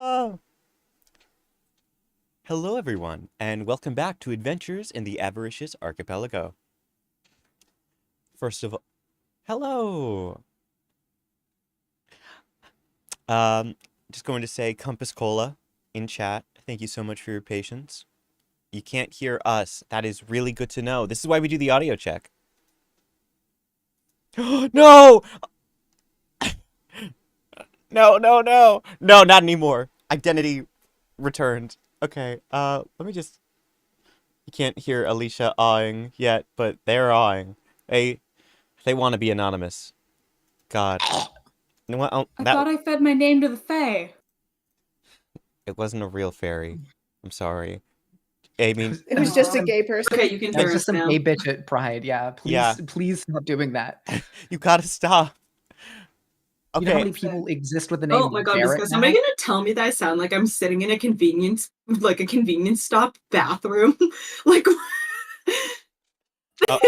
Oh. Hello, everyone, and welcome back to Adventures in the Avaricious Archipelago. First of all, hello! Just going to say Compass Cola in chat. Thank you so much for your patience. You can't hear us. That is really good to know. This is why we do the audio check. No! No, no, no. No, not anymore. Identity returned. Okay, let me just... You can't hear Alicia awing yet, but they're awing. They want to be anonymous. God. You know what? Oh, I thought I fed my name to the Fae. it wasn't a real fairy. I'm sorry. I mean, It was just a gay person. Okay, you can That hear was us just some now. gay bitch at Pride. Yeah, please stop doing that. you gotta stop. You know how Okay, many people exist with the name Oh my god, Barrett is now? somebody gonna tell me that I sound like I'm sitting in a convenience stop bathroom? Like, Oh.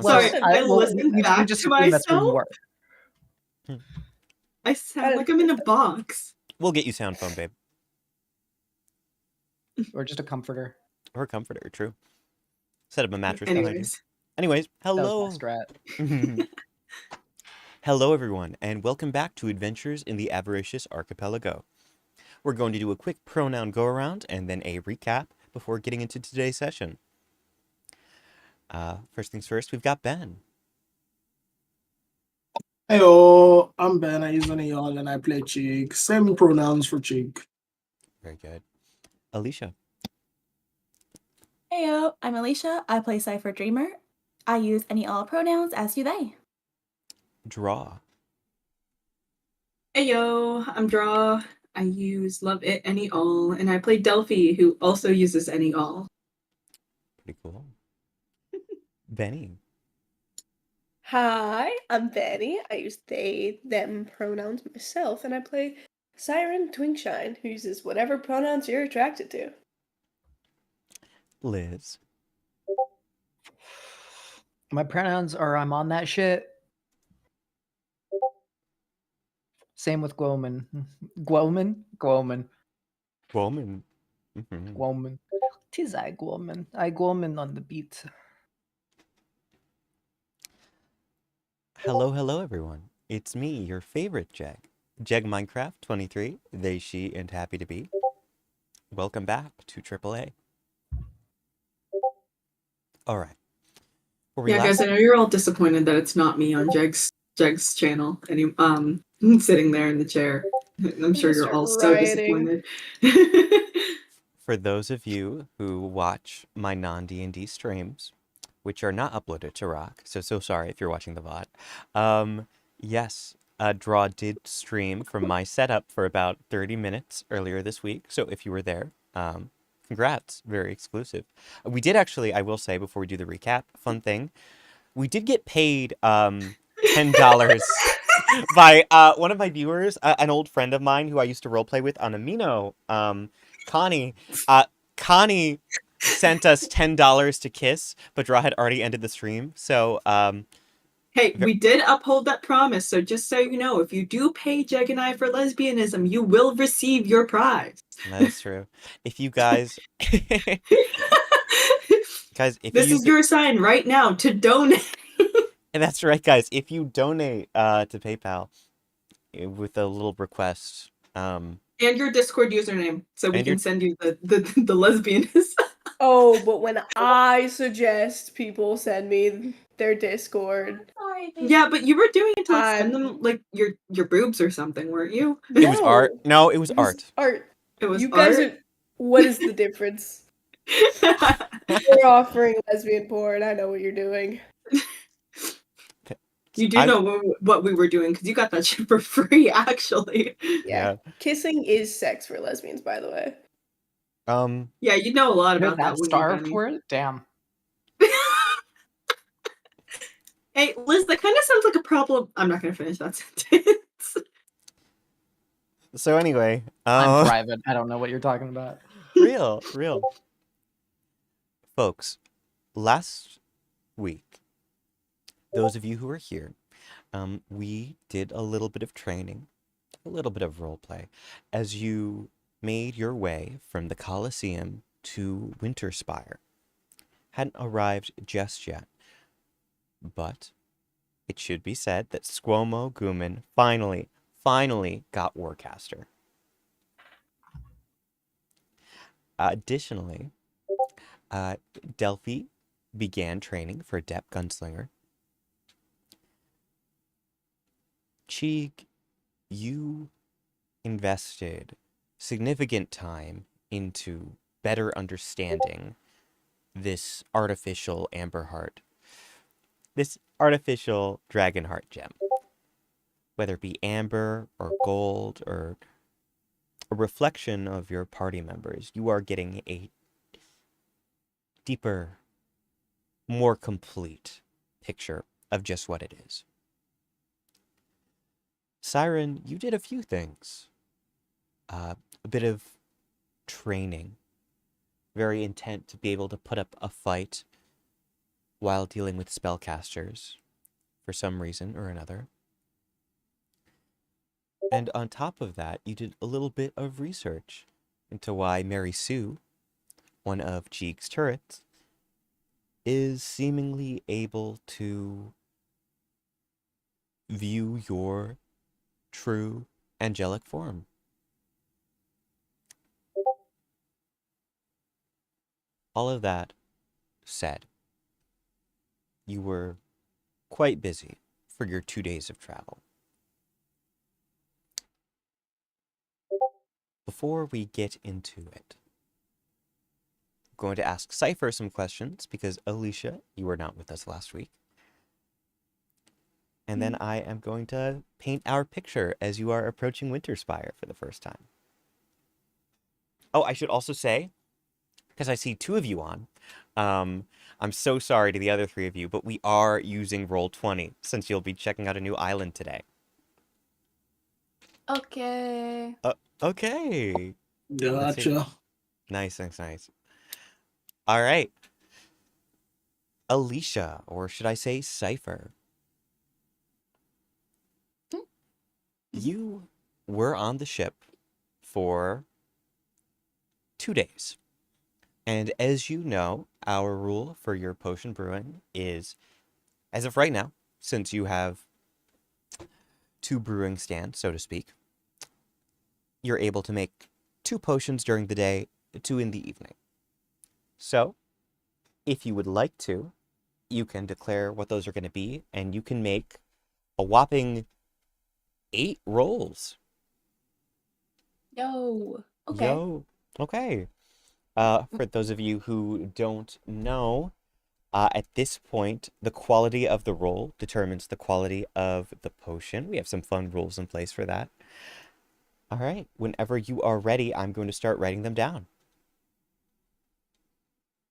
sorry, I well, listened we back just to assume that's where you myself. are. I sound like I'm in a box. We'll get you sound phone, babe. Or just a comforter. Or a comforter, true. Set up a mattress behind you. Anyways, Hello. That was my strat. Hello, everyone, and welcome back to Adventures in the Avaricious Archipelago. We're going to do a quick pronoun go-around and then a recap before getting into today's session. First things first, we've got Ben. Heyo, I'm Ben. I use any y'all and I play CHEEG. Same pronouns for CHEEG. Very good. Alicia. Heyo, I'm Alicia. I play CYPHER Dreamer. I use any all pronouns, as do they. Draw. Heyo, I'm Draw. I use love it any all, and I play DELPHI, who also uses any all. Pretty cool. Benny. Hi, I'm Benny. I use they, them pronouns myself, and I play Siren Twinkshine, who uses whatever pronouns you're attracted to. Liz. My pronouns are I'm on that shit. Same with Guoman. Guoman? Woman. Guoman. Tis I Guoman. I Guoman on the beat. Hello, hello, everyone. It's me, your favorite Jegg. Jegg Minecraft 23, they, she, and happy to be. Welcome back to AAA. All right. Yeah, guys, I know you're all disappointed that it's not me on Jegg's channel, and sitting there in the chair. I'm sure you're all so disappointed. For those of you who watch my non-D&D streams, which are not uploaded to Rock, so sorry if you're watching the VOD. Yes, Draw did stream from my setup for about 30 minutes earlier this week, so if you were there, congrats, very exclusive. We did actually, I will say before we do the recap, fun thing, we did get paid $10 by one of my viewers, an old friend of mine who I used to roleplay with on Amino, Connie. Connie sent us $10 to kiss, but Draw had already ended the stream, so hey, we did uphold that promise, so just so you know, if you do pay Jegg and I for lesbianism, you will receive your prize. That's true. If you guys guys, if this is your sign right now to donate. That's right, guys. If you donate to PayPal with a little request, and your Discord username, so we can send you the lesbianism. Oh, but when I suggest people send me their Discord. Yeah, but you were doing it to send them like your boobs or something, weren't you? It was art. No, it was art. Art. It was you guys art? are. What is the difference? You're offering lesbian porn. I know what you're doing. You do know what we were doing because you got that shit for free, actually. Yeah. Kissing is sex for lesbians, by the way. Yeah, you know a lot about that. Starved for it? Damn. Hey, Liz, that kind of sounds like a problem. I'm not gonna finish that sentence. So anyway, I'm private. I don't know what you're talking about. Real. Folks, last week, those of you who are here, we did a little bit of training, a little bit of roleplay, as you made your way from the Colosseum to Winterspire. Hadn't arrived just yet, but it should be said that SQUO'MO Guman finally got Warcaster. Additionally, DELPHI began training for Adept Gunslinger. CHEEG you invested significant time into better understanding this artificial amber heart, this artificial dragon heart gem. Whether it be amber or gold or a reflection of your party members, you are getting a deeper, more complete picture of just what it is. Siren, you did a few things. A bit of training, very intent to be able to put up a fight while dealing with spellcasters for some reason or another. And on top of that, you did a little bit of research into why Mary Sue, one of Cheeg's turrets, is seemingly able to view your true angelic form. All of that said, you were quite busy for your 2 days of travel. Before we get into it, I'm going to ask CYPHER some questions because ALYCIA, you were not with us last week. And then I am going to paint our picture as you are approaching Winterspire for the first time. Oh, I should also say, because I see 2 of you on, I'm so sorry to the other 3 of you, but we are using Roll20 since you'll be checking out a new island today. Okay. Okay. Gotcha. Nice. All right. ALYCIA, or should I say CYPHER? You were on the ship for 2 days. And as you know, our rule for your potion brewing is, as of right now, since you have 2 brewing stands, so to speak, you're able to make 2 potions during the day, 2 in the evening. So, if you would like to, you can declare what those are going to be, and you can make a whopping 8 rolls. Yo. Okay. Yo. Okay. For those of you who don't know, at this point, the quality of the roll determines the quality of the potion. We have some fun rules in place for that. All right. Whenever you are ready, I'm going to start writing them down.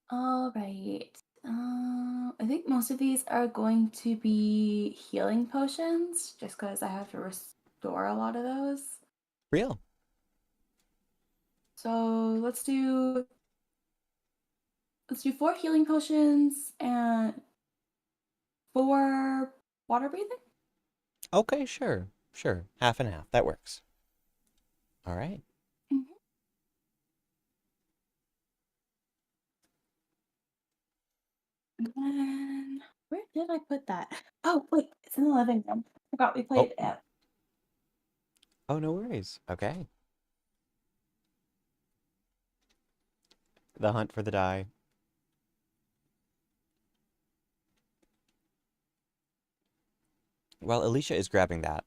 All right. I think most of these are going to be healing potions, just because I have to restore a lot of those. Real. So let's do 4 healing potions and 4 water breathing. Okay, sure. Half and half. That works. All right. And then where did I put that? Oh wait, it's in the living room. I forgot we played it. Oh, no worries. Okay. The hunt for the die. While ALYCIA is grabbing that,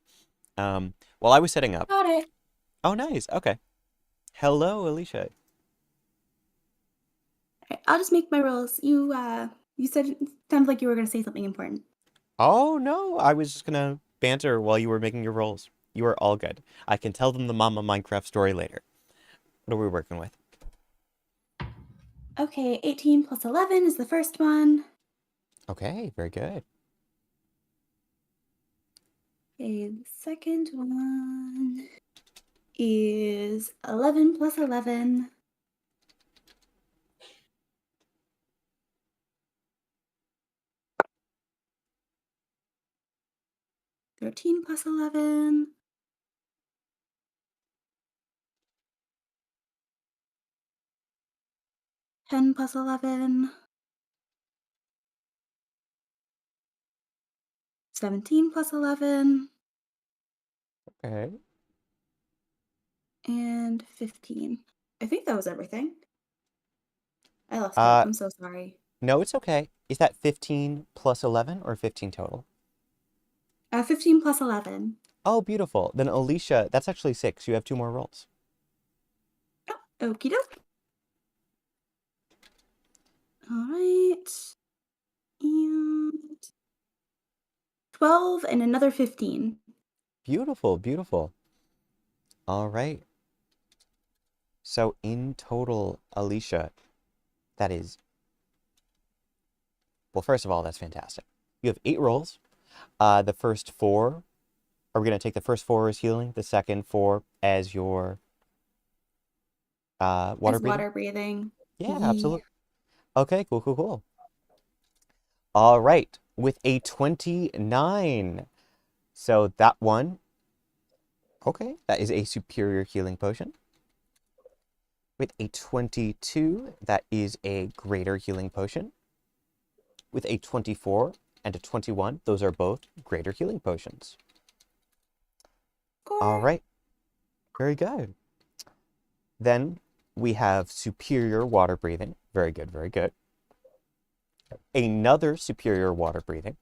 while I was setting up. Got it. Oh, nice. Okay. Hello, ALYCIA. Okay, I'll just make my rolls. You said it sounded like you were gonna say something important. Oh, no. I was just gonna banter while you were making your rolls. You are all good. I can tell them the Mama Minecraft story later. What are we working with? Okay, 18 plus 11 is the first one. Okay, very good. Okay, the second one is 11 plus 11. Thirteen plus 11. Ten plus 11. 17 plus 11. Okay. And 15. I think that was everything. I lost count. I'm so sorry. No, it's okay. Is that 15 plus 11 or 15 total? 15 plus 11. Oh, beautiful. Then Alicia, that's actually 6. You have 2 more rolls. Okie doke. All right. And 12 and another 15. Beautiful, beautiful. All right. So in total, Alicia, that is, well, first of all, that's fantastic. You have 8 rolls. The first 4, are we going to take the first 4 as healing, the second 4 as your water As breathing? water breathing. Yeah, absolutely. Okay, cool, cool, cool. All right, with a 29. So that one, okay, that is a superior healing potion. With a 22, that is a greater healing potion. With a 24 and a 21, those are both greater healing potions. All right, very good. Then we have superior water breathing. Very good, very good. Another superior water breathing.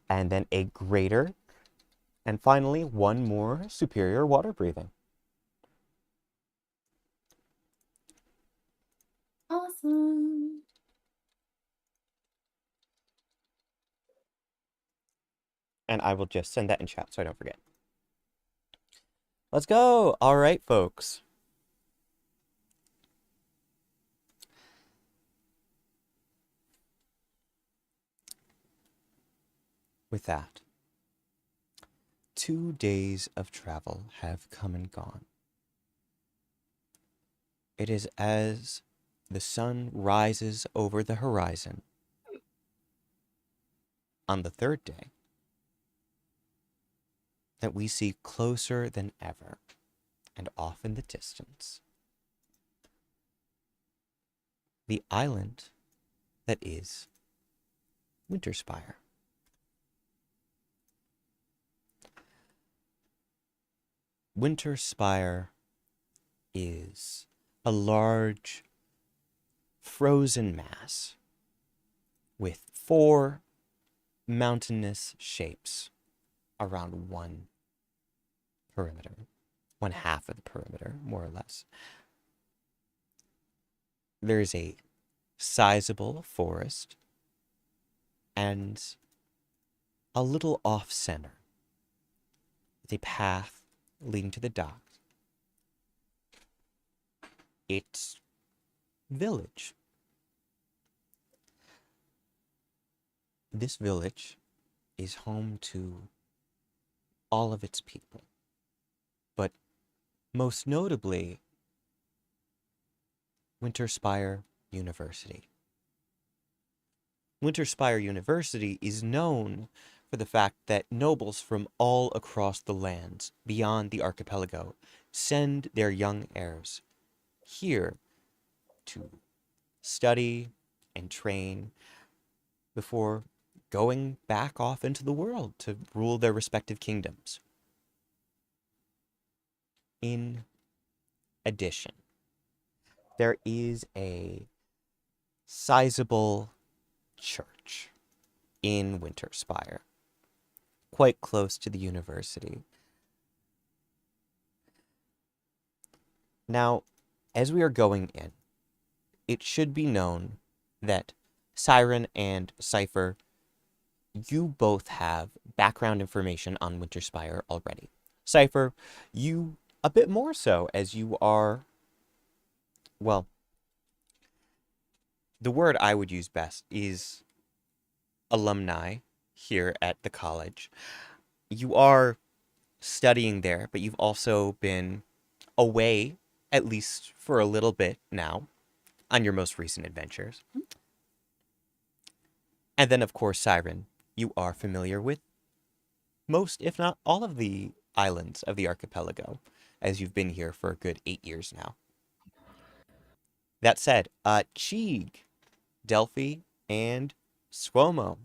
And then a greater. And finally, one more superior water breathing. Awesome. And I will just send that in chat so I don't forget. Let's go. All right, folks. With that, 2 days of travel have come and gone. It is as the sun rises over the horizon on the 3rd day that we see closer than ever and off in the distance the island that is Winterspire. Winterspire is a large frozen mass with 4 mountainous shapes around one perimeter, one half of the perimeter, more or less. There's a sizable forest and a little off-center with a path leading to the docks. Its village. This village is home to all of its people, but most notably, Winterspire University. Winterspire University is known for the fact that nobles from all across the lands beyond the archipelago send their young heirs here to study and train before going back off into the world to rule their respective kingdoms. In addition, there is a sizable church in Winterspire, quite close to the university. Now, as we are going in, it should be known that SIREN and CYPHER, you both have background information on Winterspire already. CYPHER, you a bit more so, as you are, well, the word I would use best is alumni here at the college. You are studying there, but you've also been away, at least for a little bit now, on your most recent adventures. And then, of course, SIREN, you are familiar with most, if not all, of the islands of the archipelago, as you've been here for a good 8 years now. That said, CHEEG, DELPHI, and SQUO'MO,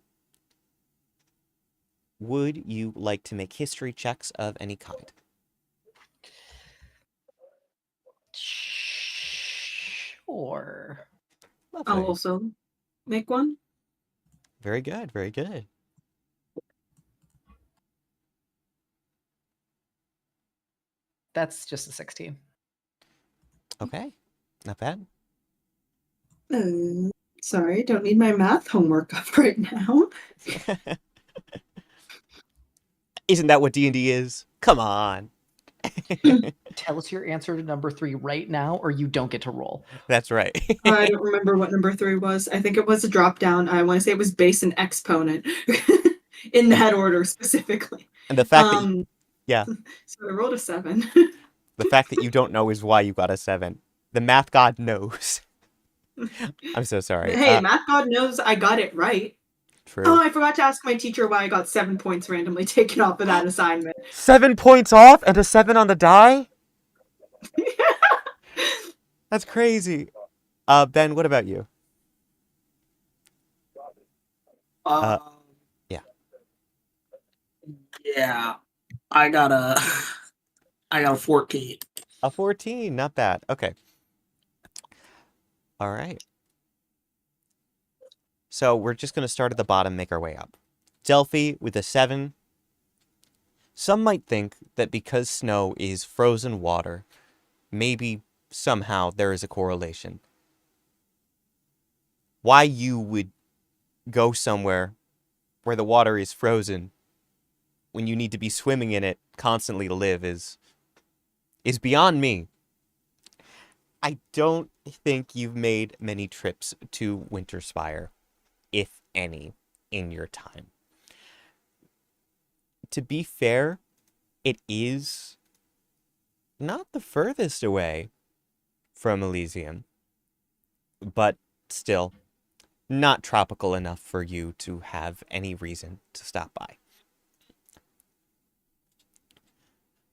would you like to make history checks of any kind? Sure. I'll Lovely. also make one. Very good, very good. That's just a 16. Okay, not bad. Sorry, don't need my math homework up right now. Isn't that what D&D is? Come on. Tell us your answer to number 3 right now, or you don't get to roll. That's right. I don't remember what number 3 was. I think it was a drop down. I want to say it was base and exponent in that order specifically. And the fact that yeah, So I rolled a 7. the fact that you don't know is why you got a 7. The math god knows. I'm so sorry. Hey, math god knows I got it right. True. Oh, I forgot to ask my teacher why I got 7 points randomly taken off of that assignment. 7 points off and a 7 on the die? That's crazy. Ben, what about you? Yeah. Yeah. I got a 14. A 14, not bad. Okay. All right. So we're just going to start at the bottom, make our way up. Delphi with a 7. Some might think that because snow is frozen water, maybe somehow there is a correlation. Why you would go somewhere where the water is frozen when you need to be swimming in it constantly to live is beyond me. I don't think you've made many trips to Winterspire, if any, in your time. To be fair, it is not the furthest away from Elysium, but still not tropical enough for you to have any reason to stop by.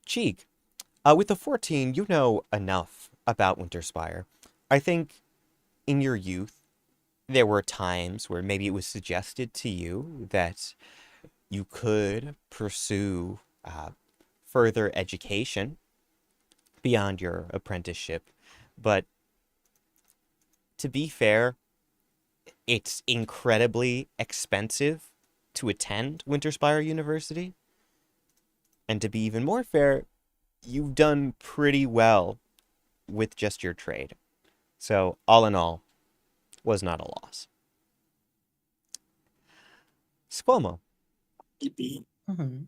CHEEG, with the 14, you know enough about Winterspire. I think in your youth, there were times where maybe it was suggested to you that you could pursue further education beyond your apprenticeship. But to be fair, it's incredibly expensive to attend Winterspire University. And to be even more fair, you've done pretty well with just your trade. So, all in all, was not a loss. SQUO'MO. Mm-hmm.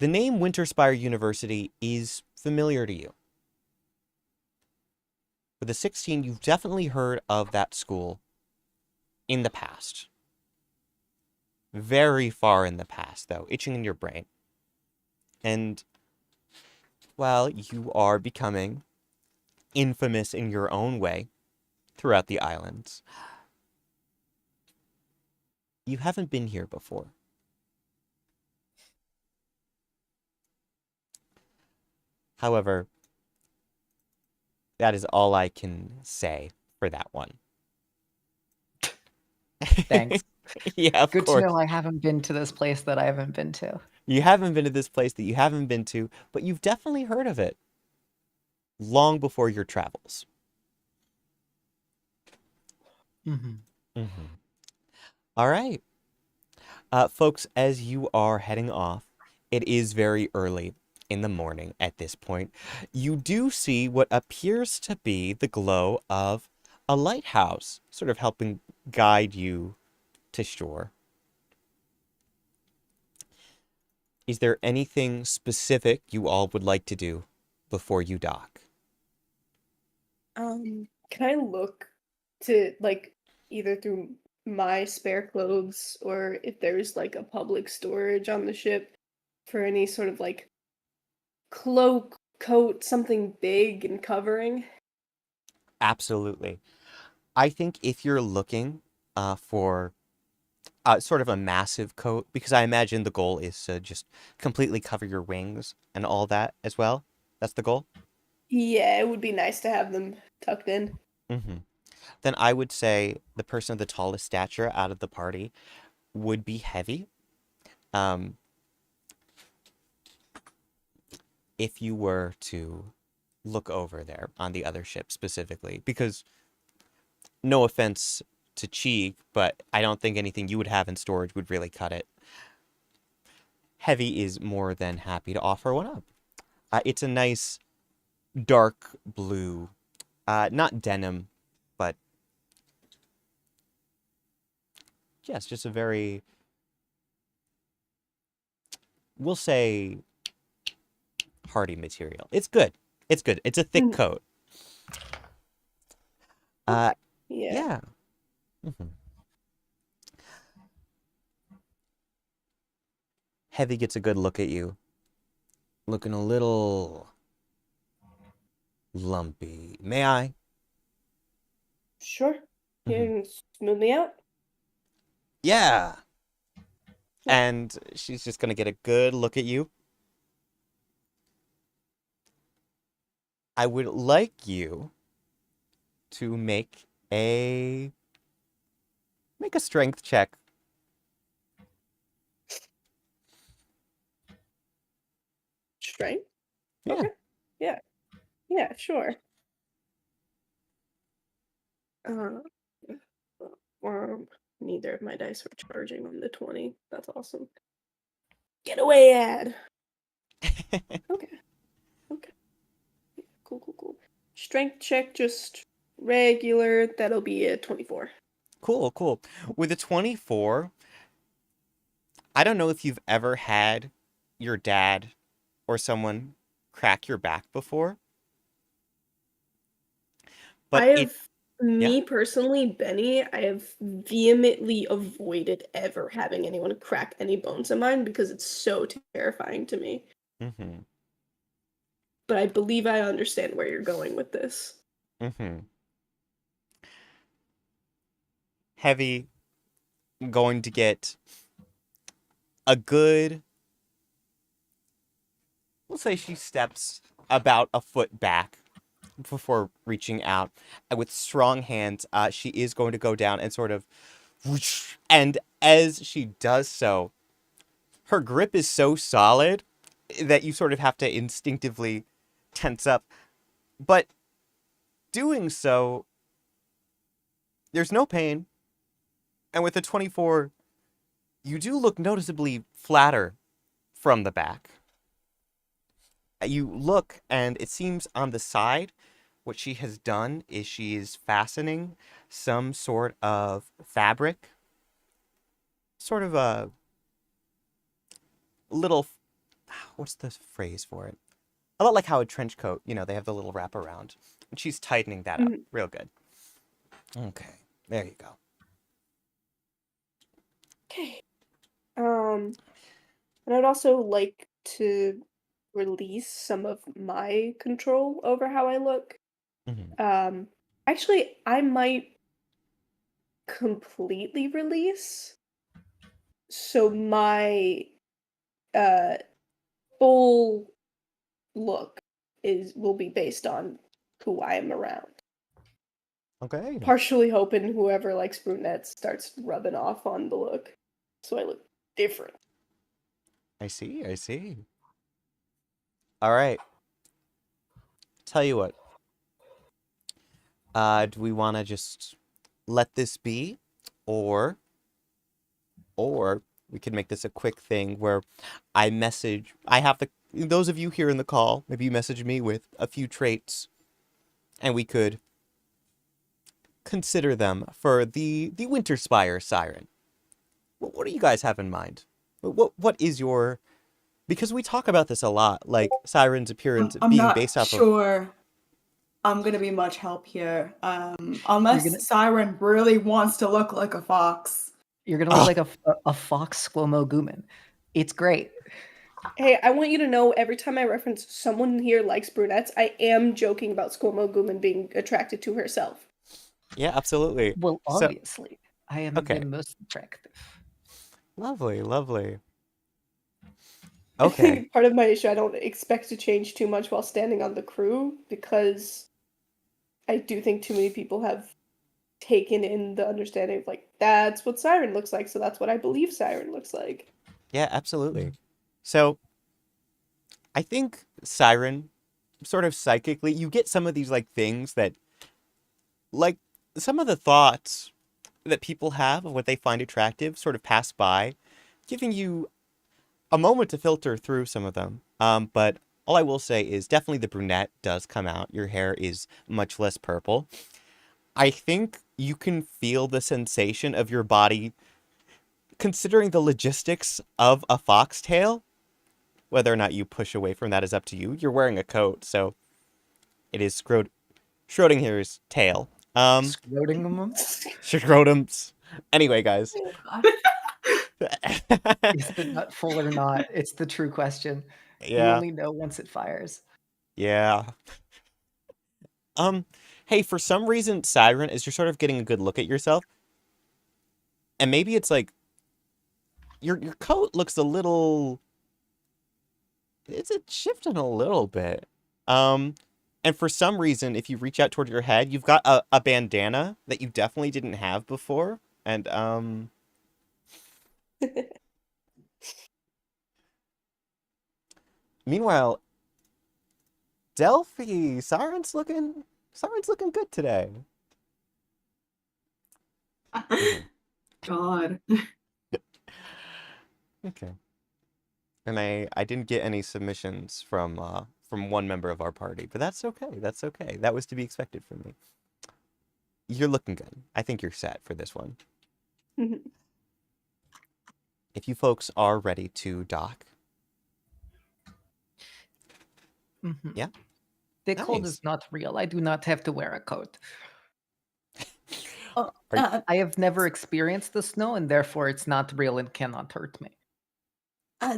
The name Winterspire University is familiar to you. With a 16, you've definitely heard of that school in the past. Very far in the past, though, itching in your brain. And while you are becoming infamous in your own way throughout the islands, you haven't been here before. However, that is all I can say for that one. Thanks. Yeah, of Good course. to know I haven't been to this place that I haven't been to. You haven't been to this place that you haven't been to, but you've definitely heard of it long before your travels. Mm-hmm. All right. Folks, as you are heading off, it is very early in the morning at this point. You do see what appears to be the glow of a lighthouse, sort of helping guide you to shore. Is there anything specific you all would like to do before you dock? Can I look to like either through my spare clothes or if there's like a public storage on the ship for any sort of like cloak, coat, something big and covering? Absolutely. I think if you're looking for sort of a massive coat, because I imagine the goal is to just completely cover your wings and all that as well. That's the goal? Yeah, it would be nice to have them tucked in. Mm-hmm. Then I would say the person of the tallest stature out of the party would be heavy. If you were to look over there on the other ship specifically, because no offense to CHEEG, but I don't think anything you would have in storage would really cut it. Heavy is more than happy to offer one up. It's a nice dark blue, not denim, but yes, just a very, we'll say, hardy material. It's good. It's good. It's a thick coat. Yeah. Yeah. Mhm. Heavy gets a good look at you. Looking a little lumpy. May I? Sure. You Mhm. can smooth me out. Yeah. And she's just gonna get a good look at you. I would like you to make a strength check. Strength? Yeah. Okay. Yeah. Yeah, sure. Uh, neither of my dice were charging on the 20. That's awesome. Get away, ad. Okay. Okay. Cool. Strength check, just regular. That'll be a 24. Cool. With a 24, I don't know if you've ever had your dad or someone crack your back before, but yeah. Me personally, Benny, I have vehemently avoided ever having anyone crack any bones of mine because it's so terrifying to me. Mm-hmm. But I believe I understand where you're going with this. Mm-hmm. Heavy going to get a good, we'll say she steps about a foot back before reaching out. And with strong hands, she is going to go down and sort of whoosh, and as she does so, her grip is so solid that you sort of have to instinctively tense up. But doing so, there's no pain. And with a 24, you do look noticeably flatter from the back. You look, and it seems on the side, what she has done is she is fastening some sort of fabric, sort of a little, what's the phrase for it? A lot like how a trench coat, they have the little wrap around. And she's tightening that up real good. Okay, there you go. Okay. And I'd also like to release some of my control over how I look. Mm-hmm. Actually, I might completely release. So my full look will be based on who I am around. Okay. Partially hoping whoever likes brunettes starts rubbing off on the look, so I look different. I see. All right. Tell you what. Do we want to just let this be, or we could make this a quick thing where I have those of you here in the call, maybe you message me with a few traits, and we could consider them for the Winter Spire Siren. What do you guys have in mind? What is your, because we talk about this a lot, like Siren's appearance I'm being not based off of. sure I'm gonna be much help here. Unless gonna- Siren really wants to look like a fox. You're gonna look like a fox SQUO'MO Gooman. It's great. Hey, I want you to know every time I reference someone here likes brunettes, I am joking about SQUO'MO Gooman being attracted to herself. Yeah, absolutely. Well, So- obviously, I am Okay. the most attractive. Lovely. I Okay. think part of my issue, I don't expect to change too much while standing on the crew, because I do think too many people have taken in the understanding of, like, that's what Siren looks like, so that's what I believe Siren looks like. Yeah, absolutely. So, I think Siren, sort of psychically, you get some of these, like, things that, like, some of the thoughts that people have of what they find attractive sort of pass by, giving you a moment to filter through some of them. But all I will say is definitely the brunette does come out. Your hair is much less purple. I think you can feel the sensation of your body, considering the logistics of a foxtail. Whether or not you push away from that is up to you. You're wearing a coat, so it is Schrodinger's tail. Scrotum's. Anyway, guys. God. Is the nut full or not? It's the true question. You Yeah. only know once it fires. Yeah. Hey, for some reason, Siren, as you're sort of getting a good look at yourself, and maybe it's like your coat looks a little, it's shifting a little bit. And for some reason, if you reach out toward your head, you've got a bandana that you definitely didn't have before, and meanwhile, Delphi, Siren's looking good today. God. Okay. And I didn't get any submissions from one member of our party, but that's okay. That's okay. That was to be expected from me. You're looking good. I think you're set for this one. If you folks are ready to dock. Yeah. The cold Nice. is not real. I do not have to wear a coat. Oh, I have never experienced the snow, and therefore it's not real and cannot hurt me.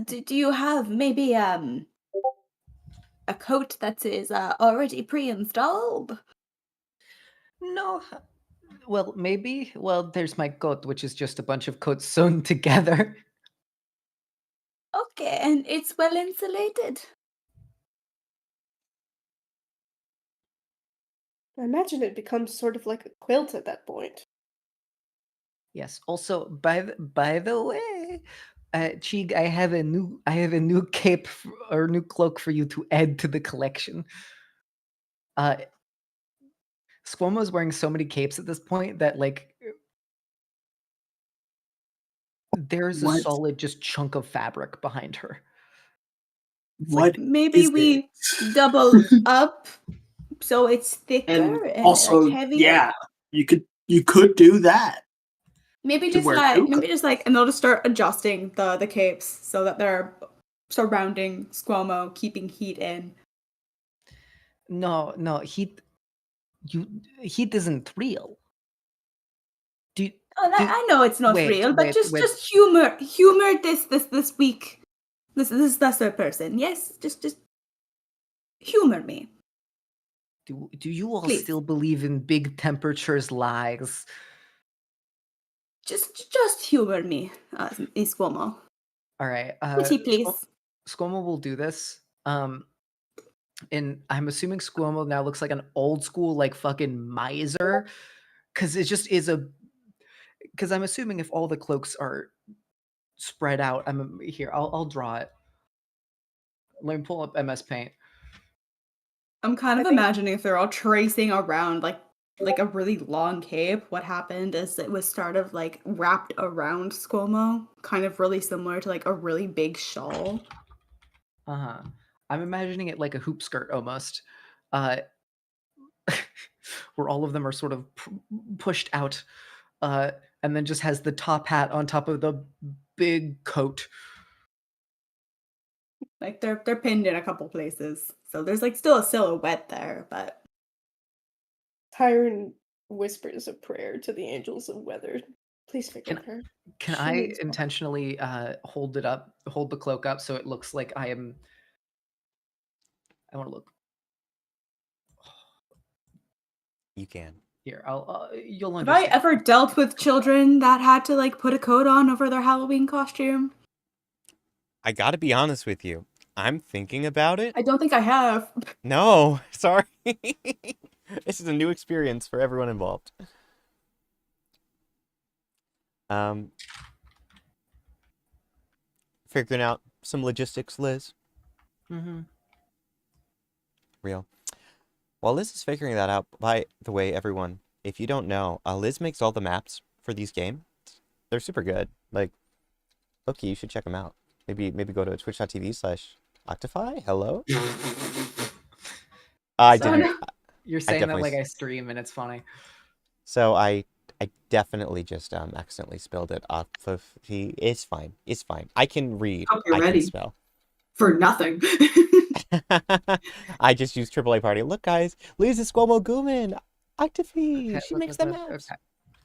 do you have maybe a coat that is already pre-installed? No. Well, maybe. Well, there's my coat, which is just a bunch of coats sewn together. Okay, and it's well insulated. I imagine it becomes sort of like a quilt at that point. Yes. Also, by the way, CHEEG, I have a new cape or new cloak for you to add to the collection. SQUO'MO's wearing so many capes at this point that like there's a What? solid just chunk of fabric behind her. What Maybe is we it? double up so it's thicker And and also, like, heavier. yeah, you could do that. Maybe to just wear like two and they'll just start adjusting the capes so that they're surrounding SQUO'MO, keeping heat in. No, heat isn't real. Oh, I know it's not wait, real, but wait, just wait. just humor this weak this lesser person. Yes, just humor me. Do you all Please. still believe in big temperatures lies? Just humor me, SQUO'MO. All right. Pretty please. SQUO'MO will do this. And I'm assuming SQUO'MO now looks like an old school like fucking miser, because it just is a. Because I'm assuming if all the cloaks are spread out, I'll draw it. Let me pull up MS Paint. I'm kind of I think- imagining if they're all tracing around like a really long cape. What happened is it was sort of like wrapped around SQUO'MO, kind of really similar to like a really big shawl. I'm imagining it like a hoop skirt almost, where all of them are sort of pushed out, and then just has the top hat on top of the big coat. Like they're pinned in a couple places, so there's like still a silhouette there, but Tyron whispers a prayer to the angels of weather. Please forgive her. Can She I means well. intentionally hold the cloak up so it looks like I am? I want to look. You can. Here, you'll have I understand. ever dealt with children that had to like put a coat on over their Halloween costume? I gotta be honest with you. I'm thinking about it. I don't think I have. No, sorry. This is a new experience for everyone involved. Figuring out some logistics, Liz. Real. While Liz is figuring that out, by the way, everyone, if you don't know, Liz makes all the maps for these games. They're super good. Like, okay, you should check them out. Maybe go to twitch.tv/Octify. Hello. I Sorry. didn't. You're saying that definitely like I stream and it's funny. So I definitely just accidentally spelled it off of he. It's fine. It's fine. I can read. Hope you're I ready. can spell. For nothing. I just use AAA Party. Look, guys, Lisa SQUO'MO Gooman, Octafee. She makes the maps. Okay.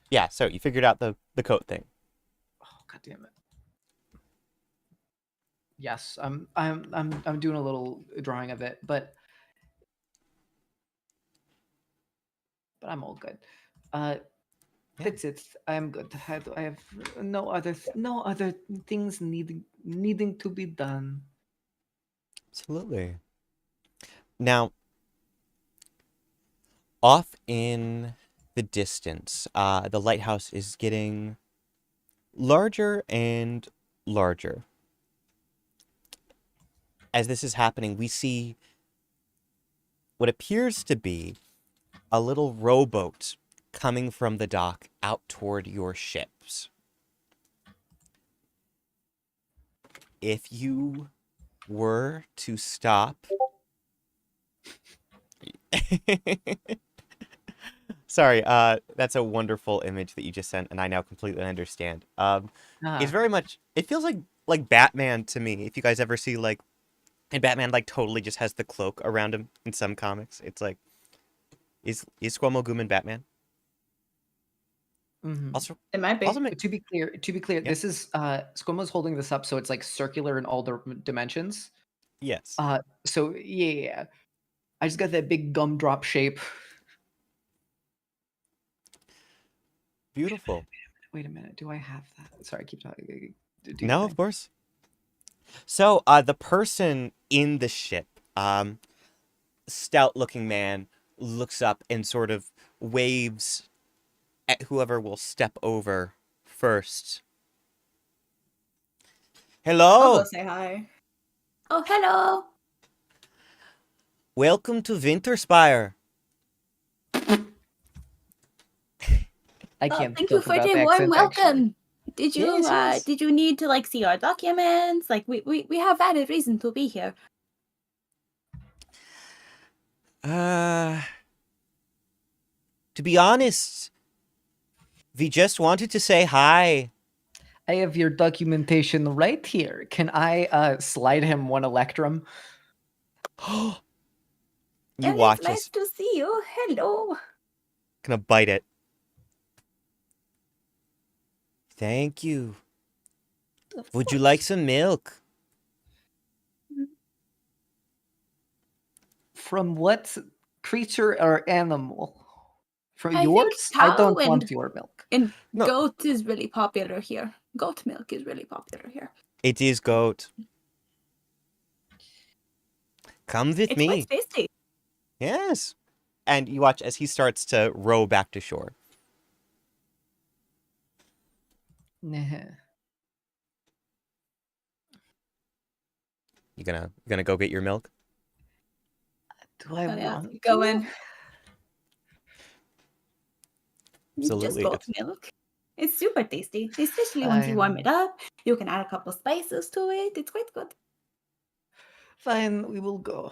Yeah. So you figured out the coat thing. Oh, God damn it. Yes, I'm doing a little drawing of it, but I'm all good. That's it. I'm good. I have no other things needing to be done. Absolutely. Now, off in the distance, the lighthouse is getting larger and larger. As this is happening, we see what appears to be a little rowboat coming from the dock out toward your ships. If you were to stop... Sorry, that's a wonderful image that you just sent, and I now completely understand. It's very much... It feels like Batman to me. If you guys ever see, like... And Batman, like, totally just has the cloak around him in some comics. It's like... Is SQUO'MO Gooman Batman? Mm-hmm. Also, it might be. To be clear, this is SQUO'MO's holding this up, so it's like circular in all the dimensions. Yes. So yeah, I just got that big gumdrop shape. Beautiful. Wait a minute. Do I have that? Sorry, keep talking. No, of course. So, the person in the ship, stout-looking man, looks up and sort of waves at whoever will step over first. Hello! I'll go say hi. Oh, hello. Welcome to Winterspire. I can't. Thank you for the warm welcome. Did you Yes. did you need to like see our documents? Like we have valid reason to be here. To be honest, we just wanted to say hi. I have your documentation right here. Can I slide him one electrum? You And watch it's nice us. to see you. Hello. Gonna bite it. Thank you. Would you like some milk? From what creature or animal? From I think yours? I don't cow want and- your milk. And No. goat is really popular here. Goat milk is really popular here. It is goat. Come with It's me. quite tasty. Yes. And you watch as he starts to row back to shore. Nah. You gonna go get your milk? Do I want Go to? in. Just Absolutely. goat milk. It's super tasty, especially once you warm it up. You can add a couple spices to it. It's quite good. Fine, we will go.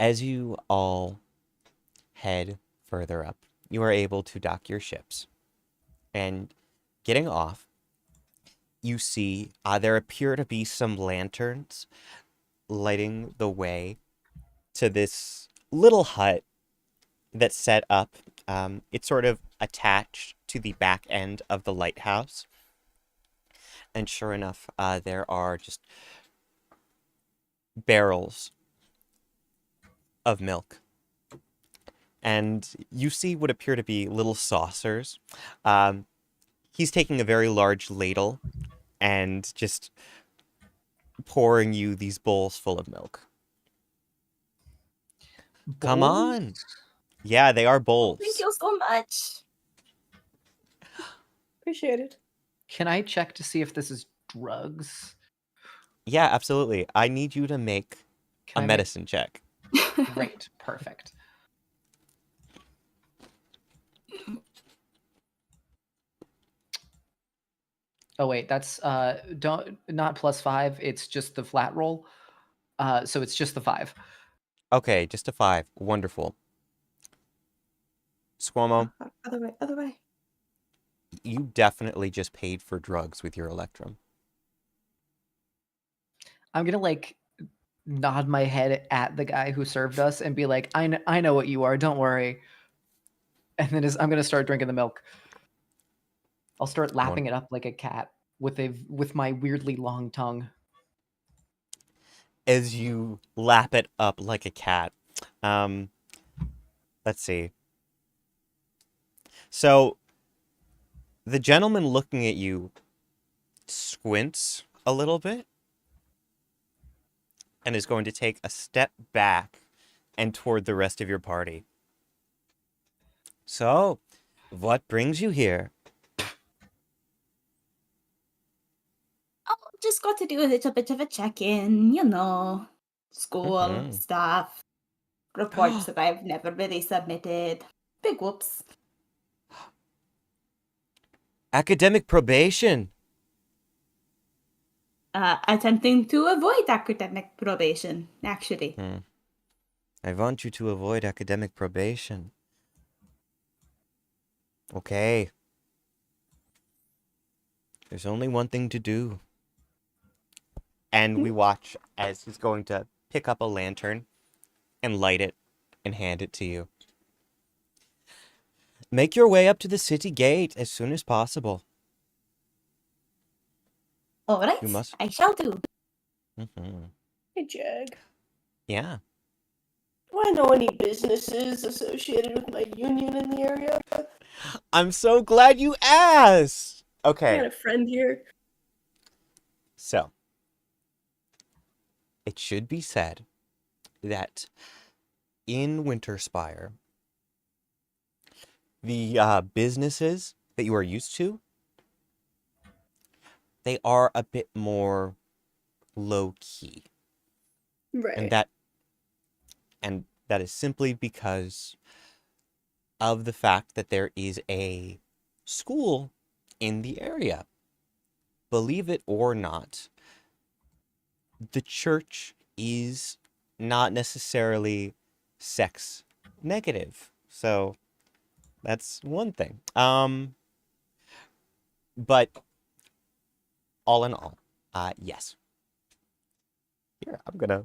As you all head further up, you are able to dock your ships. And getting off, you see there appear to be some lanterns lighting the way to this little hut that's set up. It's sort of attached to the back end of the lighthouse. And sure enough, there are just barrels of milk. And you see what appear to be little saucers. He's taking a very large ladle and just pouring you these bowls full of milk. Come on. Yeah, they are bowls. Thank you so much. Appreciate it. Can I check to see if this is drugs? Yeah, absolutely. I need you to make Can a I medicine check. Great, perfect. Oh wait, that's don't not +5. It's just the flat roll. So it's just the 5. Okay, just a 5. Wonderful. SQUO'MO, Other way, other way. you definitely just paid for drugs with your Electrum. I'm gonna like nod my head at the guy who served us and be like, I know what you are. Don't worry. And then I'm gonna start drinking the milk. I'll start lapping it up like a cat with my weirdly long tongue. As you lap it up like a cat. Let's see. So, the gentleman looking at you squints a little bit and is going to take a step back and toward the rest of your party. So, what brings you here? Oh, just got to do a little bit of a check-in, you know. School stuff. Reports that I've never really submitted. Big whoops. Academic probation. Attempting to avoid academic probation, actually. I want you to avoid academic probation. Okay. There's only one thing to do. And we watch as he's going to pick up a lantern and light it and hand it to you. Make your way up to the city gate as soon as possible. All right, You must. I shall do. Hey, Jegg. Yeah. Do I know any businesses associated with my union in the area? I'm so glad you asked. I Okay. got a friend here. So, it should be said that in Winterspire, the businesses that you are used to, they are a bit more low-key. Right. And that is simply because of the fact that there is a school in the area. Believe it or not, the church is not necessarily sex negative. So that's one thing. But all in all, yes. Here, I'm gonna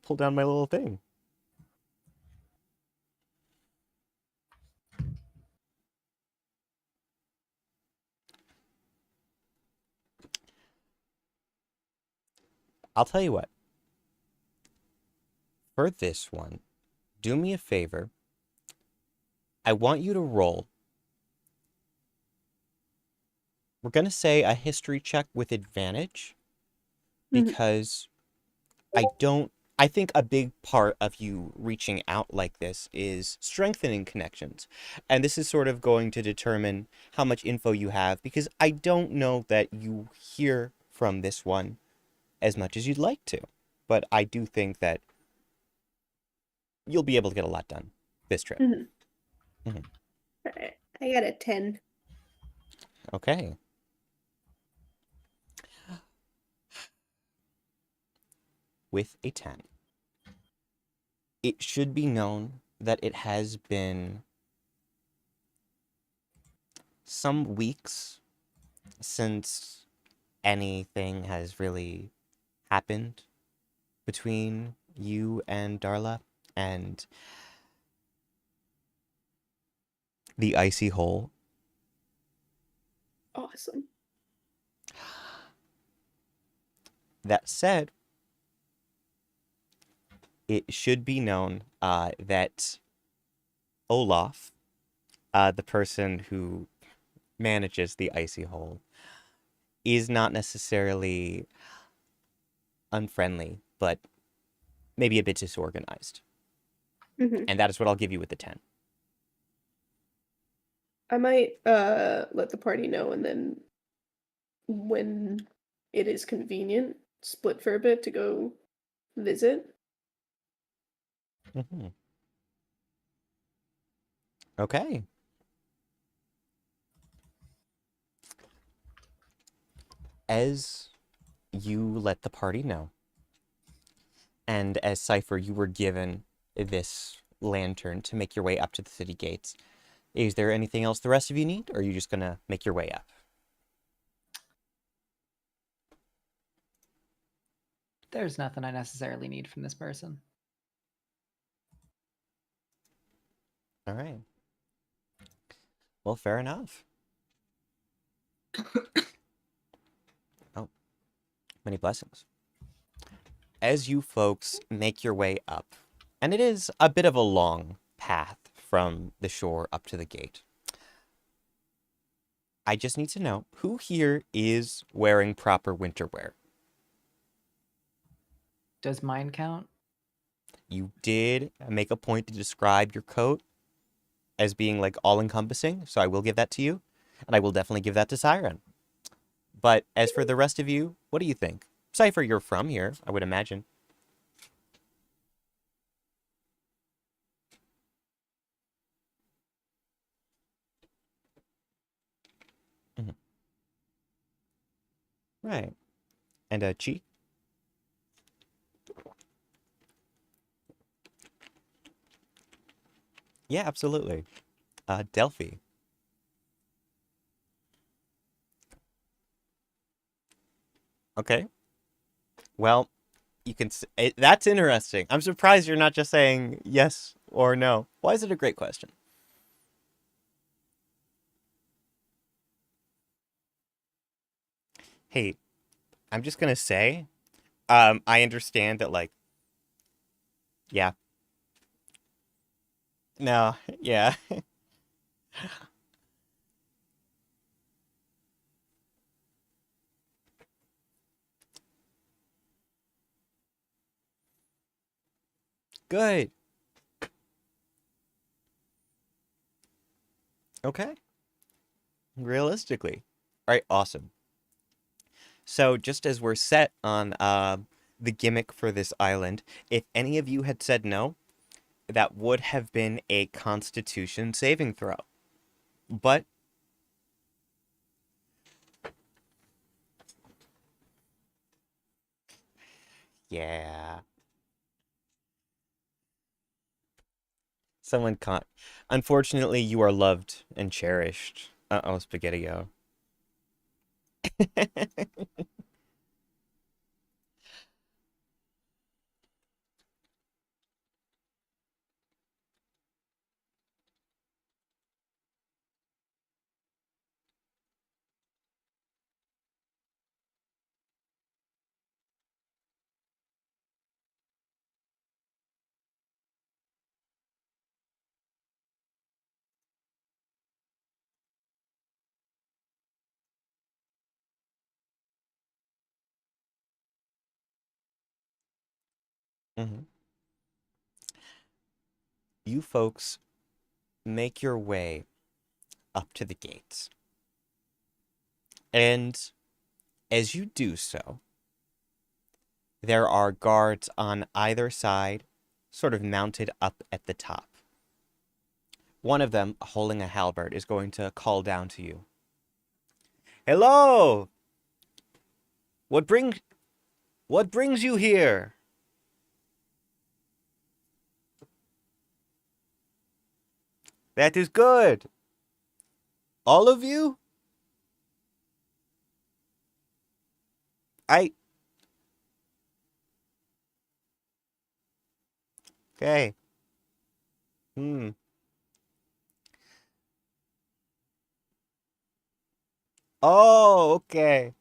pull down my little thing. I'll tell you what. For this one, do me a favor. I want you to roll. We're going to say a history check with advantage because I think a big part of you reaching out like this is strengthening connections. And this is sort of going to determine how much info you have because I don't know that you hear from this one as much as you'd like to. But I do think that you'll be able to get a lot done this trip. Alright, I got a 10. Okay. With a 10. It should be known that it has been some weeks since anything has really happened between you and Darla and the icy hole. Awesome. That said, it should be known that Olaf, the person who manages the icy hole, is not necessarily unfriendly, but maybe a bit disorganized. And that is what I'll give you with the 10. I might let the party know, and then when it is convenient, split for a bit to go visit. Okay. As you let the party know, and as CYPHER, you were given this lantern to make your way up to the city gates. Is there anything else the rest of you need, or are you just gonna make your way up? There's nothing I necessarily need from this person. All right. Well, fair enough. Oh, many blessings. As you folks make your way up, and it is a bit of a long path from the shore up to the gate, I just need to know who here is wearing proper winter wear. Does mine count? You did make a point to describe your coat as being like all-encompassing, so I will give that to you, and I will definitely give that to Siren. But as for the rest of you, what do you think? CYPHER, you're from here, I would imagine. Mhm. Right. And CHEEG? Yeah, absolutely. DELPHI. Okay. Well, you can. That's interesting. I'm surprised you're not just saying yes or no. Why is it a great question? Hey, I'm just gonna say, I understand that, like, yeah, no, yeah, good. Okay, realistically, all right, awesome. So just as we're set on the gimmick for this island, if any of you had said no, that would have been a Constitution saving throw. But yeah, someone can't. Unfortunately, you are loved and cherished. Uh-oh, Spaghetti-O. Mhm. You folks make your way up to the gates. And as you do so, there are guards on either side, sort of mounted up at the top. One of them, holding a halberd, is going to call down to you. Hello! What brings you here? That is good. All of you? I Okay. Hmm. Oh, okay.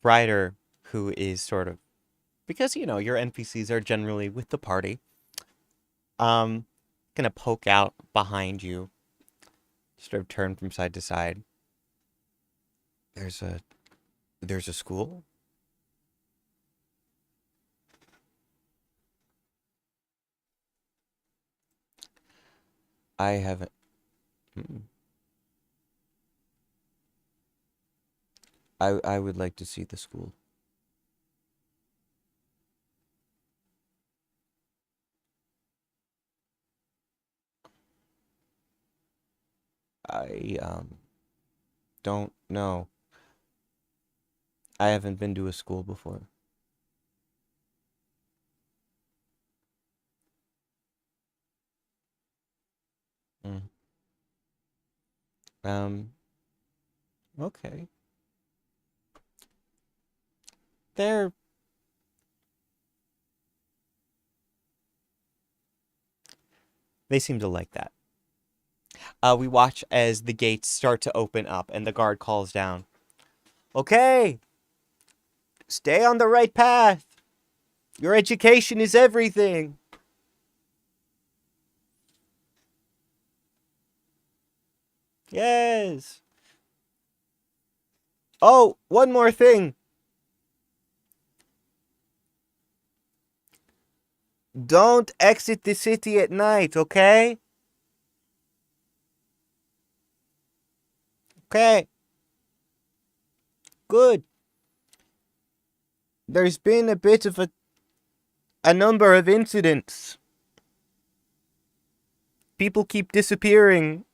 Ryder, who is sort of, because, you know, your NPCs are generally with the party, gonna poke out behind you, sort of turn from side to side. There's a school? I haven't. I would like to see the school. I don't know. I haven't been to a school before. Mm. Okay. They're They seem to like that. We watch as the gates start to open up and the guard calls down. Okay, stay on the right path. Your education is everything. Yes. Oh, one more thing. Don't exit the city at night, okay? Okay. Good. There's been a bit of a number of incidents. People keep disappearing.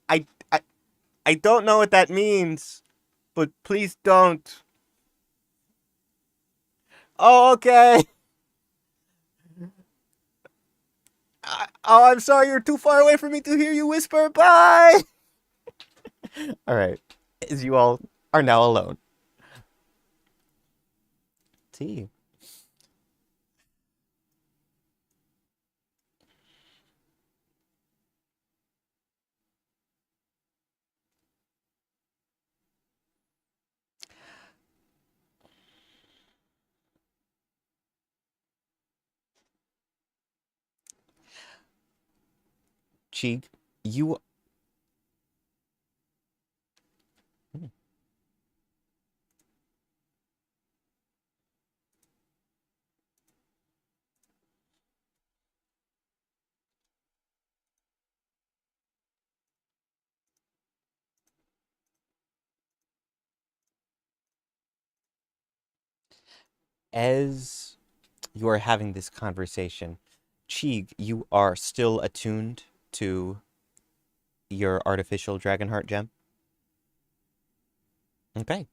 I I don't know what that means, but please don't. Oh, okay. I'm sorry, you're too far away for me to hear you whisper. Bye! All right. As you all are now alone. T. CHEEG, you... As you are having this conversation, CHEEG, you are still attuned to your artificial Dragonheart gem? Okay.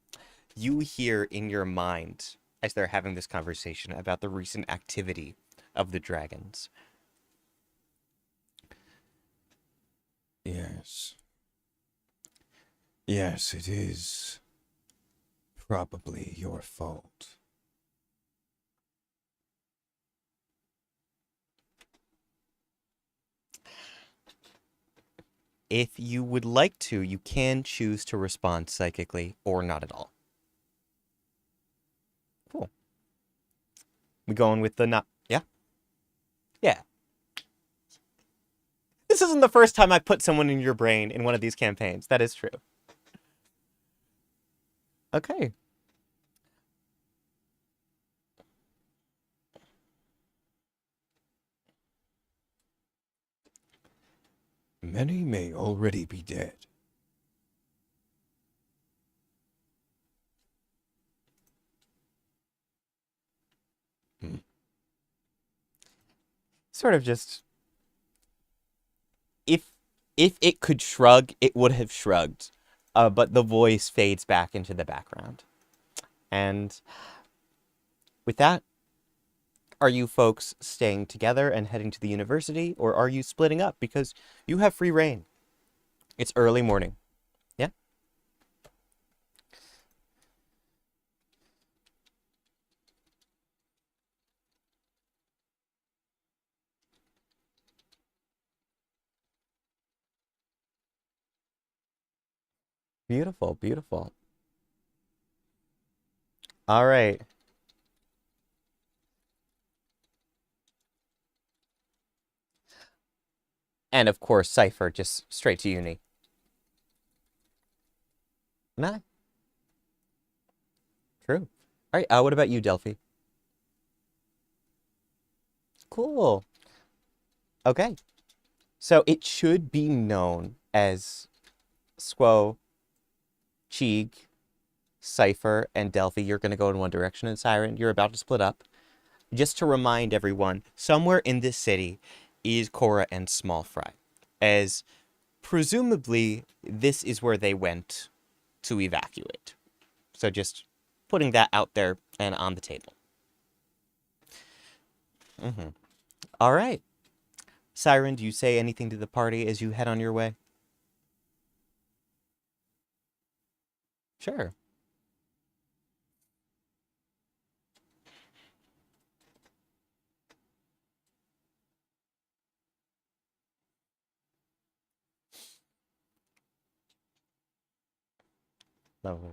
You hear in your mind, as they're having this conversation, about the recent activity of the dragons. Yes. Yes, it is probably your fault. If you would like to, you can choose to respond psychically or not at all. Cool. We going with the not... Yeah? Yeah. This isn't the first time I put someone in your brain in one of these campaigns. That is true. Okay. Many may already be dead. Sort of just... If it could shrug, it would have shrugged. But the voice fades back into the background. And with that, are you folks staying together and heading to the university, or are you splitting up? Because you have free reign. It's early morning. Yeah? Beautiful, beautiful. All right. And of course, CYPHER, just straight to uni. Nah, true. All right, what about you, DELPHI? Cool. Okay. So it should be known as SQUO, CHEEG, CYPHER, and DELPHI. You're going to go in one direction, and SIREN, you're about to split up. Just to remind everyone, somewhere in this city is Korra and Small Fry, as presumably this is where they went to evacuate. So just putting that out there and on the table. All right. SIREN, do you say anything to the party as you head on your way? Sure. Lovely.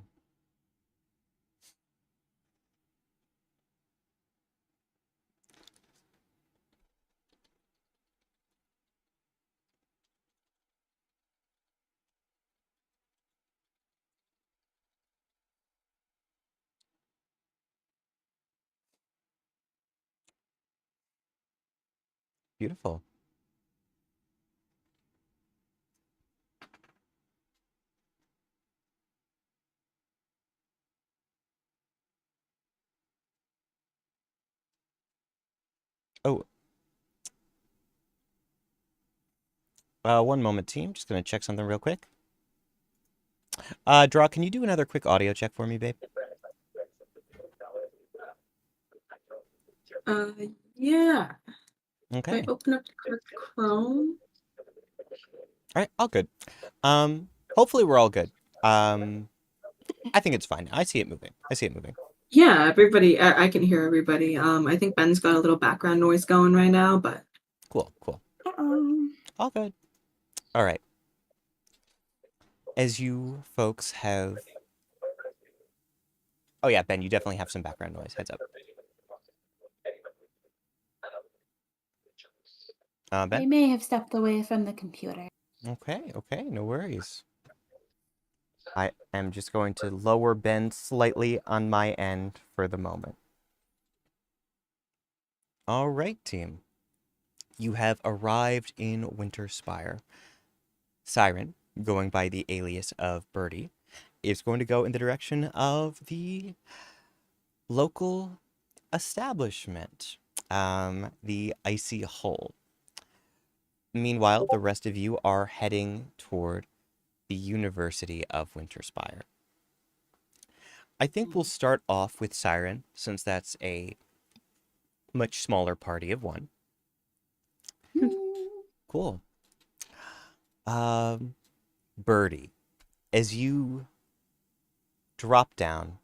Beautiful. Oh, one moment, team. Just gonna check something real quick. Draw, can you do another quick audio check for me, babe? Yeah. Okay. I open up Chrome. All right, all good. Hopefully we're all good. I think it's fine. I see it moving. I see it moving. Yeah, everybody, I can hear everybody. I think Ben's got a little background noise going right now, but Cool, cool. All good. All right. As you folks have... Oh yeah, Ben, you definitely have some background noise. Heads up. I Ben? may have stepped away from the computer. Okay, okay, no worries. I am just going to lower Ben slightly on my end for the moment. All right, team. You have arrived in Winter Spire. SIREN, going by the alias of Birdie, is going to go in the direction of the local establishment, the Icy Hole. Meanwhile, the rest of you are heading toward the University of Winterspire. I think we'll start off with SIREN, since that's a much smaller party of one. Cool. Birdie, as you drop down,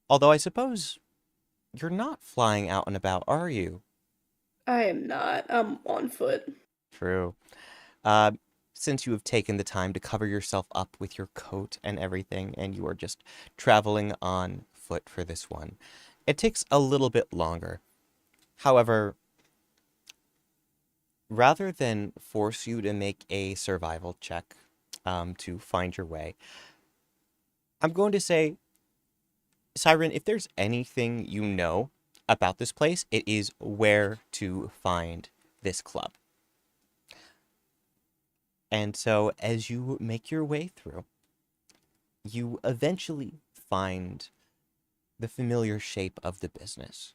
although I suppose you're not flying out and about, are you? I am not. I'm on foot. True. Since you have taken the time to cover yourself up with your coat and everything, and you are just traveling on foot for this one, it takes a little bit longer. However, rather than force you to make a survival check to find your way, I'm going to say, SIREN, if there's anything you know about this place, it is where to find this club. And so as you make your way through, you eventually find the familiar shape of the business,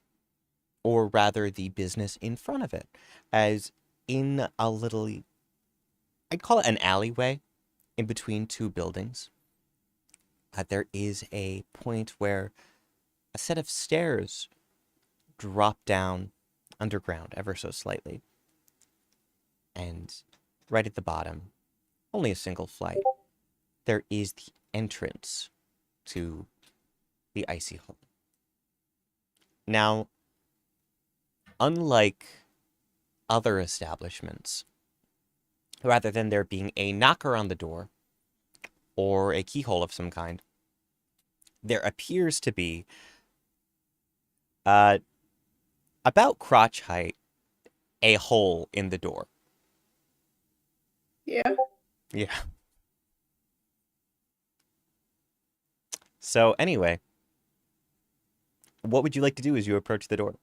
or rather the business in front of it, as in a little, I'd call it an alleyway in between two buildings. There is a point where a set of stairs drop down underground ever so slightly. And right at the bottom, only a single flight, there is the entrance to the Icy Hole. Now, unlike other establishments, rather than there being a knocker on the door or a keyhole of some kind. There appears to be about crotch height a hole in the door. Yeah. Yeah. So anyway, what would you like to do as you approach the door?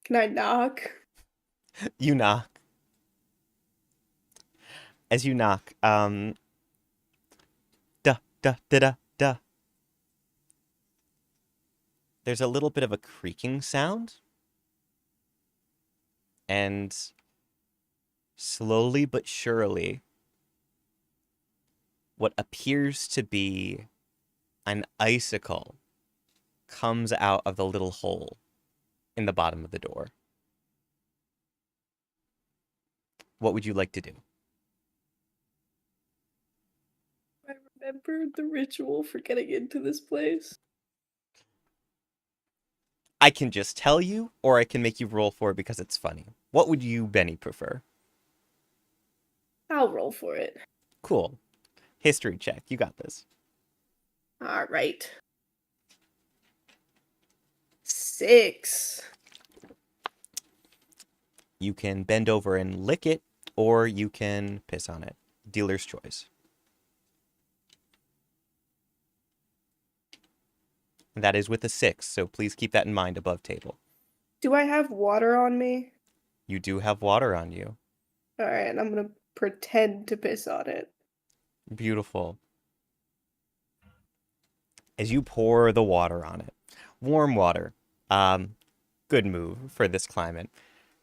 Can I knock? You knock. As you knock, duh, duh, da, da, duh. There's a little bit of a creaking sound. And slowly but surely, what appears to be an icicle comes out of the little hole in the bottom of the door. What would you like to do? I remembered the ritual for getting into this place. I can just tell you, or I can make you roll for it because it's funny. What would you, Benny, prefer? I'll roll for it. Cool. History check. You got this. All right. 6. You can bend over and lick it, or you can piss on it. Dealer's choice. And that is with a 6, so please keep that in mind above table. Do I have water on me? You do have water on you. All right, and I'm gonna pretend to piss on it. Beautiful. As you pour the water on it, warm water, good move for this climate.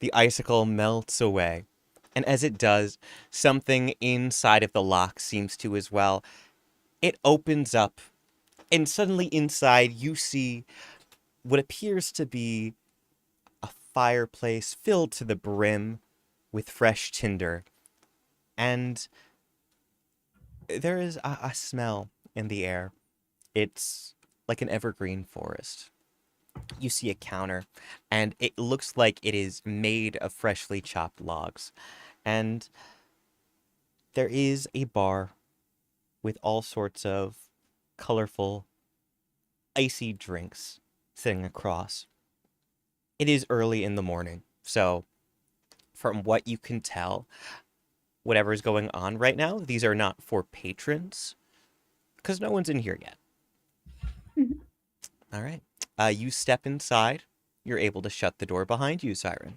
The icicle melts away, and as it does, something inside of the lock seems to as well. It opens up, and suddenly inside you see what appears to be a fireplace filled to the brim with fresh tinder, and there is a smell in the air. It's like an evergreen forest. You see a counter, and it looks like it is made of freshly chopped logs. And there is a bar with all sorts of colorful, icy drinks sitting across. It is early in the morning, so from what you can tell, whatever is going on right now, these are not for patrons, because no one's in here yet. All right. You step inside. You're able to shut the door behind you, Siren.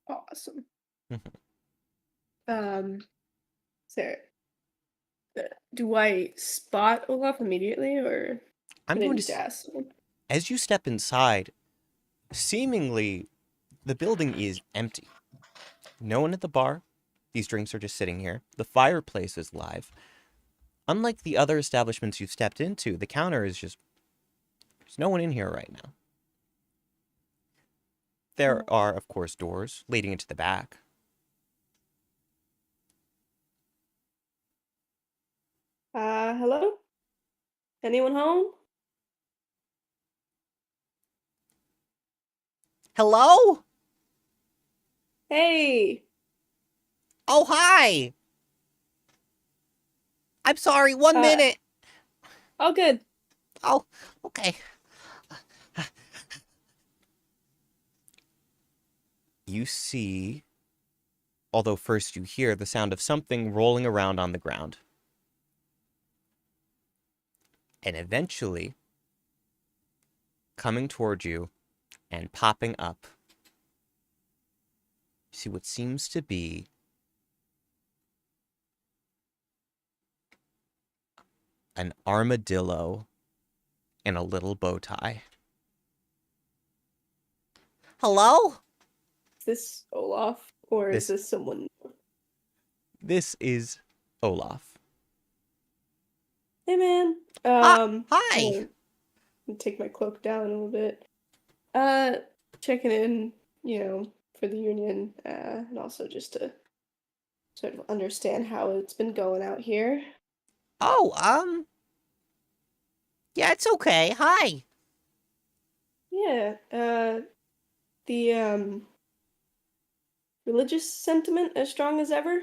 Awesome. Sarah, do I spot Olaf immediately, or I'm going to ask him? As you step inside, seemingly the building is empty. No one at the bar. These drinks are just sitting here. The fireplace is live. Unlike the other establishments you've stepped into, the counter is just... There's no one in here right now. There are, of course, doors leading into the back. Hello? Anyone home? Hello? Hey! Oh, hi! I'm sorry, 1 minute. Oh, good. Oh, okay. You see, although first you hear the sound of something rolling around on the ground. And eventually, coming towards you and popping up, you see what seems to be an armadillo in a little bow tie. Hello? Is this Olaf, or is this someone new? This is Olaf. Hey, man. Hi. I'll take my cloak down a little bit. Checking in, for the union, and also just to sort of understand how it's been going out here. Oh, yeah, it's okay. Hi. Yeah, the religious sentiment as strong as ever?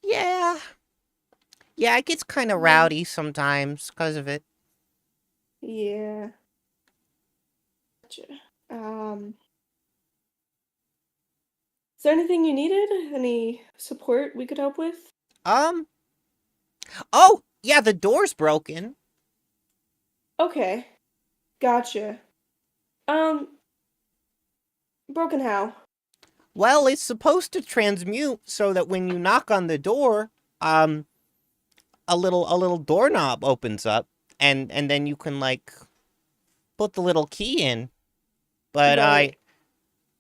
Yeah. Yeah, it gets kind of rowdy sometimes because of it. Yeah. Gotcha. Is there anything you needed? Any support we could help with? Oh, yeah, the door's broken. Okay. Gotcha. Broken how? Well, it's supposed to transmute so that when you knock on the door, a little doorknob opens up, and then you can like put the little key in. But Right.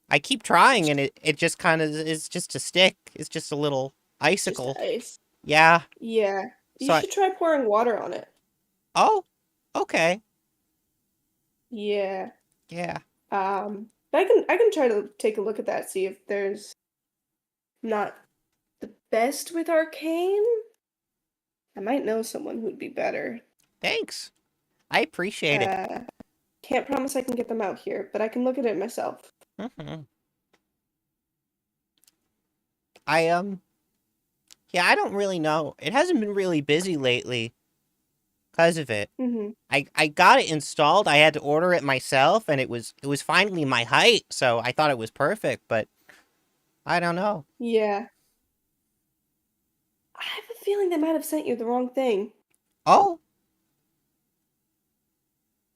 I keep trying, and it just kind of is just a stick. It's just a little Just icicle. ice. Yeah. Yeah. You So should try pouring water on it. oh, okay. Yeah. Yeah. I can try to take a look at that, see if there's not the best with arcane. I might know someone who'd be better. Thanks. I appreciate it. Can't promise I can get them out here, but I can look at it myself. Mm-hmm. Yeah, I don't really know. It hasn't been really busy lately because of it. Mm-hmm. I got it installed. I had to order it myself, and it was finally my height, so I thought it was perfect, but I don't know. Yeah. I have a feeling they might have sent you the wrong thing. Oh.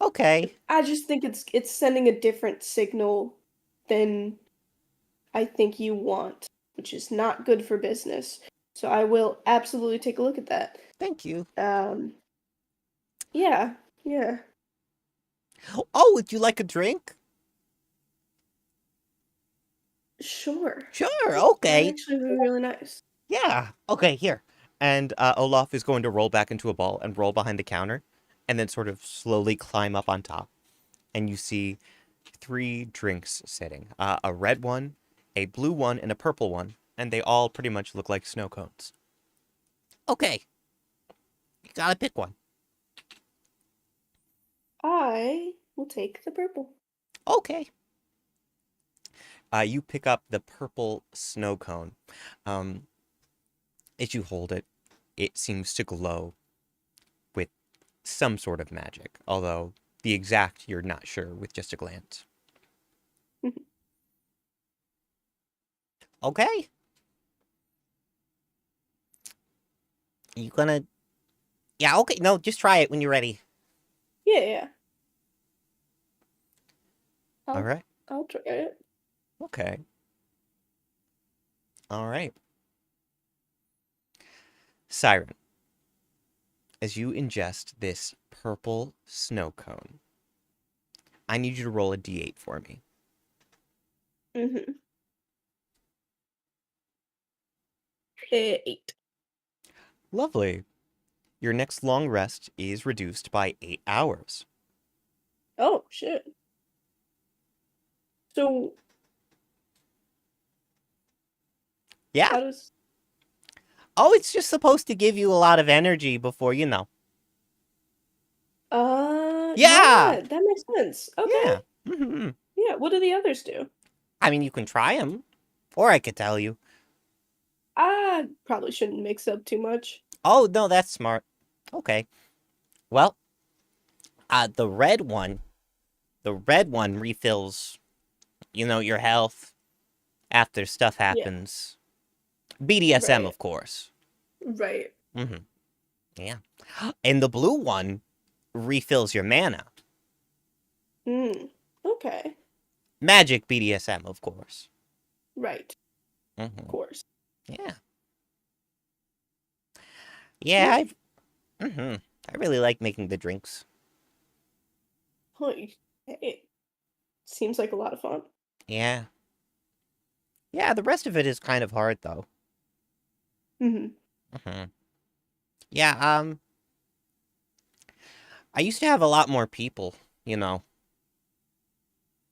Okay. I just think it's sending a different signal than I think you want, which is not good for business. So I will absolutely take a look at that. Thank you. Yeah. Oh, would you like a drink? Sure. Sure, That'd okay. actually be really nice. Yeah. Okay, here. And Olaf is going to roll back into a ball and roll behind the counter and then sort of slowly climb up on top. And you see 3 drinks sitting. A red one, a blue one, and a purple one. And they all pretty much look like snow cones. Okay. You gotta pick one. I will take the purple. Okay. You pick up the purple snow cone. As you hold it, it seems to glow with some sort of magic, although the exact you're not sure with just a glance. Okay. You gonna... Yeah, okay. No, just try it when you're ready. Yeah. All right. I'll try it. Okay. All right. Siren, as you ingest this purple snow cone, I need you to roll a d8 for me. Mm-hmm. 8. Lovely. Your next long rest is reduced by 8 hours. Oh, shit. So... Yeah. How does... Oh, it's just supposed to give you a lot of energy before, you know. Yeah, that makes sense. Okay. Yeah. Mm-hmm. Yeah, what do the others do? I mean, you can try them. Or I could tell you. I probably shouldn't mix up too much. Oh, no, that's smart. Okay. Well, the red one refills, you know, your health after stuff happens. Yeah. BDSM, Right. of course. Right. Mm-hmm. Yeah. And the blue one refills your mana. Okay. Magic BDSM, of course. Right. Mm-hmm. Of course. Yeah. Yeah, I really like making the drinks. Hey, seems like a lot of fun. Yeah. Yeah, the rest of it is kind of hard, though. Yeah, I used to have a lot more people, you know.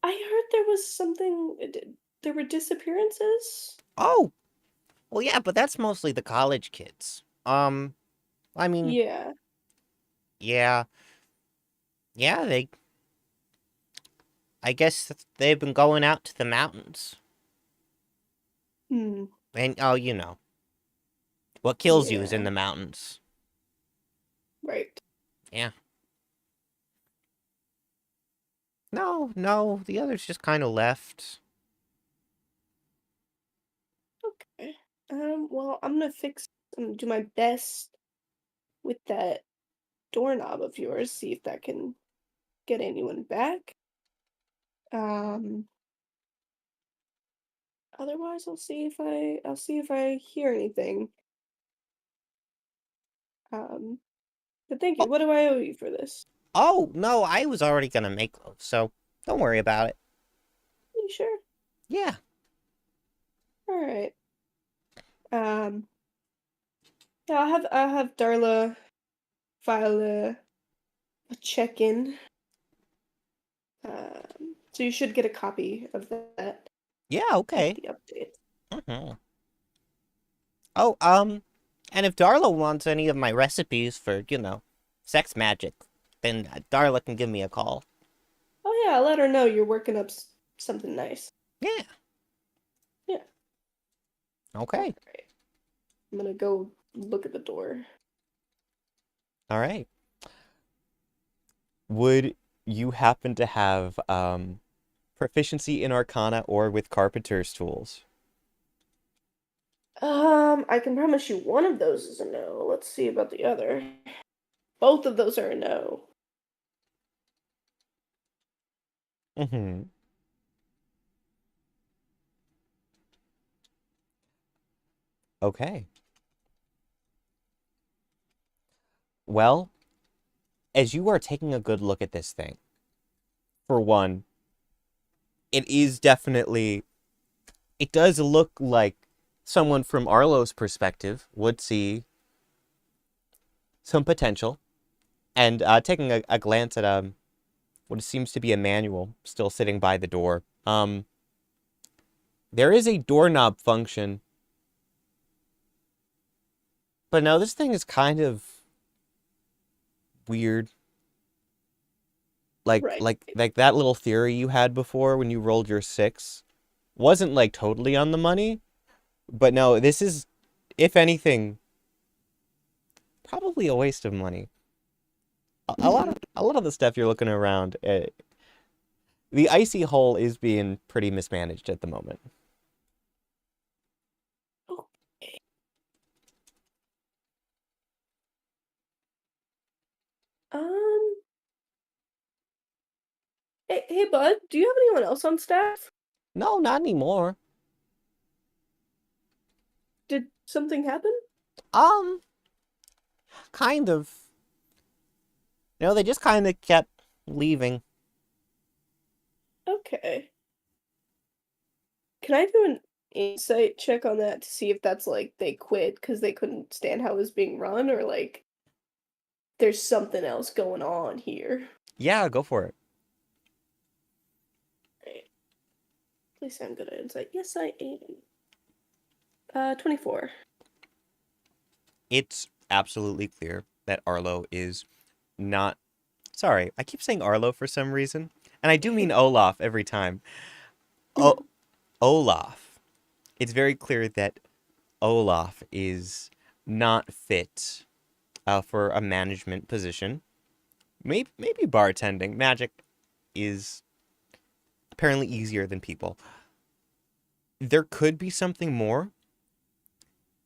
I heard there was something... There were disappearances? Oh! Well, yeah, but that's mostly the college kids. I mean... Yeah. Yeah. Yeah, I guess they've been going out to the mountains. Hmm. And, oh, you know. What kills you is in Yeah. the mountains. Right. Yeah. No, the others just kind of left. Okay. Well, I'm gonna do my best with that doorknob of yours, see if that can get anyone back. Um, Otherwise, I'll see if I hear anything. Um, but thank you. Oh, What do I owe you for this? oh, no, I was already gonna make those, so don't worry about it. You sure? Yeah. All right. Um, yeah, I'll have Darla file a check-in. So you should get a copy of that Yeah, with okay. the update. Mm-hmm. Oh, and if Darla wants any of my recipes for, you know, sex magic, then Darla can give me a call. Oh yeah, I'll let her know you're working up something nice. Yeah. Yeah. Okay. All right. I'm gonna go look at the door. All right. Would you happen to have proficiency in Arcana or with Carpenter's tools? I can promise you one of those is a no. Let's see about the other. Both of those are a no. Mm-hmm. Okay. Well, as you are taking a good look at this thing, for one, it is definitely, it does look like someone from Arlo's perspective would see some potential. And taking a glance at what seems to be a manual still sitting by the door, there is a doorknob function. But no, this thing is kind of weird. Right. Like that little theory you had before when you rolled your 6 wasn't like totally on the money. But no, this is, if anything, probably a waste of money. A lot of the stuff you're looking around, the icy hole is being pretty mismanaged at the moment. Okay. Um. Hey, bud. Do you have anyone else on staff? No, not anymore. Did something happen? Kind of. You know, they just kind of kept leaving. Okay. Can I do an insight check on that to see if that's like they quit because they couldn't stand how it was being run, or like there's something else going on here? Yeah, go for it. Right. Please say I'm good at insight. Yes, I am. 24. It's absolutely clear that Arlo is not. Sorry, I keep saying Arlo for some reason, and I do mean Olaf every time. Olaf. It's very clear that Olaf is not fit for a management position. Maybe bartending. Magic is apparently easier than people. There could be something more,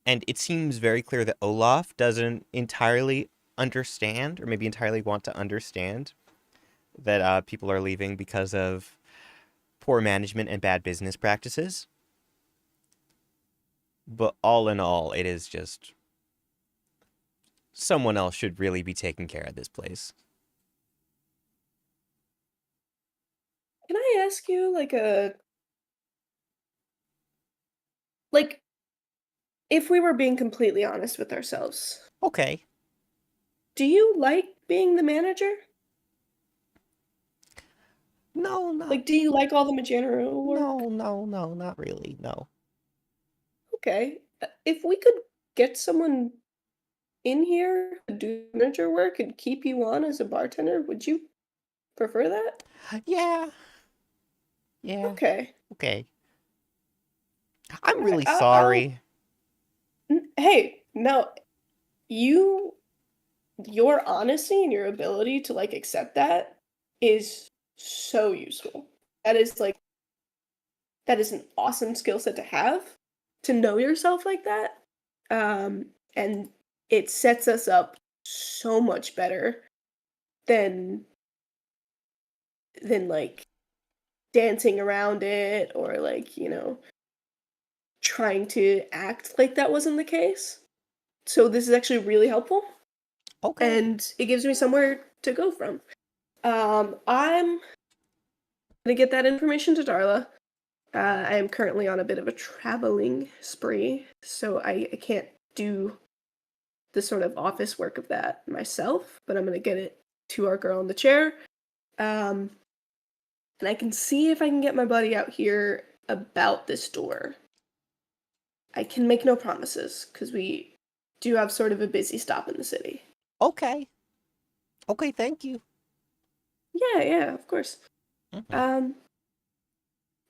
and it seems very clear that Olaf doesn't entirely understand, or maybe entirely want to understand, that people are leaving because of poor management and bad business practices. But all in all, it is just someone else should really be taking care of this place. Can I ask you like if we were being completely honest with ourselves, Okay. do you like being the manager? No, Like, do you like all the managerial work? no, not really. No. Okay. If we could get someone in here to do manager work and keep you on as a bartender, would you prefer that? Yeah. Yeah. Okay. Okay. I'm really I'll- sorry. Hey, no, your honesty and your ability to like accept that is so useful. That is an awesome skill set to have, to know yourself like that. And it sets us up so much better than like dancing around it or like, trying to act like that wasn't the case. So this is actually really helpful. Okay. And it gives me somewhere to go from. I'm gonna get that information to Darla. I am currently on a bit of a traveling spree, so I can't do the sort of office work of that myself, but I'm gonna get it to our girl in the chair. And I can see if I can get my buddy out here about this door. I can make no promises, because we do have sort of a busy stop in the city. Okay. Okay, thank you. Yeah, of course. Mhm.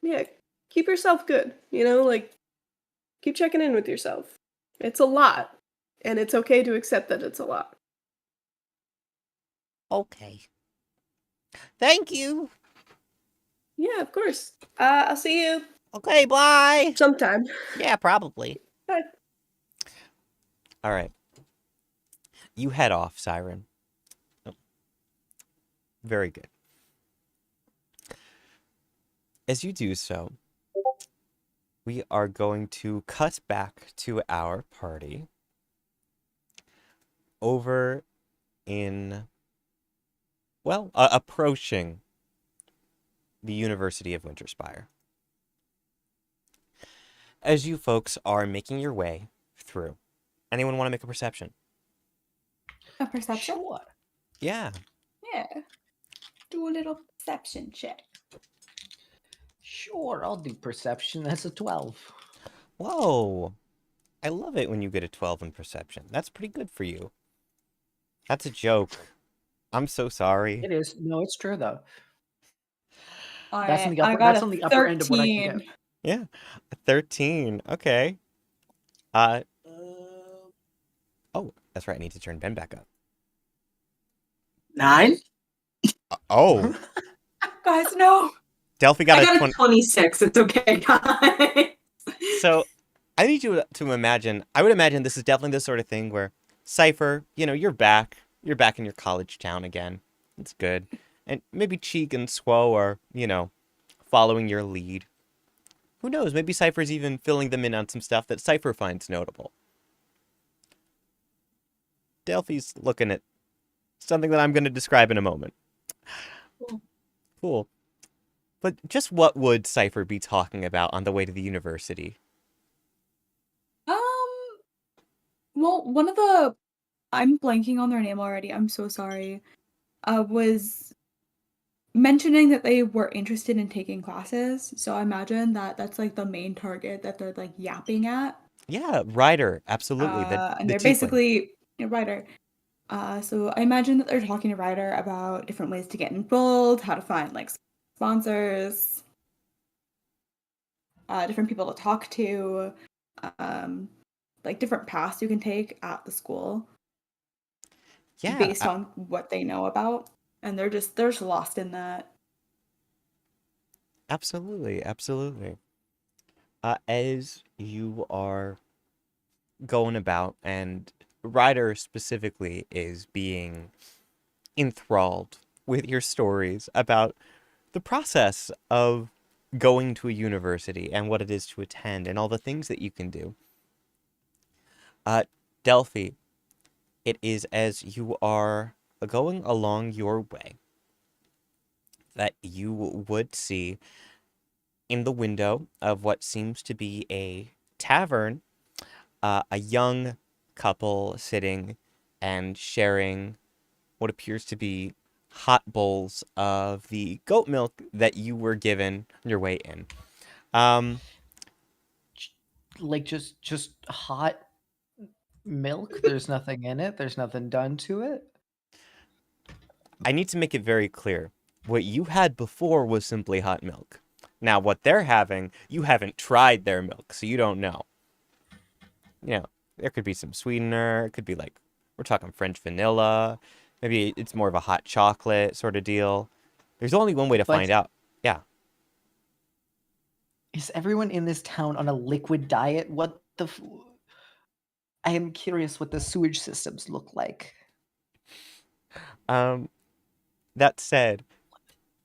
Yeah, keep yourself good, like, keep checking in with yourself. It's a lot, and it's okay to accept that it's a lot. Okay. Thank you. Yeah, of course. I'll see you Okay, bye. sometime. Yeah, probably. Bye. All right. You head off, Siren. Oh. Very good. As you do so, we are going to cut back to our party over in, well, approaching the University of Winterspire. As you folks are making your way through, anyone want to make a perception? A perception? Sure. Yeah. Yeah. Do a little perception check. Sure, I'll do perception. That's a 12. Whoa. I love it when you get a 12 in perception. That's pretty good for you. That's a joke. I'm so sorry. It is. No, it's true though. I got That's a on the upper end of what I can 13. get. Yeah. A 13. Okay. Oh, that's right. I need to turn Ben back up. 9? Oh. Guys, no. DELPHI got I got a a 26. It's okay, guys. So, I need you to imagine, I would imagine this is definitely the sort of thing where CYPHER, you're back. You're back in your college town again. It's good. And maybe CHEEG and SQUO are, following your lead. Who knows? Maybe CYPHER's even filling them in on some stuff that CYPHER finds notable. DELPHI's looking at something that I'm going to describe in a moment. Cool. But just what would CYPHER be talking about on the way to the university? Well, I'm blanking on their name already. I'm so sorry. Was mentioning that they were interested in taking classes. So I imagine that that's like the main target that they're like yapping at. Yeah, Ryder, absolutely. And they're tiefling. basically a Ryder. So I imagine that they're talking to Ryder about different ways to get enrolled, how to find like sponsors, different people to talk to, like different paths you can take at the school. Yeah, based on what they know about, and they're just lost in that. absolutely. As you are going about, and Ryder specifically is being enthralled with your stories about the process of going to a university and what it is to attend and all the things that you can do. DELPHI, it is as you are going along your way that you would see in the window of what seems to be a tavern, a young couple sitting and sharing what appears to be hot bowls of the goat milk that you were given on your way in. Like just hot milk. There's nothing in it. There's nothing done to it. I need to make it very clear. What you had before was simply hot milk. Now, what they're having, you haven't tried their milk, so you don't know. You know, there could be some sweetener. It could be like, we're talking French vanilla. Maybe it's more of a hot chocolate sort of deal. There's only one way to But find out. Yeah. is everyone in this town on a liquid diet? I am curious what the sewage systems look like. That said,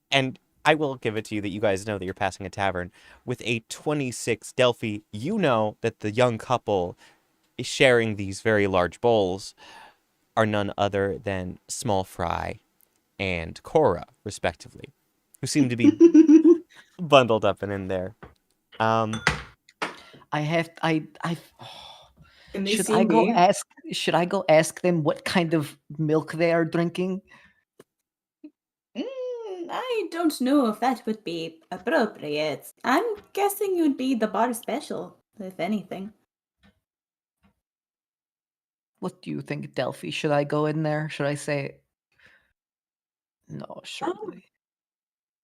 and I will give it to you that you guys know that you're passing a tavern. With a 26 Delphi, you know that the young couple is sharing these very large bowls are none other than Small Fry and Cora, respectively, who seem to be bundled up and in there. Can they Should see I go me? ask them what kind of milk they are drinking? I don't know if that would be appropriate. I'm guessing you'd be the bar special, if anything. What do you think, Delphi? Should I go in there? Should I say no, surely.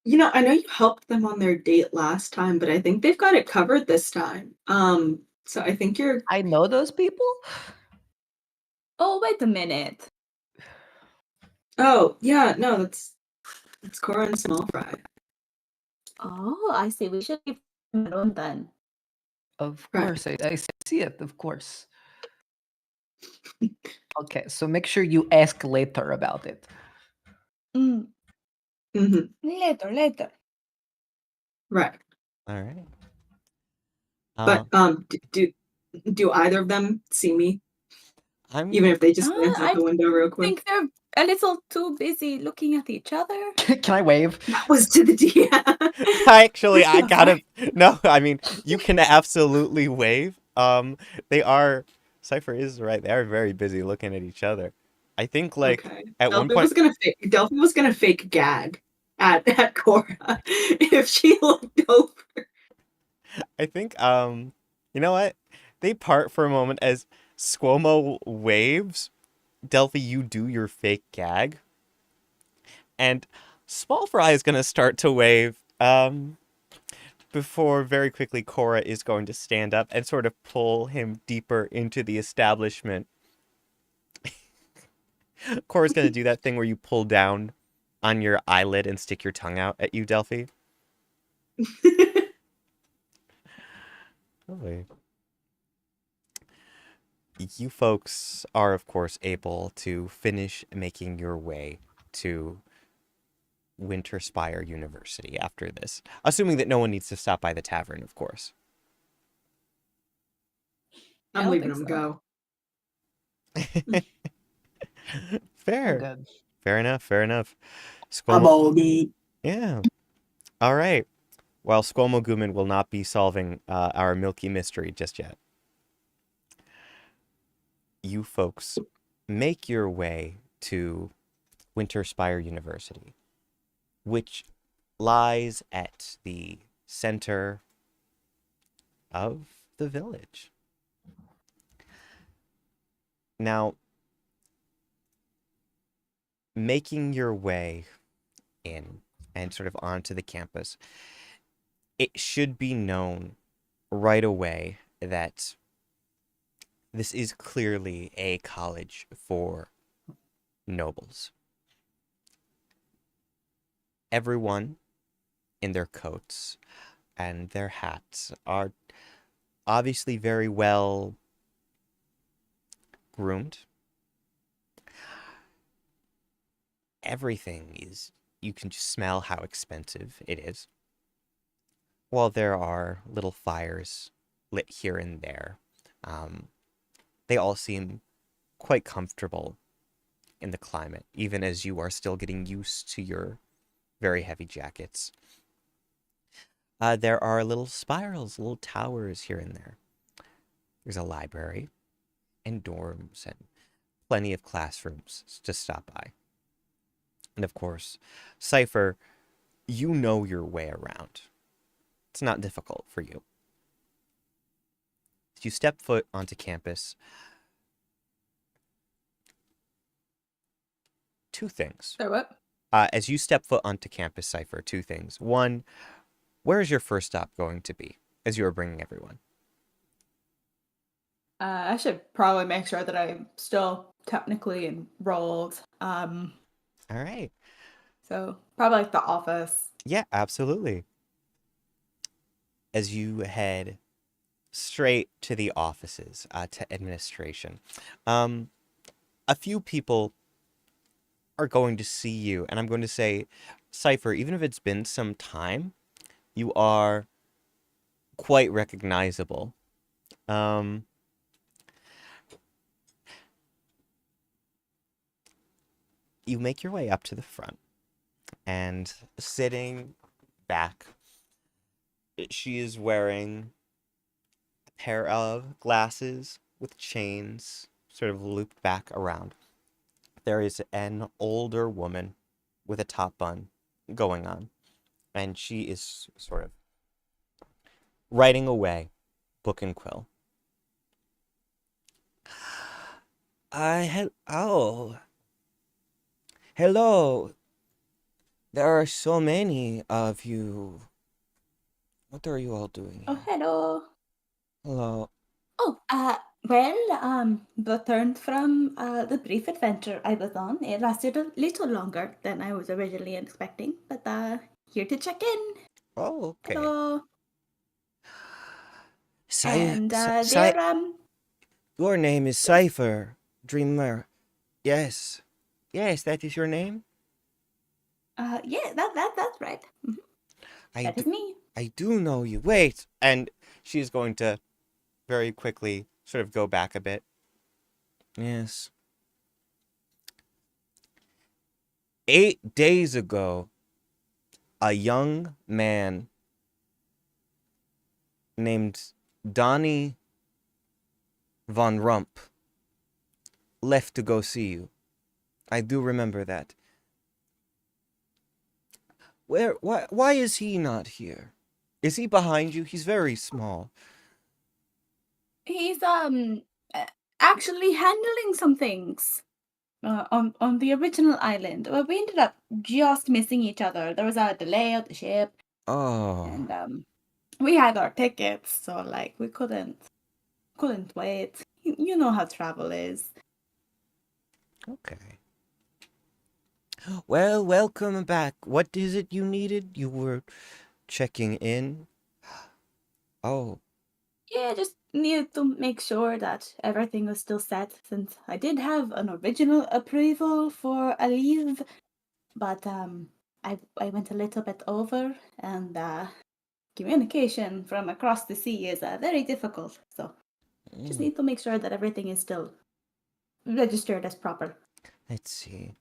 You know, I know you helped them on their date last time, but I think they've got it covered this time. So I think you're. I know those people? Oh, wait a minute. Oh, yeah, no, it's Cora and Small Fry. Oh, I see. We should leave them alone then. Of Right. course, I see it, of course. Okay, so make sure you ask later about it. Later. Right. All right. But do either of them see me? I'm Even if they just glance out I the window real think quick. they're a little too busy looking at each other. Can I wave? That was to the DM. I gotta no. I mean, you can absolutely wave. Cypher is right. They are very busy looking at each other. I think like Okay. at one Delphi point. was gonna fake gag at Cora if she looked over. I think you know what? They part for a moment as SQUO'MO waves. Delphi, you do your fake gag. And Small Fry is gonna start to wave. Before very quickly Cora is going to stand up and sort of pull him deeper into the establishment. Cora's gonna do that thing where you pull down on your eyelid and stick your tongue out at you, Delphi. Lovely. You folks are, of course, able to finish making your way to Winterspire University after this. Assuming that no one needs to stop by the tavern, of course. I'm leaving them go. Fair. Good. Fair enough. I'm all good. Yeah. All right. Well, SQUO'MO Guman will not be solving our milky mystery just yet. You folks make your way to Winterspire University, which lies at the center of the village. Now, making your way in and sort of onto the campus, it should be known right away that this is clearly a college for nobles. Everyone in their coats and their hats are obviously very well groomed. Everything is, you can just smell how expensive it is. While there are little fires lit here and there, they all seem quite comfortable in the climate, even as you are still getting used to your very heavy jackets. There are little spirals, little towers here and there. There's a library and dorms and plenty of classrooms to stop by. And of course, CYPHER, you know your way around. It's not difficult for you. As you step foot onto campus, two things. So what? As you step foot onto campus, CYPHER, two things. One, where is your first stop going to be as you are bringing everyone? I should probably make sure that I'm still technically enrolled. All right. So probably like the office. Yeah, absolutely. As you head straight to the offices, to administration, a few people are going to see you, and I'm going to say, Cypher, even if it's been some time, you are quite recognizable. You make your way up to the front, and sitting back, she is wearing a pair of glasses with chains sort of looped back around. There is an older woman with a top bun going on, and she is sort of writing away, book and quill. Oh, hello. There are so many of you. What are you all doing Oh, here? hello. Hello. Oh, well, returned from the brief adventure I was on. It lasted a little longer than I was originally expecting, but here to check in. Oh, okay. Hello. Cy- And Cy- Cy- they're your name is Cypher, Dreamer. Yes. Yes, that is your name? yeah, that's right. Mhm. I That is do, me. I do know you. Wait. And she's going to very quickly sort of go back a bit. Yes. 8 days ago, a young man named Donnie Von Rump left to go see you. I do remember that. Why is he not here? Is he behind you? He's very small. He's actually handling some things on the original island. Well, we ended up just missing each other. There was a delay of the ship, Oh, and we had our tickets, so like we couldn't wait. You know how travel is. okay. Well, welcome back. What is it you needed? You were checking in? Oh, Yeah, just needed to make sure that everything was still set, since I did have an original approval for a leave, but I went a little bit over, and communication from across the sea is very difficult. So just need to make sure that everything is still registered as proper. let's see.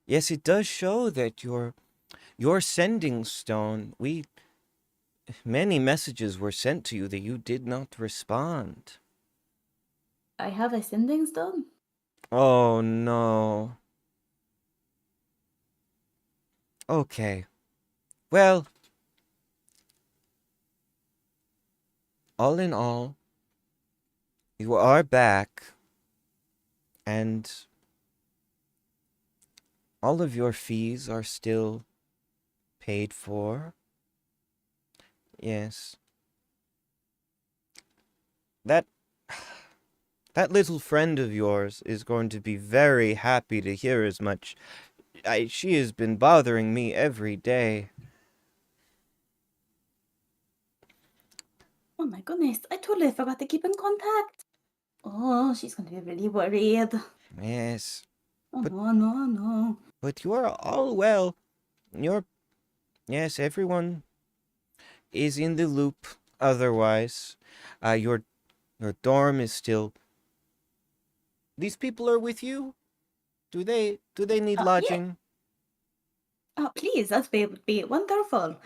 Yes, it does show that your sending stone. Many messages were sent to you that you did not respond. I have a sending stone. Oh no. Okay. Well, all in all, you are back, and all of your fees are still paid for. Yes. That that little friend of yours is going to be very happy to hear as much. She has been bothering me every day. Oh my goodness, I totally forgot to keep in contact. Oh, she's going to be really worried. Yes. Oh, But- no. But you are all well. Yes, everyone is in the loop. Otherwise, your dorm is still. These people are with you. Do they need Yeah. lodging? Oh, please, that would be wonderful.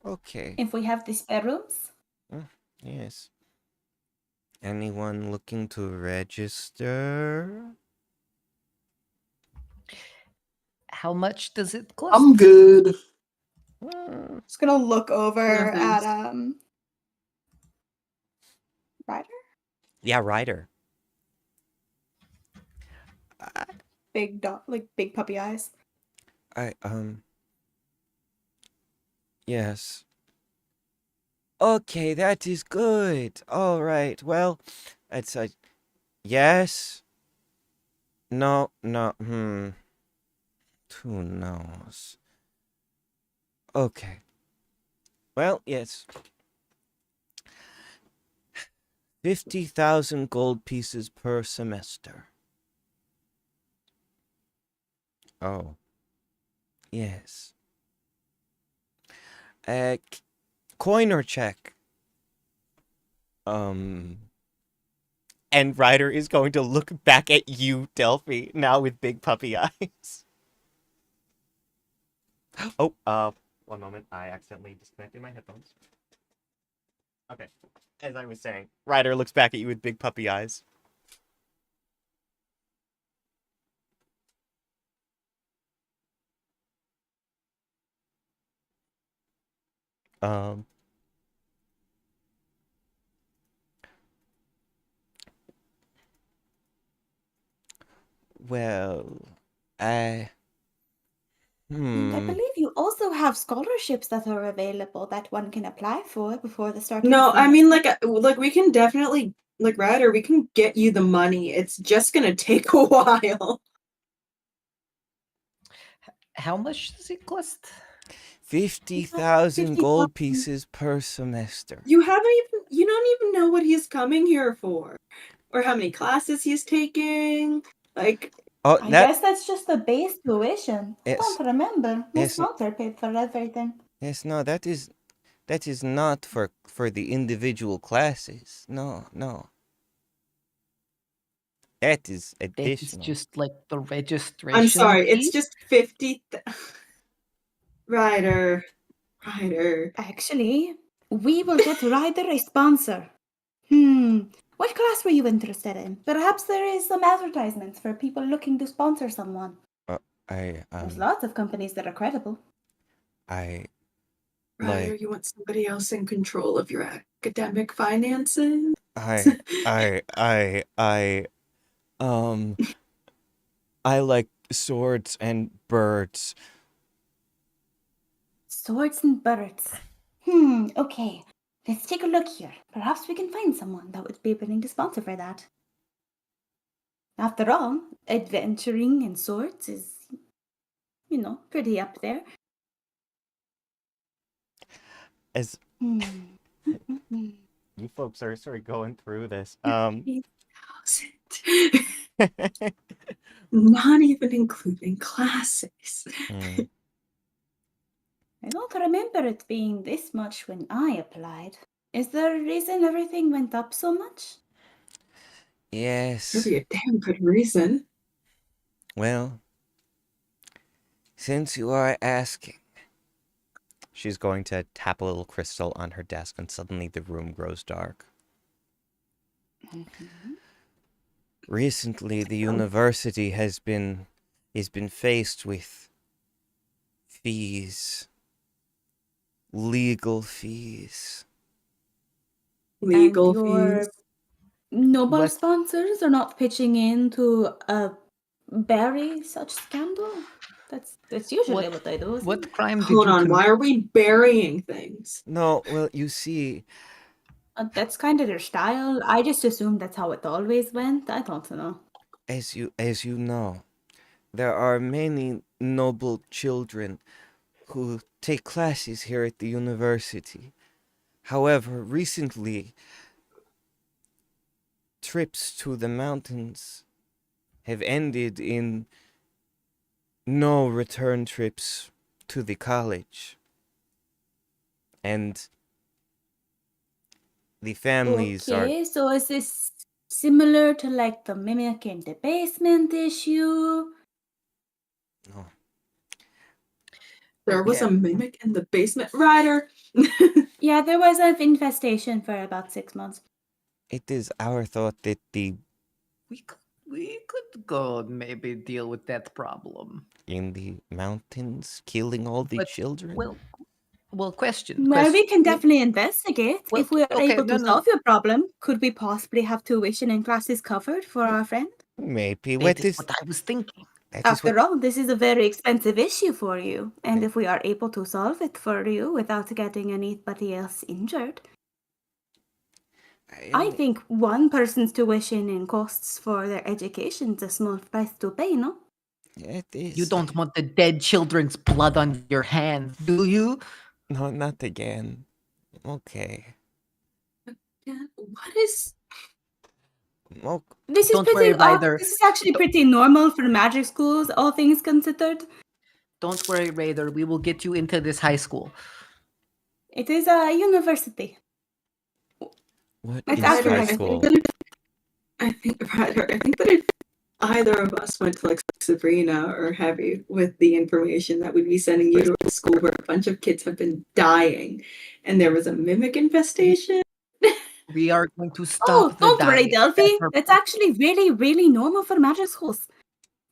Okay. If we have the spare rooms. Yes. Anyone looking to register? How much does it cost? I'm good. Just gonna look over Yeah, at thanks. Ryder. Yeah, Ryder. Big dog, like big puppy eyes. Yes. Okay, that is good. All right. Well, it's a yes. No, no. Who knows? Okay. Well, yes. 50,000 gold pieces per semester. Oh. Yes. Coin or check? And Ryder is going to look back at you, Delphi, now with big puppy eyes. Oh, one moment. I accidentally disconnected my headphones. Okay. As I was saying, Ryder looks back at you with big puppy eyes. Well, And I believe you also have scholarships that are available that one can apply for before the start of the No, I mean, semester. like we can definitely, like Ryder, we can get you the money. It's just gonna take a while. How much does it cost? 50,000 gold pieces per semester. You don't even know what he's coming here for, or how many classes he's taking. Like, Oh, I guess that's just the base tuition. I Yes. don't remember. Miss Yes. Walter paid for everything. yes, no, that is not for the individual classes. No, no. That is That is additional. just like the registration. I'm sorry, it's fee? just 50. Ryder. Actually, we will get Ryder a sponsor. What class were you interested in? Perhaps there is some advertisements for people looking to sponsor someone. There's lots of companies that are credible. Ryder, you want somebody else in control of your academic finances? I like swords and birds. Swords and birds. Okay. Let's take a look here. Perhaps we can find someone that would be willing to sponsor for that. After all, adventuring in swords is, pretty up there. As you folks are sort of going through this. Not even including classes. I don't remember it being this much when I applied. Is there a reason everything went up so much? Yes. That'd be a damn good reason. Well, since you are asking, she's going to tap a little crystal on her desk, and suddenly the room grows dark. Recently, the university has been faced with fees. Legal fees. Legal your fees. Noble sponsors are not pitching in to bury such scandal? That's usually what they do. What crime did Hold you on, why commit? are we burying things? No, well, you see, that's kind of their style. I just assumed that's how it always went. I don't know. as you know, there are many noble children who take classes here at the university. However, recently, trips to the mountains have ended in no return trips to the college. And the families are... Okay, so is this similar to like the mimic in the basement issue? No. There was a mimic in the basement. Ryder! Yeah, there was an infestation for about 6 months. It is our thought that We could go maybe deal with that problem. in the mountains, killing all the children? Well, question. Well, we can definitely investigate. Well, if we are okay, able to solve your problem, could we possibly have tuition and classes covered for our friend? Maybe. That is what I was thinking. That is what. After all, this is a very expensive issue for you, and if we are able to solve it for you without getting anybody else injured, I think one person's tuition and costs for their education is a small price to pay, no? It is. You don't want the dead children's blood on your hands, do you? No, not again. Okay. Yeah, what is? Well, This is Don't worry, Ryder. This is actually pretty normal for magic schools, all things considered. Don't worry, Raider. We will get you into this high school. It is a university. What It's is after high high school? I think that if either of us went to like Sabrina or Heavy with the information that we'd be sending you to a school where a bunch of kids have been dying, and there was a mimic infestation. We are going to stop Oh, the don't worry, dying. Delphi. That's our It's actually really, really normal for magic schools.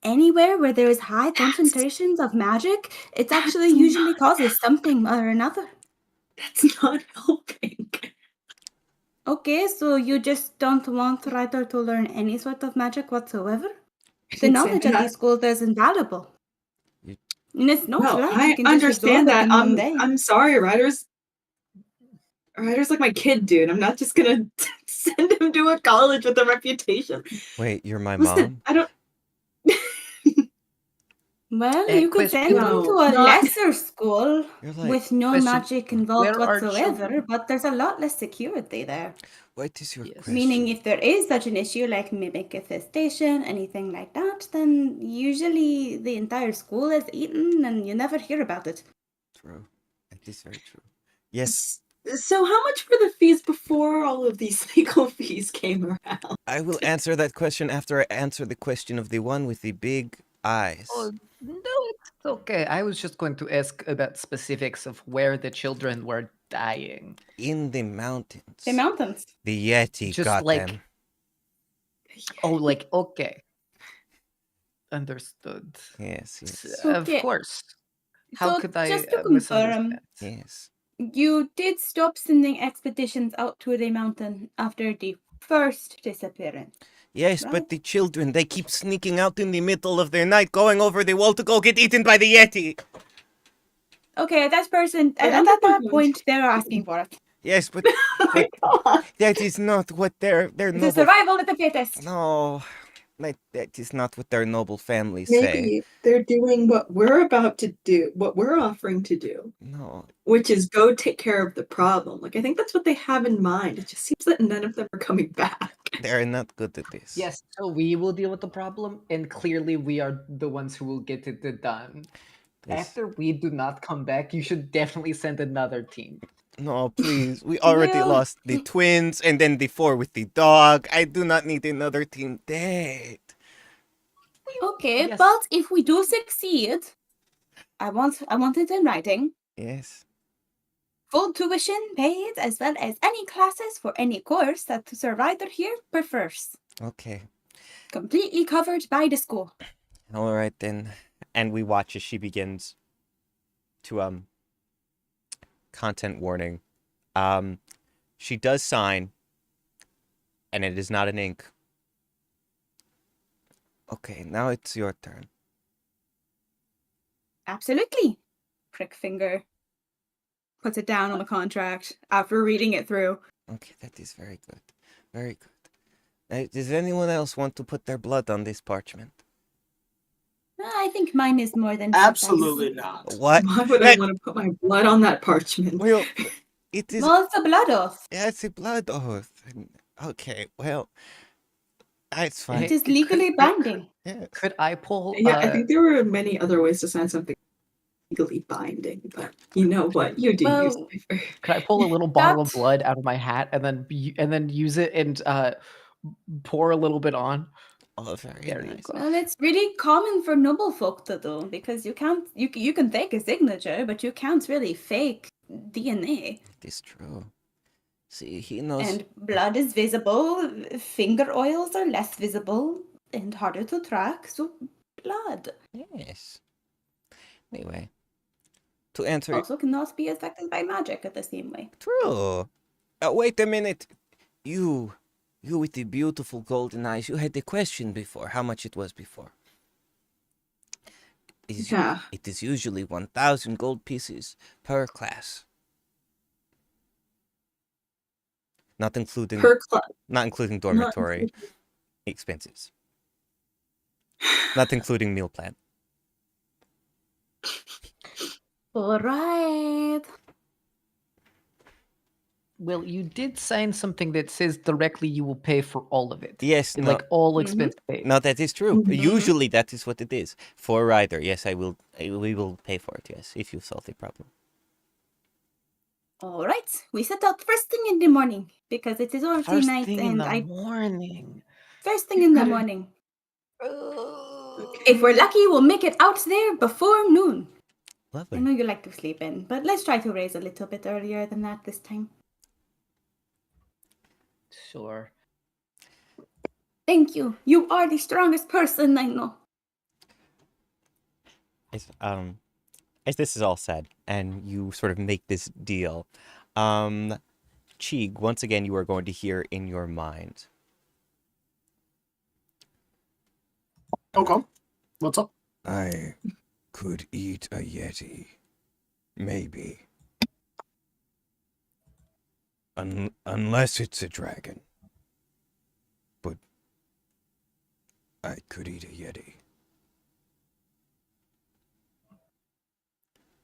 Anywhere where there is high concentrations of magic, it actually usually causes something or another. That's not helping. Okay, so you just don't want Ryder to learn any sort of magic whatsoever? The knowledge at these schools is invaluable. And it's not No, like I you can just understand absorb it that. in one day. I'm sorry, Ryder's like my kid, dude. I'm not just gonna send him to a college with a reputation. Wait, you're my Listen, mom? I don't. Well, you could send him No, to a not- lesser school You're like, with no question, magic involved where are whatsoever, children? but there's a lot less security there. what is your Yes. question? Meaning, if there is such an issue like mimic infestation, anything like that, then usually the entire school is eaten and you never hear about it. True. That is very true. Yes, So how much were the fees before all of these legal fees came around? I will answer that question after I answer the question of the one with the big eyes. Oh, no, it's okay. I was just going to ask about specifics of where the children were dying. In the mountains. The mountains. The Yeti Just got like- them. Oh, like, okay. Understood. Yes, yes. Of Okay. course. How So, could I just to misunderstand? Yes. You did stop sending expeditions out to the mountain after the first disappearance. Yes, Right. but the children, they keep sneaking out in the middle of their night, going over the wall to go get eaten by the Yeti. Okay, that person, I at don't that think we're point, they're asking for it. Yes, but Oh my god. that is not what their It's the noble... survival of the fittest. No, that is not what their noble families say. Maybe they're doing what we're about to do, what we're offering to do, No, which is go take care of the problem. Like, I think that's what they have in mind. It just seems that none of them are coming back. they're not good at this. Yes, so we will deal with the problem, and clearly we are the ones who will get it done. This- After we do not come back, you should definitely send another team. No, please. We already Well- lost the twins and then the 4 with the dog. I do not need another team dead. Okay, Yes. but if we do succeed, I want it in writing. Yes. Full tuition paid, as well as any classes for any course that Sir Ryder here prefers. Okay. Completely covered by the school. All right then. And we watch as she begins to content warning. She does sign, and it is not an ink. Okay, now it's your turn. Absolutely. Prick finger. Puts it down on the contract after reading it through. Okay, that is very good. Very good. Does anyone else want to put their blood on this parchment? I think mine is more than Absolutely not. What? Why would I want to put my blood on that parchment? Well, it is. Well, it's a blood oath. Yeah, it's a blood oath. Okay, well, it's fine. It is legally binding. Yes. Could I pull? Yeah, I think there were many other ways to sign something legally binding, but you know what? You do Well, use CYPHER. Could I pull a little bottle of That- blood out of my hat and then use it and pour a little bit on? Oh, very There you nice. go. Well, it's really common for noble folk to do because you can fake a signature, but you can't really fake DNA. It is true. See, he knows. And blood is visible. Finger oils are less visible and harder to track. So, blood Yes. Anyway, to answer. also cannot be affected by magic at the same way. True. Wait a minute. You with the beautiful golden eyes. You had the question before. How much it was before? Yeah. It is usually 1,000 gold pieces per class. Not including Per class. not including Not dormitory including- expenses. Not including meal plan. All right. Well, you did sign something that says directly you will pay for all of it. Yes, no. Like all Mhm. expense paid. No, that is true. Mhm. Usually that is what it is. For rider, yes, we will pay for it, yes, if you solve the problem. All right. We set out first thing in the morning because it is already First night thing in and the I morning. first thing in the Got it. morning. If we're lucky, we'll make it out there before noon. I Lovely. know you like to sleep in, but let's try to raise a little bit earlier than that this time. Sure. Thank you. You are the strongest person I know. As this is all said, and you sort of make this deal, CHEEG, once again, you are going to hear in your mind. Okay. What's up? I could eat a yeti. Maybe. Unless it's a dragon. But I could eat a yeti.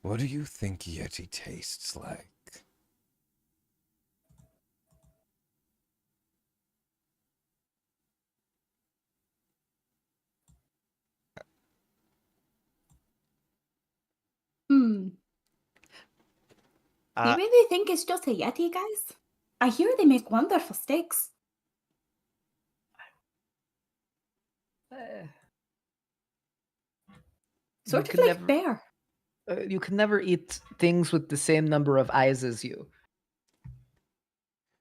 What do you think yeti tastes like? You Uh, really think it's just a Yeti, guys? I hear they make wonderful steaks. Sort of like bear. You can never eat things with the same number of eyes as you.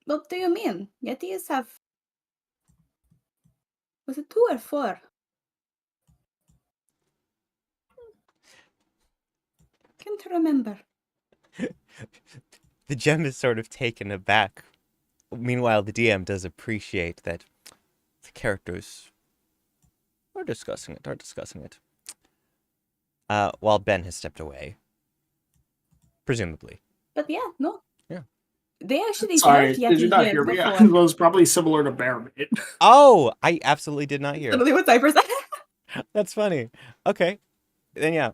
What do you mean? Yetis have... Was it 2 or 4? Can't remember. the gem is sort of taken aback. Meanwhile, the DM does appreciate that the characters are discussing it. While Ben has stepped away. Presumably. But yeah, no. Yeah. They actually Sorry, served Yeti did you not here hear me? before. It was probably similar to bear meat. Oh, I absolutely did not hear. Literally what CYPHER said. That's funny. Okay. Then yeah.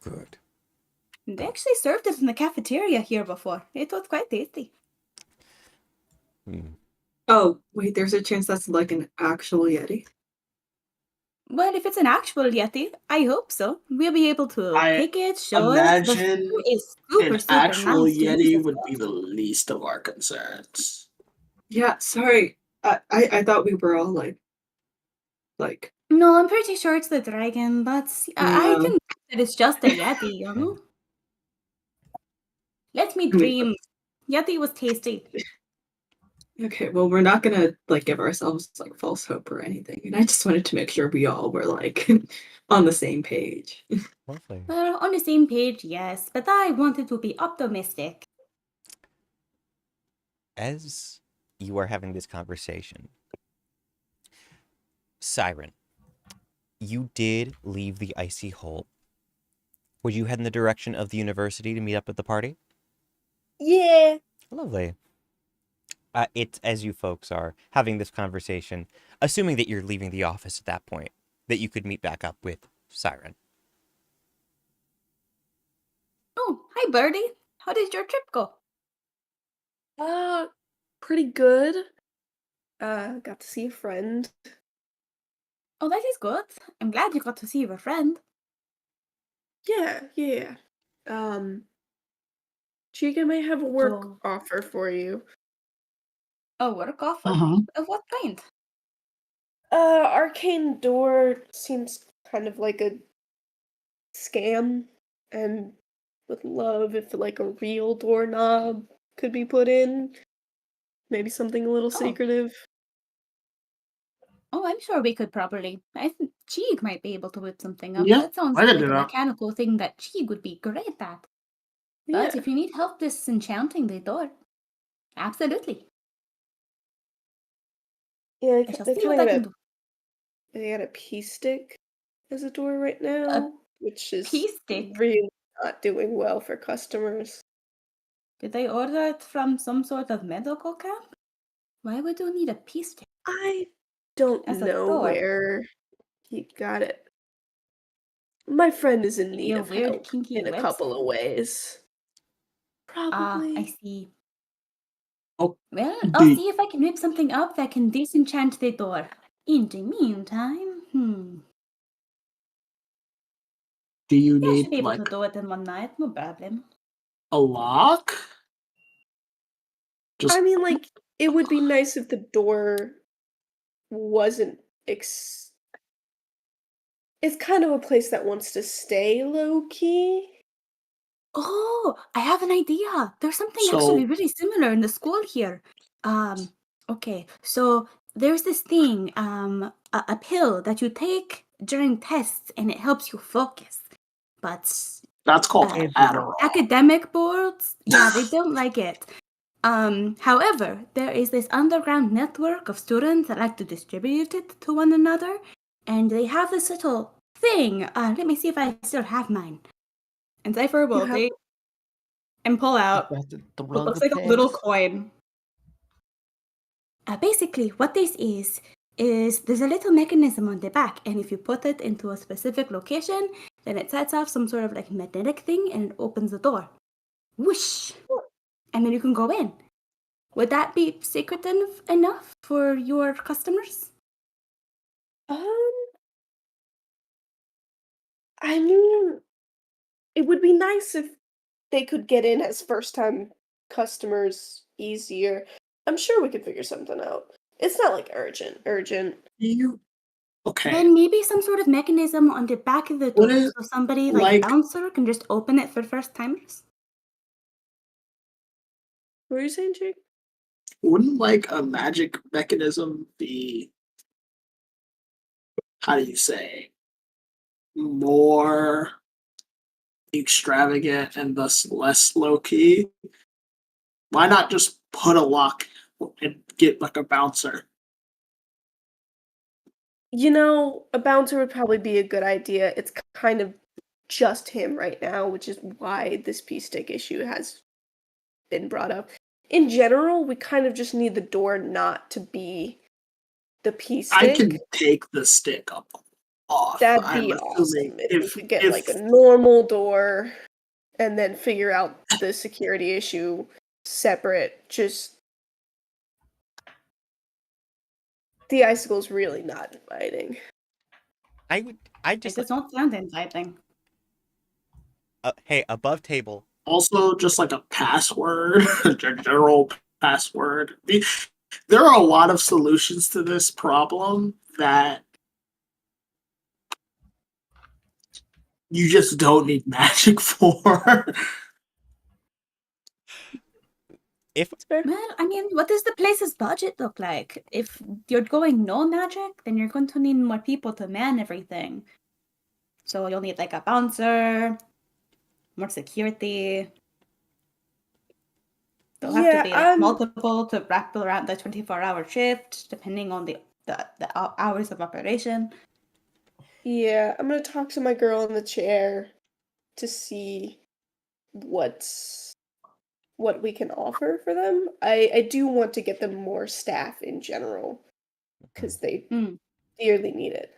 Good. They actually served it in the cafeteria here before. It was quite tasty. Oh, wait, there's a chance that's like an actual Yeti. Well, if it's an actual Yeti, I hope so. We'll be able to I pick it, show it. The imagine food is super, An super actual nice to use Yeti as would well. be the least of our concerns. Yeah, sorry. I thought we were all like No, I'm pretty sure it's the dragon, but I No. can bet that it's just a Yeti, you know? Let me I mean, dream. Yeti was tasty. okay, well, we're not gonna like give ourselves like false hope or anything. And I just wanted to make sure we all were like on the same page. Lovely. Well, on the same page, yes, but I wanted to be optimistic. As you are having this conversation, Siren, you did leave the icy hole. Would you head in the direction of the university to meet up with the party? Yeah. Lovely. It's as you folks are having this conversation, assuming that you're leaving the office at that point, that you could meet back up with Siren. Oh, hi, Birdie. How did your trip go? Pretty good. Got to see a friend. Oh, that is good. I'm glad you got to see your friend. Yeah. Chica may have a work Oh. offer for you. A work offer? Mhm. Of what kind? Arcane door seems kind of like a scam, and would love if like a real doorknob could be put in. Maybe something a little secretive. Oh, I'm sure we could probably. I think CHEEG might be able to whip something up. Yeah, That sounds I could like do a that. mechanical thing that CHEEG would be great at. Yeah. But if you need help disenchanting the door, absolutely. Yeah, I shall they see kind what I of can got do. they got a pea stick as a door right now, which is pea stick? really not doing well for customers. Did they order it from some sort of medical camp? Why would you need a pea stick I don't as a know door? where he got it. My friend is in Maybe need a of weird help kinky in a couple website? of ways. Ah, I Probably. see. Oh, Well, I'll do, see if I can whip something up that can disenchant the door. In the meantime, do you yeah, I should need be able to like do it in one night, no problem. a lock? I Just mean, like, it would be nice if the door wasn't it's kind of a place that wants to stay low key. Oh, I have an idea. There's something actually so really similar in the school here. Okay, so there's this thing, a pill that you take during tests and it helps you focus. But that's called Antidote. Adderall. academic boards, yeah, they don't like it. However, there is this underground network of students that like to distribute it to one another, and they have this little thing. Let me see if I still have mine. And Cypher will have- take and pull out You have to what throw looks the like a little pigs. coin. Basically, what this is there's a little mechanism on the back, and if you put it into a specific location, then it sets off some sort of like magnetic thing, and it opens the door. Whoosh! And then you can go in. Would that be secretive enough for your customers? I mean, it would be nice if they could get in as first time customers easier. I'm sure we could figure something out. It's not like urgent. You okay? Then maybe some sort of mechanism on the back of the Would door, it so somebody like a like bouncer can just open it for first timers. What were you saying, Jake? wouldn't like a magic mechanism be, how do you say, more extravagant and thus less low key? Why not just put a lock and get like a bouncer? You know, a bouncer would probably be a good idea. It's kind of just him right now, which is why this pea stick issue has been brought up. In general, we kind of just need the door not to be the pea I stick. can take the stick up off. That'd I'm be assuming awesome if we if could get like a normal door and then figure out the security issue separate. Just the icicle's really not inviting. I It just does not sound inviting. hey, above table. also just like a password, a general password. There are a lot of solutions to this problem that you just don't need magic for. If It's fair. Well, I mean, what does the place's budget look like? If you're going no magic, then you're going to need more people to man everything. So you'll need like a bouncer, more security. There'll have to be like multiple to wrap around the 24-hour shift, depending on the hours of operation. Yeah, I'm gonna talk to my girl in the chair to see what we can offer for them. I do want to get them more staff in general because they dearly need it.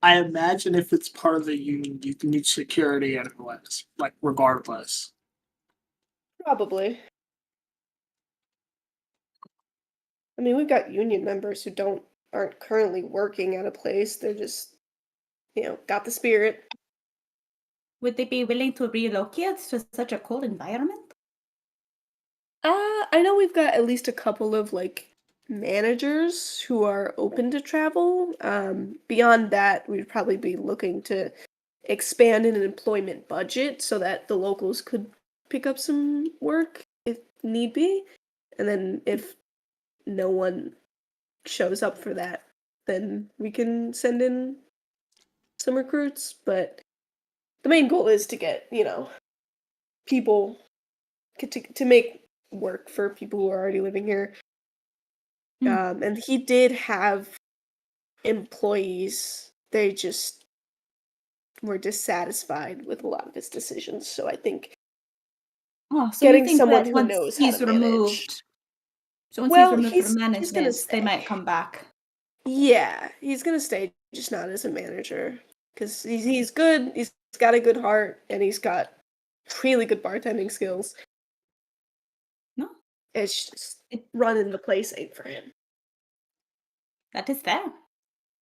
I imagine if it's part of the union, you can need security anyways, like regardless. Probably. I mean, we've got union members who aren't currently working at a place. They're just, got the spirit. Would they be willing to relocate to such a cold environment? I know we've got at least a couple of like managers who are open to travel. Beyond that, we'd probably be looking to expand an employment budget so that the locals could pick up some work if need be. And then if no one shows up for that, then we can send in some recruits. But the main goal is to get, people to make work for people who are already living here. And he did have employees. They just were dissatisfied with a lot of his decisions. So I think Oh, so you getting think someone that who once knows how he's to manage. removed, so once Well, he's removed from he's gonna management, stay. they might come back. Yeah, he's gonna stay, just not as a manager, because he's good. He's got a good heart, and he's got really good bartending skills. No, It's just It- running the place ain't for him. that is fair.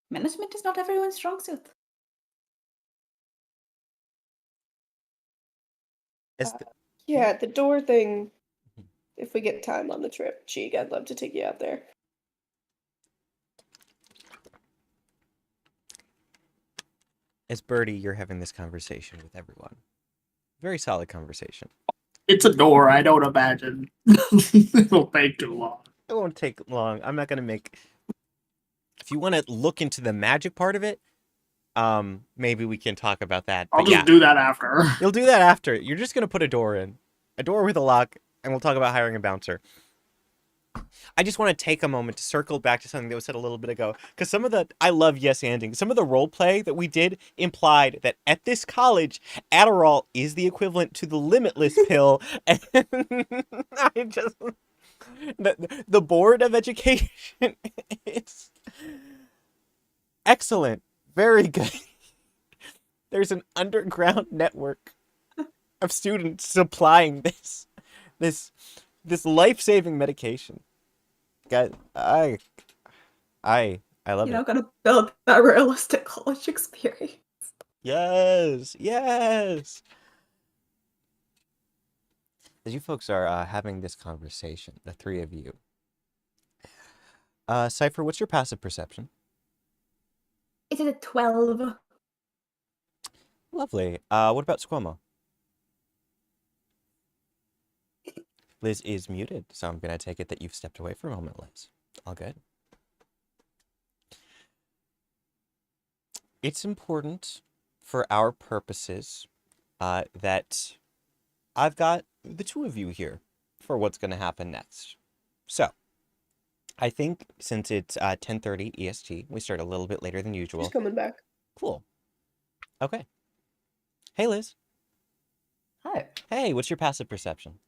Management is not everyone's strong suit. Yeah, the door thing. If we get time on the trip, Cheeg, I'd love to take you out there. As Birdie, you're having this conversation with everyone. Very solid conversation. It's a door. I don't imagine it'll take too long. It won't take long. I'm not gonna make. If you want to look into the magic part of it, maybe we can talk about that. I'll But just yeah, do that after. you'll do that after. You're just gonna put a door in, a door with a lock, and we'll talk about hiring a bouncer. I just want to take a moment to circle back to something that was said a little bit ago, because some of the I love yes-anding. Some of the role play that we did implied that at this college, Adderall is the equivalent to the limitless pill, and I just the board of education is excellent, very good. There's an underground network of students supplying this life-saving medication. God, I love it. Gotta build that realistic college experience. Yes. As you folks are having this conversation, the three of you. Cypher, what's your passive perception? It is a 12. Lovely. What about SQUO'MO? Liz is muted, so I'm gonna take it that you've stepped away for a moment, Liz. All good. It's important for our purposes that I've got the two of you here for what's going to happen next. So, I think since it's 10:30 EST, we start a little bit later than usual. She's coming back. Cool. Okay. Hey, Liz. Hi. Hey, what's your passive perception?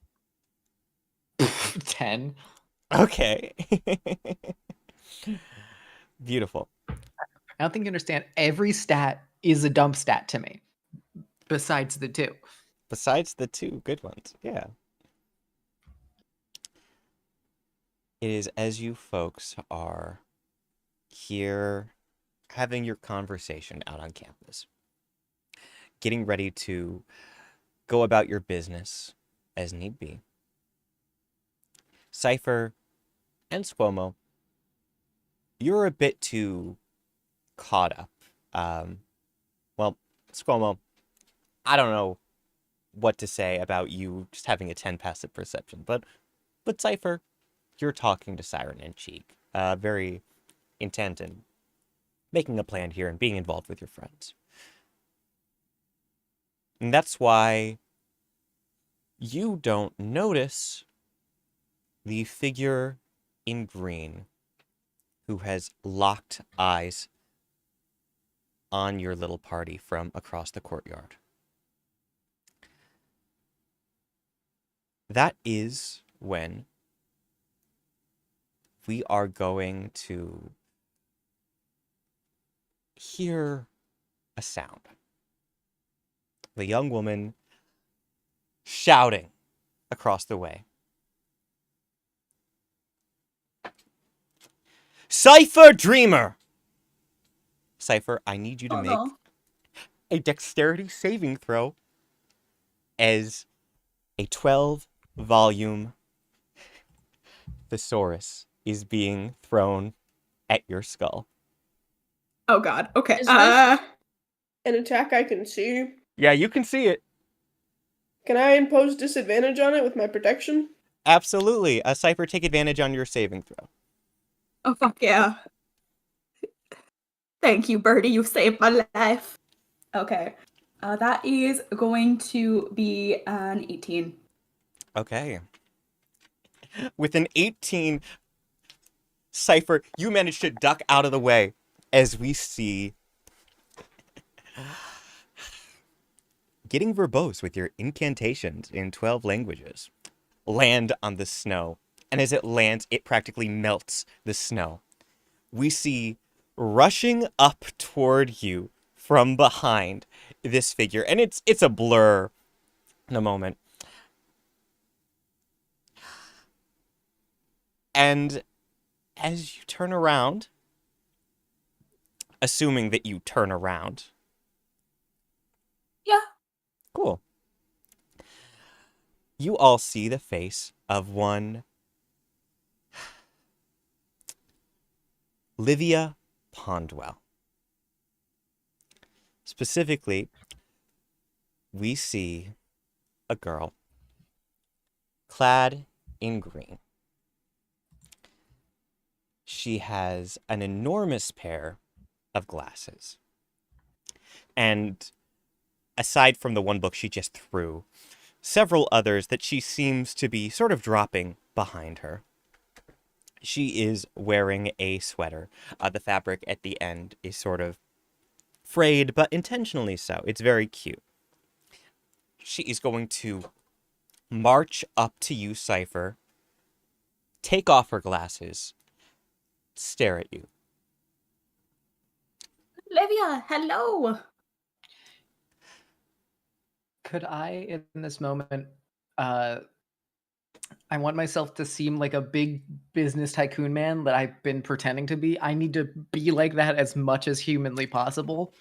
10. Okay. Beautiful. I don't think you understand. Every stat is a dump stat to me, besides the two. Besides the two good ones, yeah. It is as you folks are here having your conversation out on campus, getting ready to go about your business as need be. CYPHER and SQUO'MO, you're a bit too caught up. Well, SQUO'MO, I don't know what to say about you just having a 10 passive perception, but CYPHER, you're talking to SIREN and CHEEG, very intent in making a plan here and being involved with your friends. And that's why you don't notice the figure in green who has locked eyes on your little party from across the courtyard. That is when we are going to hear a sound. The young woman shouting across the way. CYPHER Dreamer! CYPHER, I need you to make a dexterity saving throw as a 12-volume thesaurus is being thrown at your skull. Oh god, okay. Is this an attack I can see? Yeah, you can see it. Can I impose disadvantage on it with my protection? Absolutely. CYPHER, take advantage on your saving throw. Oh fuck yeah. Thank you, Birdie, you saved my life. Okay. That is going to be an 18. Okay. With an 18, CYPHER, you manage to duck out of the way as we see getting verbose with your incantations in 12 languages land on the snow. And as it lands, it practically melts the snow. We see rushing up toward you from behind this figure, and it's a blur in a moment. And as you turn around, assuming that you turn around. Yeah. Cool. You all see the face of one Livia Pondwell. Specifically, we see a girl clad in green. She has an enormous pair of glasses. And aside from the one book she just threw, several others that she seems to be sort of dropping behind her. She is wearing a sweater. The fabric at the end is sort of frayed, but intentionally so. It's very cute. She is going to march up to you, Cypher, take off her glasses, stare at you. Olivia, hello. Could I, in this moment, I want myself to seem like a big business tycoon man that I've been pretending to be. I need to be like that as much as humanly possible.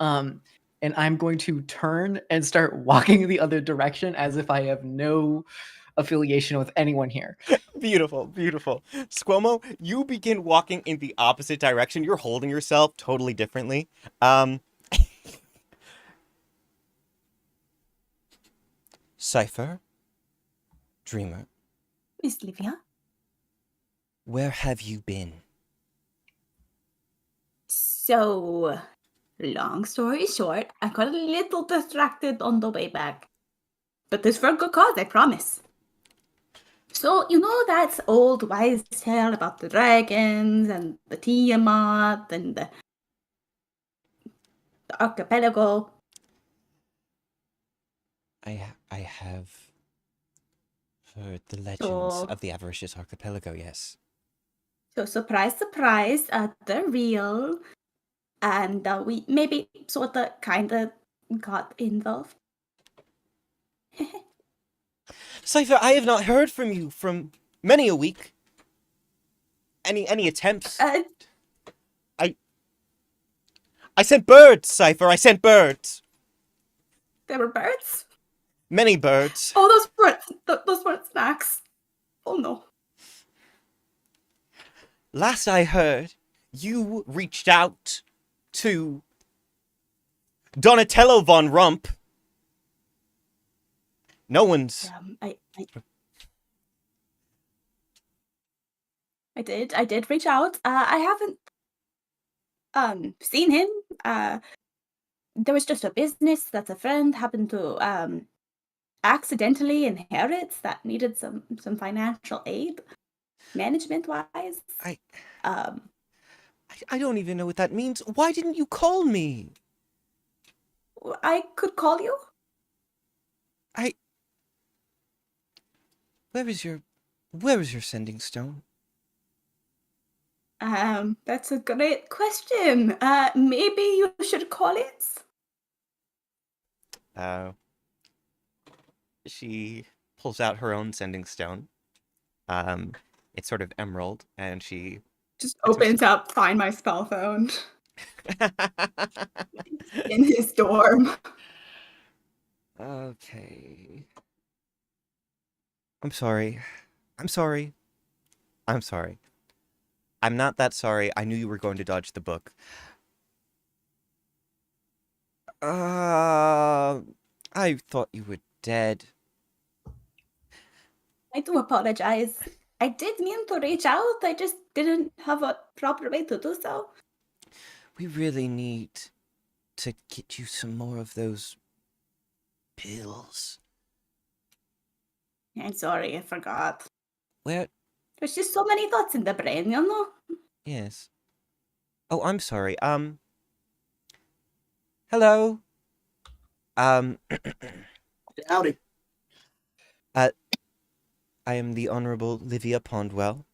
And I'm going to turn and start walking the other direction as if I have no affiliation with anyone here. Beautiful, beautiful. SQUO'MO, you begin walking in the opposite direction. You're holding yourself totally differently. Cypher, Dreamer, Miss Livia. where have you been? So, long story short, I got a little distracted on the way back. But this for a good cause, I promise. So, you know that old wise tale about the dragons and the Tiamat and the archipelago? I have heard the legends So- of the Avaricious Archipelago, yes. So, surprise, surprise, they're real. And we maybe sort of kind of got involved. Cypher, I have not heard from you from many a week. Any attempts? I sent birds, Cypher, I sent birds. There were birds? Many birds. Oh, those weren't snacks. Oh, no. Last I heard, you reached out to Donatello von Rump. No one's... I did reach out. I haven't seen him. There was just a business that a friend happened to accidentally inherit that needed some financial aid, management wise. I don't even know what that means. Why didn't you call me? I could call you. Where is your sending stone? That's a great question. Maybe you should call it. She pulls out her own sending stone. It's sort of emerald, and she just opens up Find My Spell Phone in his dorm. Okay. I'm sorry. I'm not that sorry. I knew you were going to dodge the book. I thought you were dead. I do apologize. I did mean to reach out. I just didn't have a proper way to do so. We really need to get you some more of those pills. I'm sorry, I forgot. Where? There's just so many thoughts in the brain, you know? Yes. Oh, I'm sorry. Hello. Um, Howdy. I am the Honorable Livia Pondwell,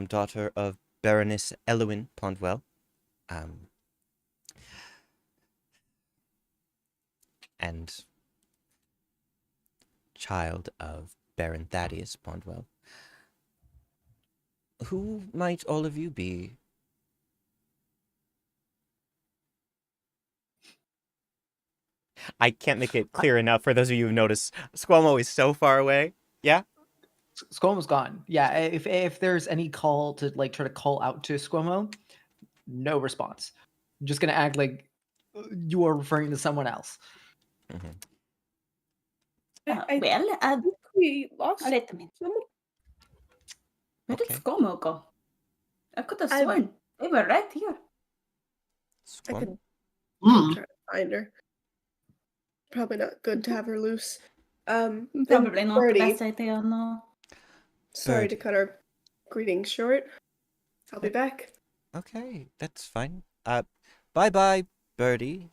daughter of Baroness Elwyn Pondwell, and child of Baron Thaddeus Pondwell. Who might all of you be? I can't make it clear enough for those of you who noticed. SQUO'MO is so far away. Yeah? SQUO'MO's gone. Yeah, if there's any call to like try to call out to SQUO'MO, no response. I'm just gonna act like you are referring to someone else. Mm-hmm. I think we lost let me. someone. Where did Okay. SQUO'MO go? I could have I- sworn they were right here. I SQUO'MO? could Hmm. try to find her. Probably not good to have her loose. Probably Then not the Birdie, best idea, no. sorry to Birdie. cut our greetings short. I'll be back. Okay, that's fine. Bye-bye, Birdie.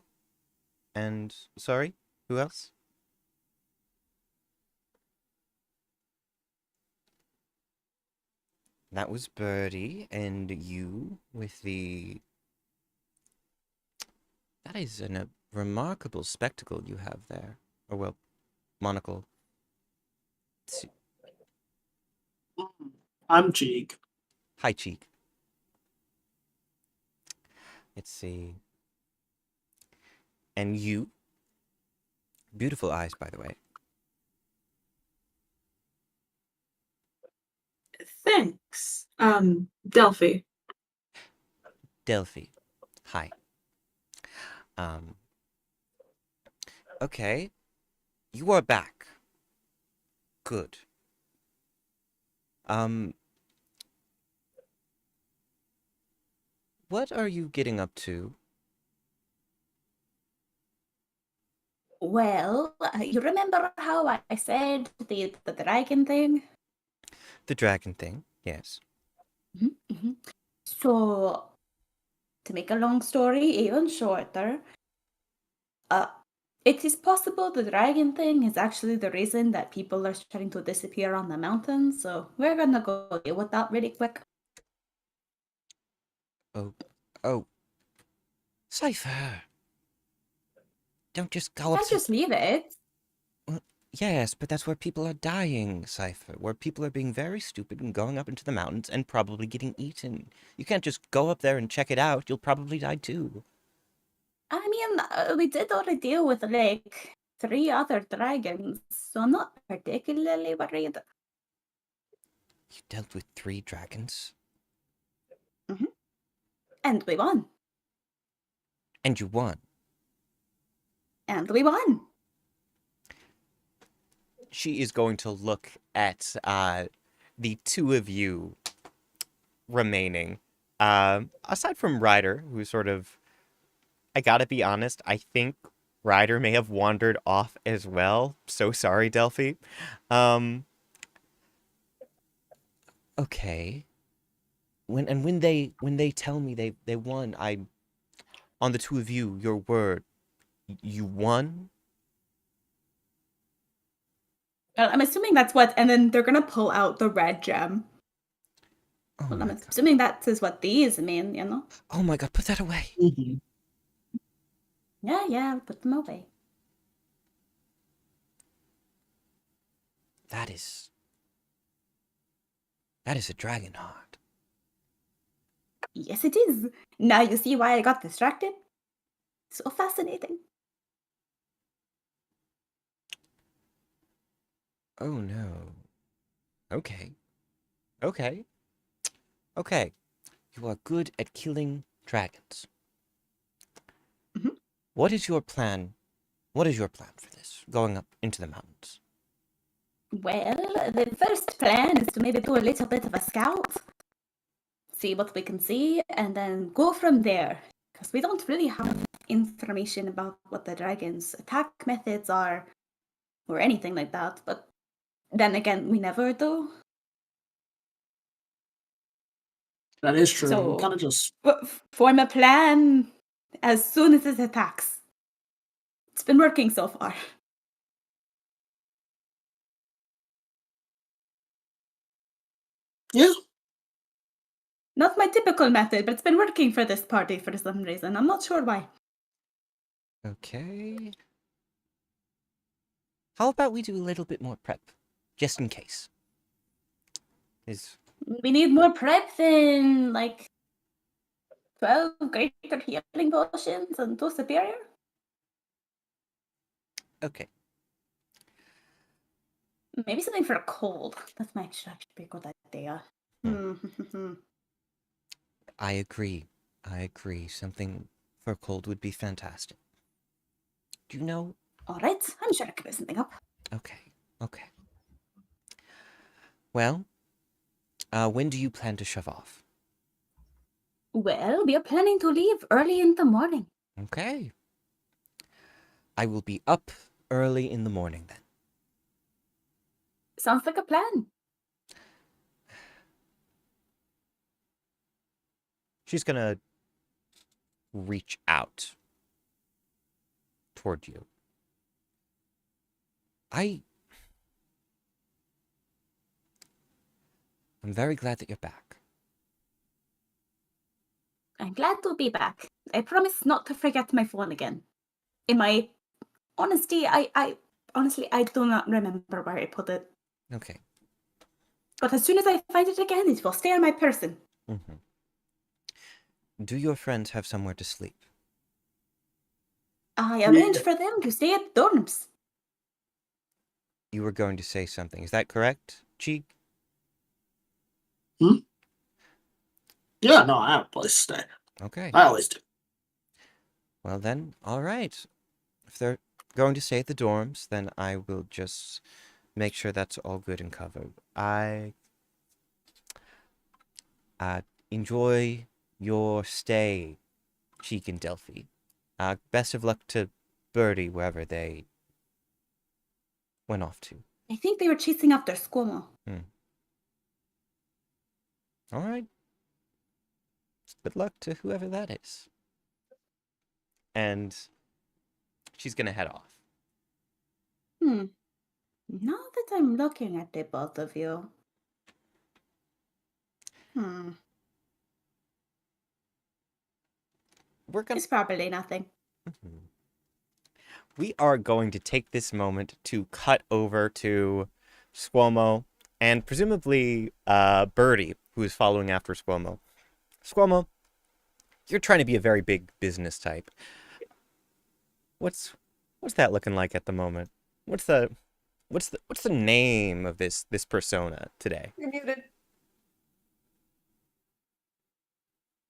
And, sorry, who else? That was Birdie, and you with the... That is a remarkable spectacle you have there. Or, well, monocle. I'm Jegg. Hi, Cheek. Let's see. And you. Beautiful eyes, by the way. Thanks. Delphi. Delphi. Hi. Okay. You are back. Good. What are you getting up to? Well, you remember how I said the dragon thing? The dragon thing, yes. Mm-hmm. So, to make a long story even shorter, it is possible the dragon thing is actually the reason that people are starting to disappear on the mountains. So we're gonna go deal with that really quick. Oh. CYPHER! Don't just go up Can't to... just leave it. Yes, but that's where people are dying, CYPHER. Where people are being very stupid and going up into the mountains and probably getting eaten. You can't just go up there and check it out. You'll probably die too. I mean, we did already deal with like 3 other dragons, so I'm not particularly worried. You dealt with 3 dragons? And we won. And you won. And we won. She is going to look at the 2 of you remaining. Aside from Ryder, who sort of... I gotta be honest, I think Ryder may have wandered off as well. So sorry, Delphi. Okay. When they tell me they won, on the 2 of you, your word, you won? I'm assuming that's what, and then they're gonna pull out the red gem. Oh Well, my I'm god. assuming that is what these mean, you know? Oh my god, put that away. Mm-hmm. Yeah, I'll put them away. That is a dragon heart. Yes, it is. Now you see why I got distracted? So fascinating. Oh no. Okay. You are good at killing dragons. Mhm. What is your plan? What is your plan for this? Going up into the mountains? Well, the first plan is to maybe do a little bit of a scout, see what we can see, and then go from there. Because we don't really have information about what the dragon's attack methods are, or anything like that. But then again, we never do. That is true. So- We kind of just Form a plan as soon as it attacks. It's been working so far. yeah. Not my typical method, but it's been working for this party for some reason. I'm not sure why. Okay. How about we do a little bit more prep, just in case? We need more prep than like 12 greater healing potions and 2 superior. Okay. Maybe something for a cold. That might actually be a good idea. I agree. Something for cold would be fantastic. Do you know? All right, I'm sure I could put something up. Okay. Well, when do you plan to shove off? Well, we are planning to leave early in the morning. Okay. I will be up early in the morning then. Sounds like a plan. She's gonna reach out toward you. I'm very glad that you're back. I'm glad to be back. I promise not to forget my phone again. In my honesty, I honestly I do not remember where I put it. Okay. But as soon as I find it again, it will stay on my person. Mm-hmm. Do your friends have somewhere to sleep? I arranged for them to stay at dorms. You were going to say something. Is that correct, CHEEG? Yeah, no, I have a place to stay. Okay. I always do. Well then, all right. If they're going to stay at the dorms, then I will just make sure that's all good and covered. I enjoy your stay, CHEEG and DELPHI. Best of luck to Birdie wherever they went off to. I think they were chasing after SQUO'MO. All right. Good luck to whoever that is. And she's gonna head off. Now that I'm looking at the both of you. It's probably nothing. We are going to take this moment to cut over to SQUO'MO and presumably Birdie, who is following after SQUO'MO. SQUO'MO, you're trying to be a very big business type. What's that looking like at the moment? What's the name of this persona today? You're muted.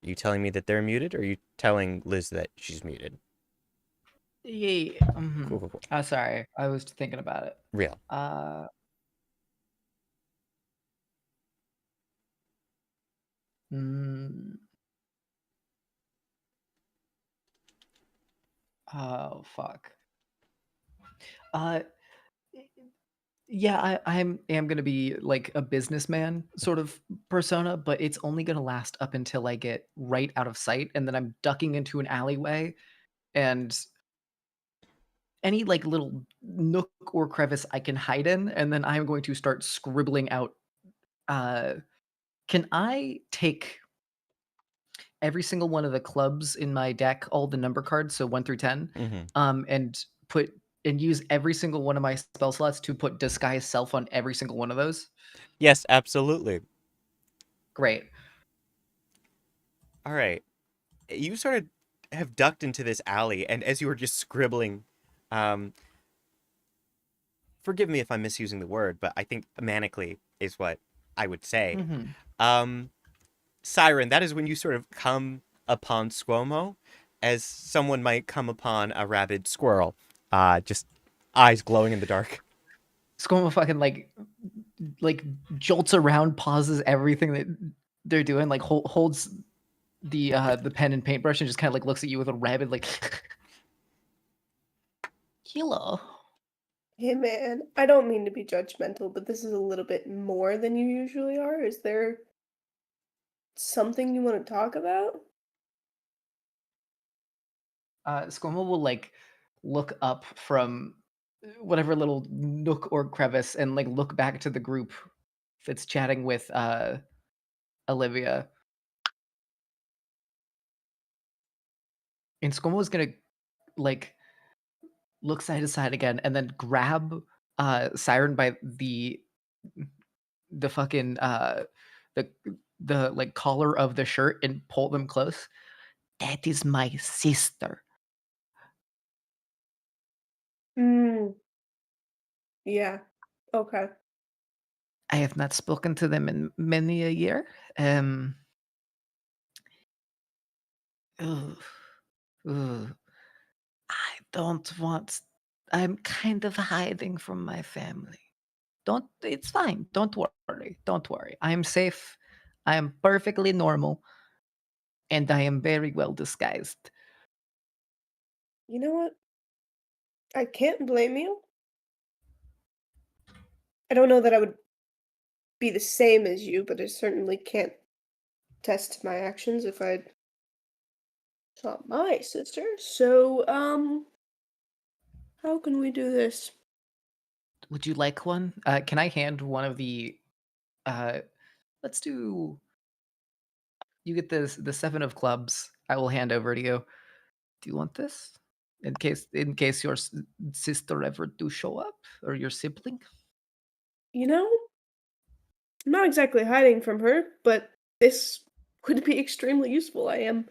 Are you telling me that they're muted, or are you telling Liz that she's muted? Yeah. Cool. Oh, sorry. I was thinking about it. Real. Oh, fuck. Yeah, I am gonna be like a businessman sort of persona, but it's only gonna last up until I get right out of sight, and then I'm ducking into an alleyway, and any like little nook or crevice I can hide in, and then I'm going to start scribbling out. Can I take every single one of the clubs in my deck, all the number cards, so 1 through 10, and use every single one of my spell slots to put disguise self on every single one of those? Yes, absolutely. Great. All right. You sort of have ducked into this alley, and as you were just scribbling, forgive me if I'm misusing the word, but I think manically is what I would say. Siren, that is when you sort of come upon SQUO'MO, as someone might come upon a rabid squirrel, just eyes glowing in the dark. SQUO'MO fucking like jolts around, pauses everything that they're doing, like holds the pen and paintbrush, and just kind of like looks at you with a rabid like. Hello. Hey man, I don't mean to be judgmental, but this is a little bit more than you usually are. Is there something you want to talk about? SQUO'MO will like look up from whatever little nook or crevice and like look back to the group that's chatting with Olivia. And SQUO'MO is gonna like look side to side again and then grab Siren by the fucking the like collar of the shirt and pull them close. That is my sister. Mm, yeah. Okay. I have not spoken to them in many a year. Ugh, ugh. I don't want. I'm kind of hiding from my family. Don't. It's fine. Don't worry. Don't worry. I am safe. I am perfectly normal, and I am very well disguised. You know what? I can't blame you. I don't know that I would be the same as you, but I certainly can't test my actions if I saw my sister. So, how can we do this? Would you like one? Can I hand one of the? Uh, let's do. You get the 7 of clubs. I will hand over to you. Do you want this? In case your sister ever do show up or your sibling? You know, I'm not exactly hiding from her, but this would be extremely useful. I am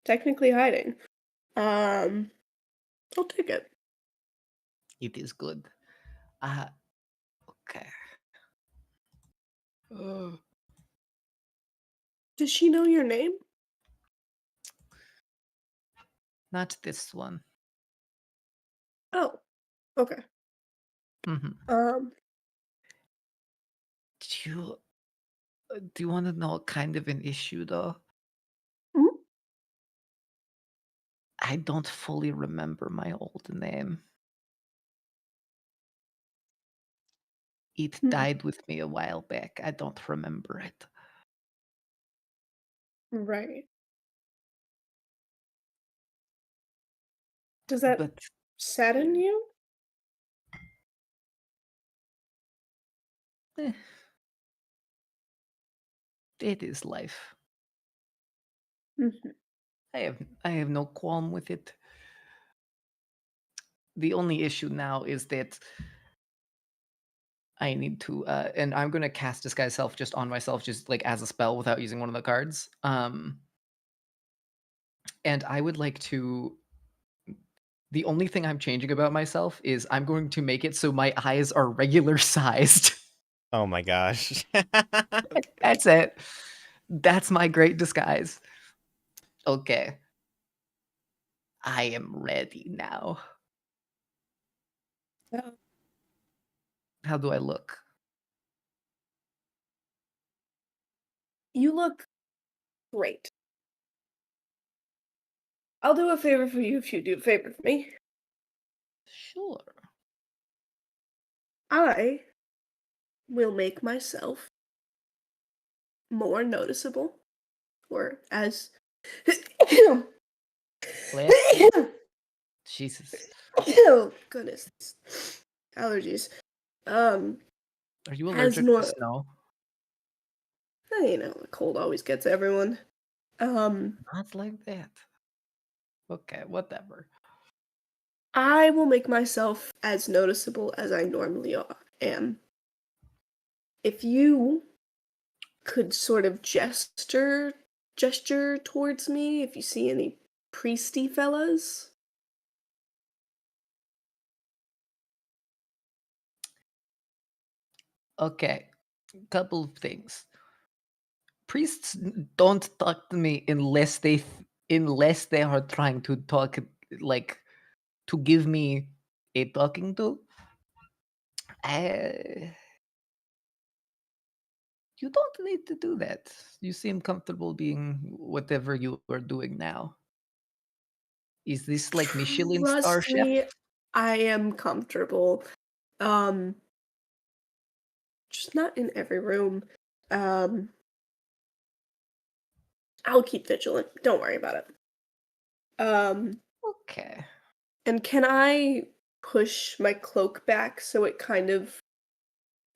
technically hiding. Um, I'll take it. It is good. Okay. Does she know your name? Not this one. Oh, okay. Mhm. Um, Do you want to know kind of an issue though? mhm. I don't fully remember my old name. It Hmm. died with me a while back. I don't remember it. Right. Does that But sadden you? eh, it is life. Mhm. I have no qualm with it. The only issue now is that I need to and I'm gonna cast Disguise Self just on myself, just like as a spell without using one of the cards. And I would like to the only thing I'm changing about myself is I'm going to make it so my eyes are regular sized. Oh my gosh. That's it. That's my great disguise. Okay. I am ready now. Oh, How do I look? you look great. I'll do a favor for you if you do a favor for me. Sure. I will make myself more noticeable, or as Bless you. Jesus. oh goodness, allergies. Are you As allergic to nor snow? you know, the cold always gets everyone. Not like that. Okay, whatever. I will make myself as noticeable as I normally am. If you could sort of gesture towards me if you see any priesty fellas. Okay, couple of things. Priests don't talk to me unless they are trying to talk like to give me a talking to. Uh, you don't need to do that. You seem comfortable being whatever you are doing now. Is this like Michelin star Trust chef? me, I am comfortable. Um just not in every room. Um I'll keep vigilant. Don't worry about it. Okay. And can I push my cloak back so it kind of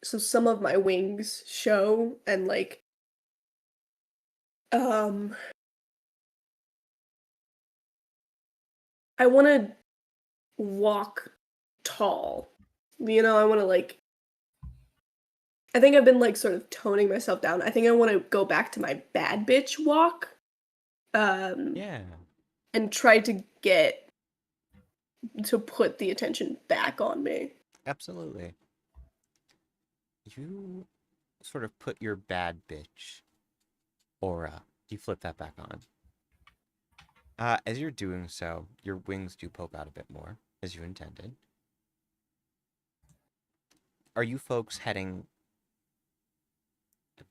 so some of my wings show and like I want to walk tall. I want to like I think I've been like sort of toning myself down. I think I want to go back to my bad bitch walk. Yeah. And try to get to put the attention back on me. Absolutely. You sort of put your bad bitch aura. You flip that back on. As you're doing so, your wings do poke out a bit more, as you intended. Are you folks heading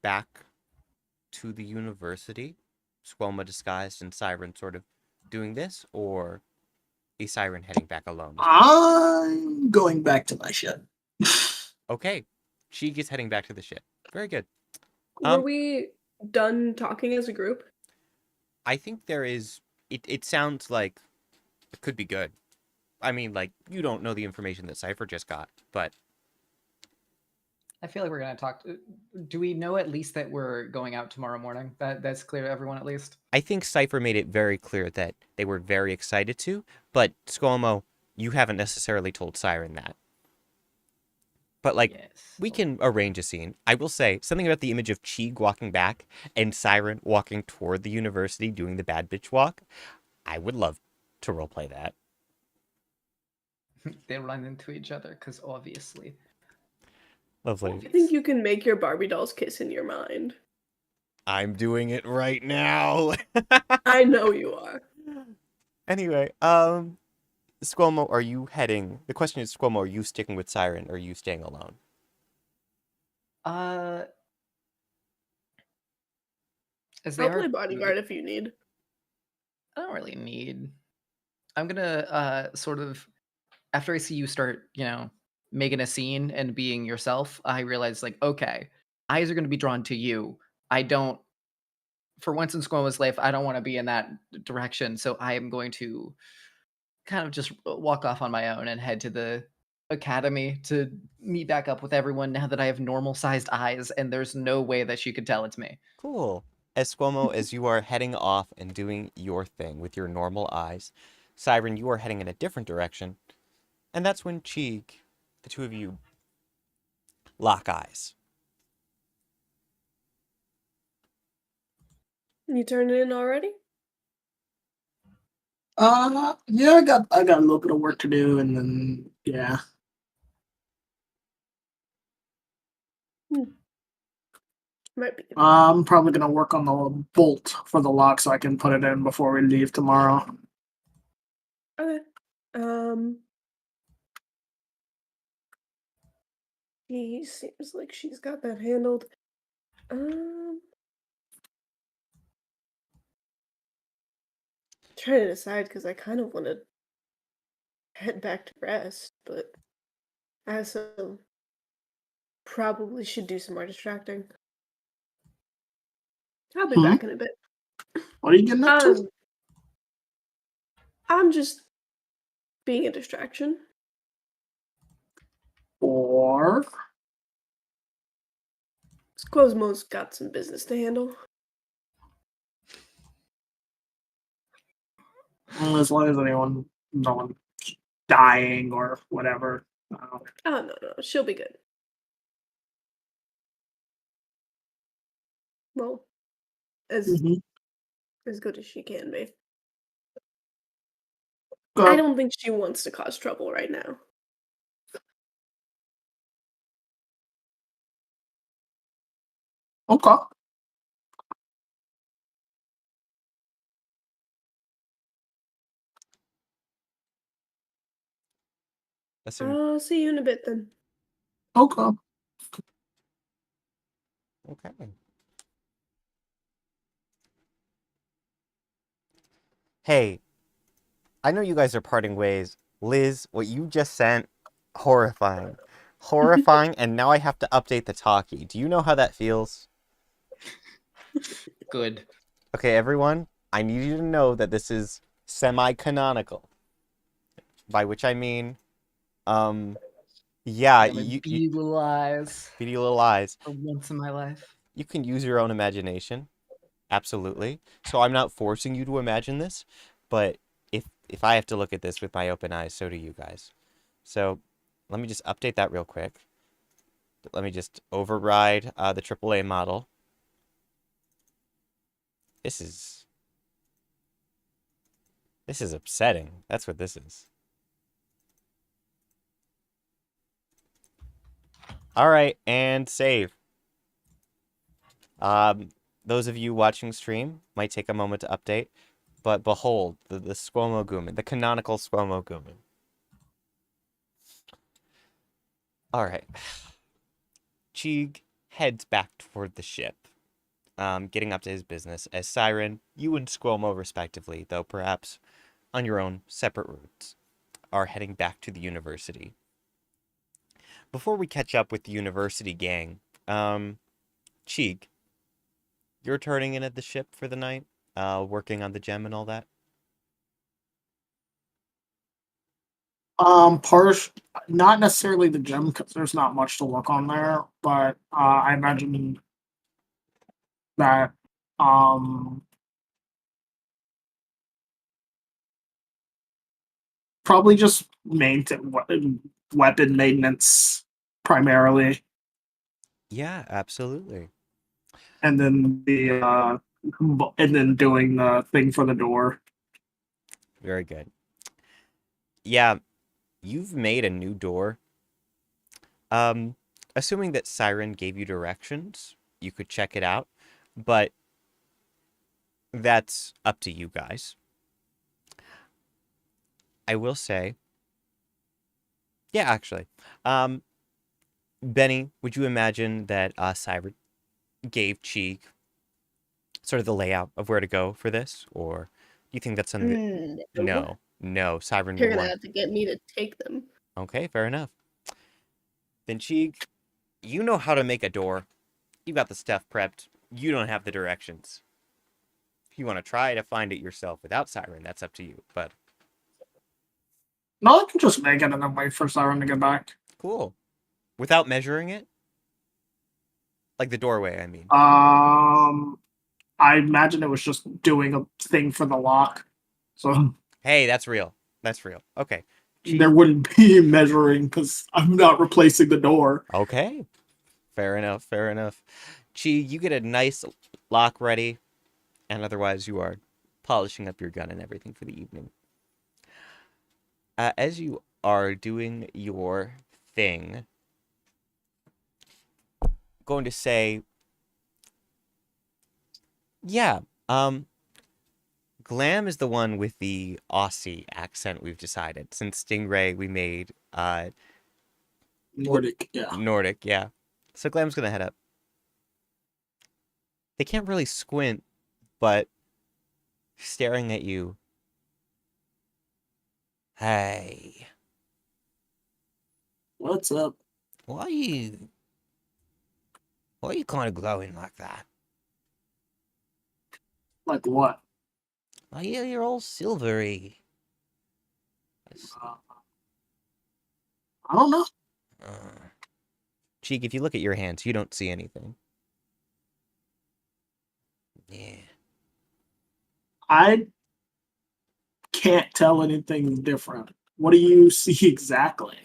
back to the university? SQUO'MO disguised and Siren sort of doing this, or a Siren heading back alone? I'm going back to my ship. Okay. CHEEG is heading back to the ship. Very good. Were we done talking as a group? I think there is... It sounds like it could be good. I mean, like, you don't know the information that CYPHER just got, but... I feel like we're going to talk... Do we know at least that we're going out tomorrow morning? That's clear to everyone at least? I think CYPHER made it very clear that they were very excited to, but SQUO'MO, you haven't necessarily told Siren that. But, like, Yes. we can arrange a scene. I will say, something about the image of CHEEG walking back and Siren walking toward the university doing the bad bitch walk. I would love to roleplay that. They run into each other, because obviously. Lovely. I think you can make your Barbie dolls kiss in your mind. I'm doing it right now. I know you are. Anyway, SQUO'MO, are you heading... The question is, SQUO'MO, are you sticking with Siren, or are you staying alone? As they I'll are play bodyguard if you need. I don't really need. I'm gonna sort of, after I see you start, making a scene and being yourself, I realize like, okay, eyes are gonna be drawn to you. I don't, for once in SQUO'MO's life, I don't want to be in that direction. So I am going to kind of just walk off on my own and head to the academy to meet back up with everyone now that I have normal sized eyes and there's no way that she could tell it's me. Cool. As SQUO'MO, as you are heading off and doing your thing with your normal eyes, Siren, you are heading in a different direction. And that's when CHEEG, the two of you, lock eyes. You turned it in already? Yeah, I got a little bit of work to do, and then yeah. Might be. I'm probably gonna work on the bolt for the lock so I can put it in before we leave tomorrow. Okay. He seems like she's got that handled. Trying to decide because I kind of want to head back to rest, but I also probably should do some more distracting. I'll be back in a bit. What are you getting up to? I'm just being a distraction. Or SQUO'MO's got some business to handle. well, as long as no one dying or whatever. Oh no, she'll be good. Well, as good as she can be. I don't think she wants to cause trouble right now. Okay. I'll see you in a bit then. Okay. Okay. Hey, I know you guys are parting ways. Liz, what you just sent, horrifying. Horrifying, and now I have to update the talkie. Do you know how that feels? Good. Okay, everyone, I need you to know that this is semi-canonical. By which I mean, yeah, Got my beady little eyes beady little eyes. for once in my life. You can use your own imagination. Absolutely. So I'm not forcing you to imagine this, but if I have to look at this with my open eyes, so do you guys. So let me just update that real quick. Let me just override the AAA model. This is upsetting. That's what this is. All right, and save. Those of you watching stream might take a moment to update, but behold, the SQUO'MO Gooman, the canonical SQUO'MO Gooman. All right. CHEEG heads back toward the ship, getting up to his business, as SIREN, you and SQUO'MO respectively, though perhaps on your own separate routes, are heading back to the university. Before we catch up with the university gang, CHEEG, you're turning in at the ship for the night, working on the gem and all that? Not necessarily the gem because there's not much to look on there, but I imagine that probably just weapon maintenance primarily, Yeah, absolutely. and then doing the thing for the door. Very good. Yeah, you've made a new door. Assuming that SIREN gave you directions, you could check it out, but that's up to you guys. I will say, yeah, actually, Benny, would you imagine that SIREN gave CHEEG sort of the layout of where to go for this, or do you think that's something that... No, SIREN You're would gonna want... have to get me to take them. Okay, fair enough. Then CHEEG, you know how to make a door. You got the stuff prepped. You don't have the directions. If you want to try to find it yourself without SIREN, that's up to you. But No, I can just make it and then wait for Siren to get back. cool. Without measuring it? Like the doorway, I mean. I imagine it was just doing a thing for the lock, so Hey, that's real. That's real. Okay. there wouldn't be measuring because I'm not replacing the door. Okay. Fair enough. Fair enough. CHEEG, you get a nice lock ready, and otherwise you are polishing up your gun and everything for the evening. As you are doing your thing, going to say, yeah, Glam is the one with the Aussie accent we've decided. Since Stingray, we made Nordic, yeah. Nordic, yeah. So Glam's gonna head up. They can't really squint, but staring at you. Hey, What's up? Why are you kind of glowing like that? Like what? You're all silvery. I don't know. CHEEG, if you look at your hands, you don't see anything. Yeah. I can't tell anything different. What do you see exactly?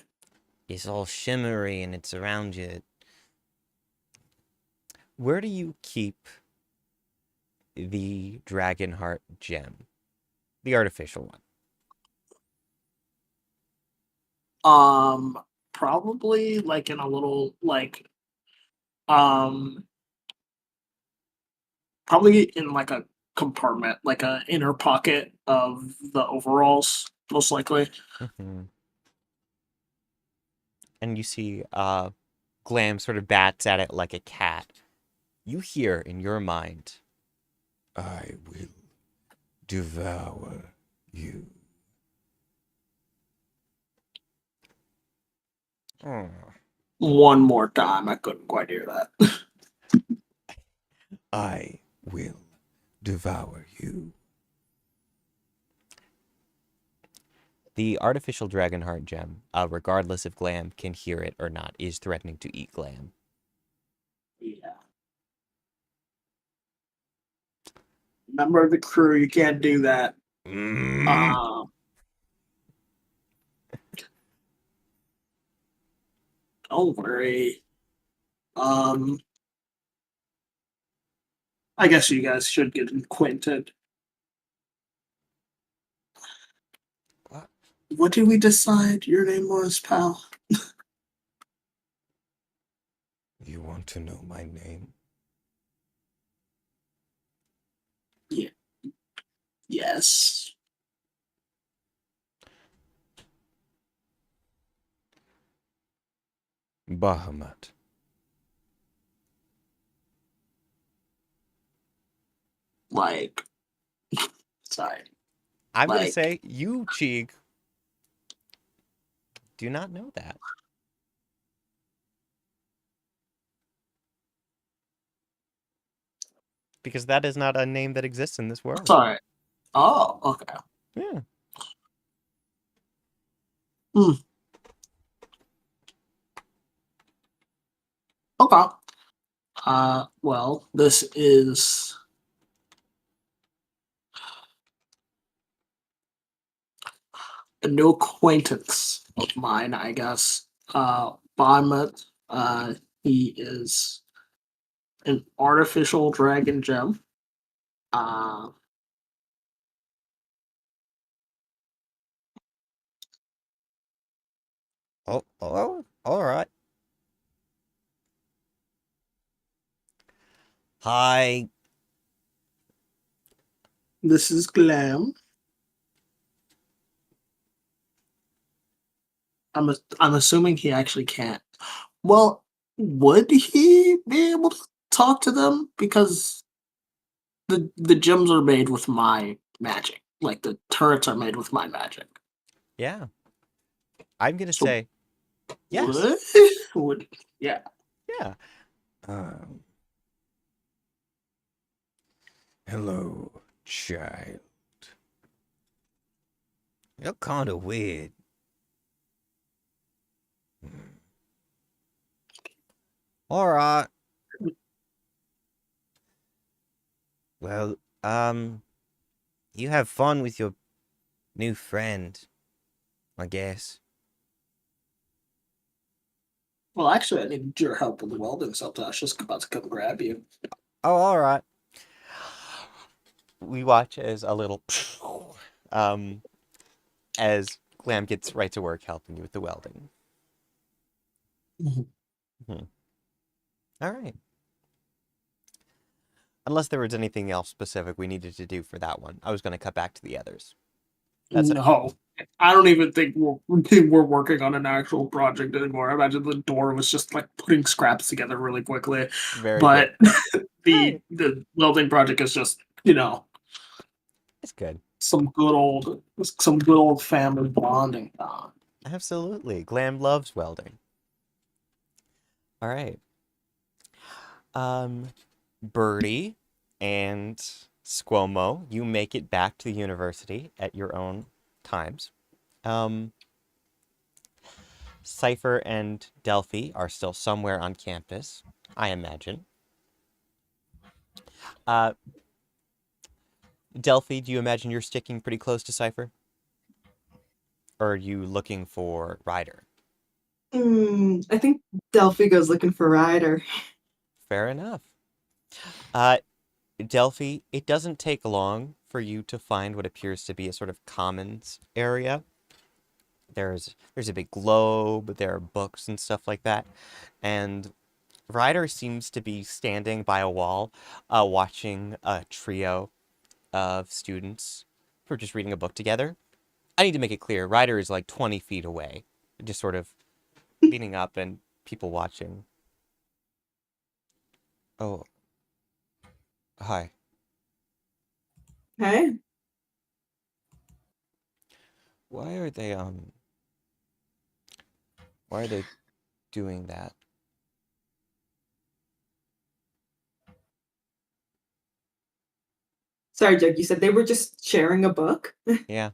It's all shimmery and it's around you. Where do you keep the Dragon Heart gem? The artificial one. Probably like in a little probably in like a compartment, like a inner pocket of the overalls, most likely. And you see Glam sort of bats at it like a cat. You hear in your mind, I will devour you. One more time, I couldn't quite hear that. I will devour you. The artificial dragon heart gem, regardless if Glam can hear it or not, is threatening to eat Glam. Yeah. Member of the crew, you can't do that. Don't worry. I guess you guys should get acquainted. What did we decide your name was, pal? You want to know my name? Yeah. Yes. Bahamut. Like, sorry. I'm going to Like- say, you, CHEEG, do not know that. Because that is not a name that exists in this world. Sorry. Oh, okay. Yeah. Okay. Well, this is a new acquaintance of mine, I guess. Bahamut, he is an artificial dragon gem. Uh, Oh, all right. Hi. this is Glam. I'm assuming he actually can't. Well, would he be able to talk to them? Because the gems are made with my magic. Like the turrets are made with my magic. Yeah. I'm going to So- say, yes. Would yeah. Yeah. Hello, child. You're kind of weird. All right. Well, you have fun with your new friend, I guess. Well, actually, I need your help with the welding something. I was just about to come grab you. Oh, all right. We watch as a little, as Glam gets right to work helping you with the welding. All right. Unless there was anything else specific we needed to do for that one, I was going to cut back to the others. That's it. No, I don't even think we're working on an actual project anymore. I imagine the door was just like putting scraps together really quickly. Very But good. the welding project is just, you know, It's good. some good old family bonding time. Absolutely. Glam loves welding. All right. Birdie and SQUO'MO, you make it back to the university at your own times. CYPHER and DELPHI are still somewhere on campus, I imagine. DELPHI, do you imagine you're sticking pretty close to CYPHER? Or are you looking for Ryder? I think Delphi goes looking for Ryder. Fair enough. DELPHI, it doesn't take long for you to find what appears to be a sort of commons area. There's a big globe, there are books and stuff like that. And Ryder seems to be standing by a wall, watching a trio of students who are just reading a book together. I need to make it clear, Ryder is like 20 feet away, just sort of leaning up and people watching. Oh. Hi. Hey, Why are they doing that? Sorry, Jegg, you said they were just sharing a book? Yeah.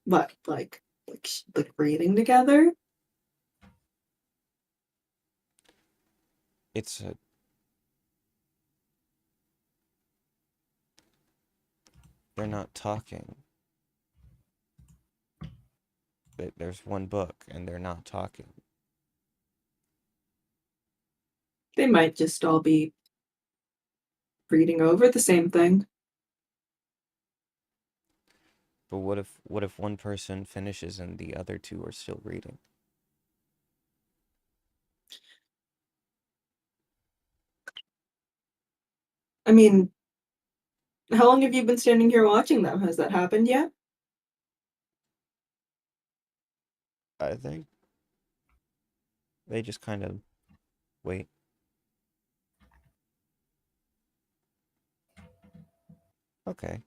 What, like reading together? It's a... They're not talking. There's one book, and they're not talking. They might just all be reading over the same thing. But what if one person finishes and the other two are still reading? I mean, how long have you been standing here watching them? Has that happened yet? I think they just kind of wait. Okay.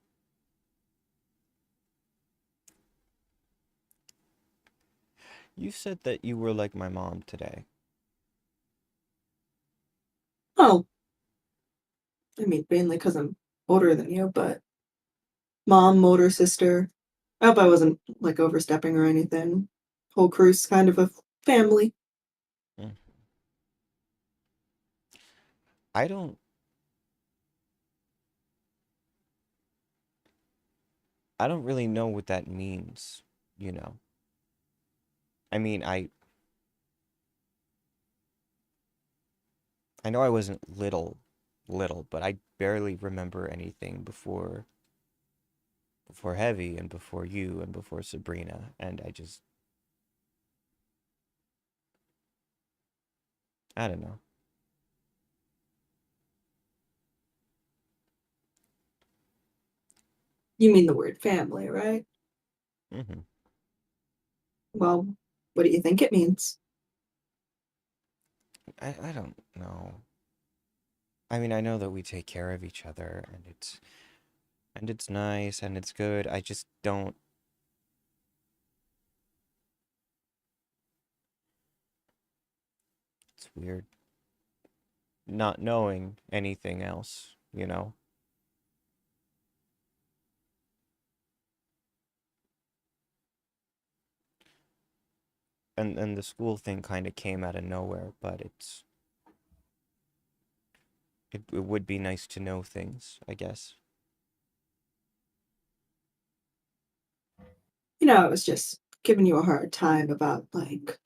You said that you were like my mom today. Oh. I mean, mainly because I'm older than you, but mom, older sister. I hope I wasn't, like, overstepping or anything. Whole crew's kind of a family. Mm. I don't really know what that means, you know. I mean, I know I wasn't little, but I barely remember anything before Heavy and before you and before Sabrina, and I don't know. You mean the word family, right? Mm-hmm. Well, what do you think it means? I don't know. I mean, I know that we take care of each other, and it's nice and it's good. I just don't. It's weird not knowing anything else, you know? And the school thing kind of came out of nowhere, but it would be nice to know things, I guess. You know, I was just giving you a hard time about, like,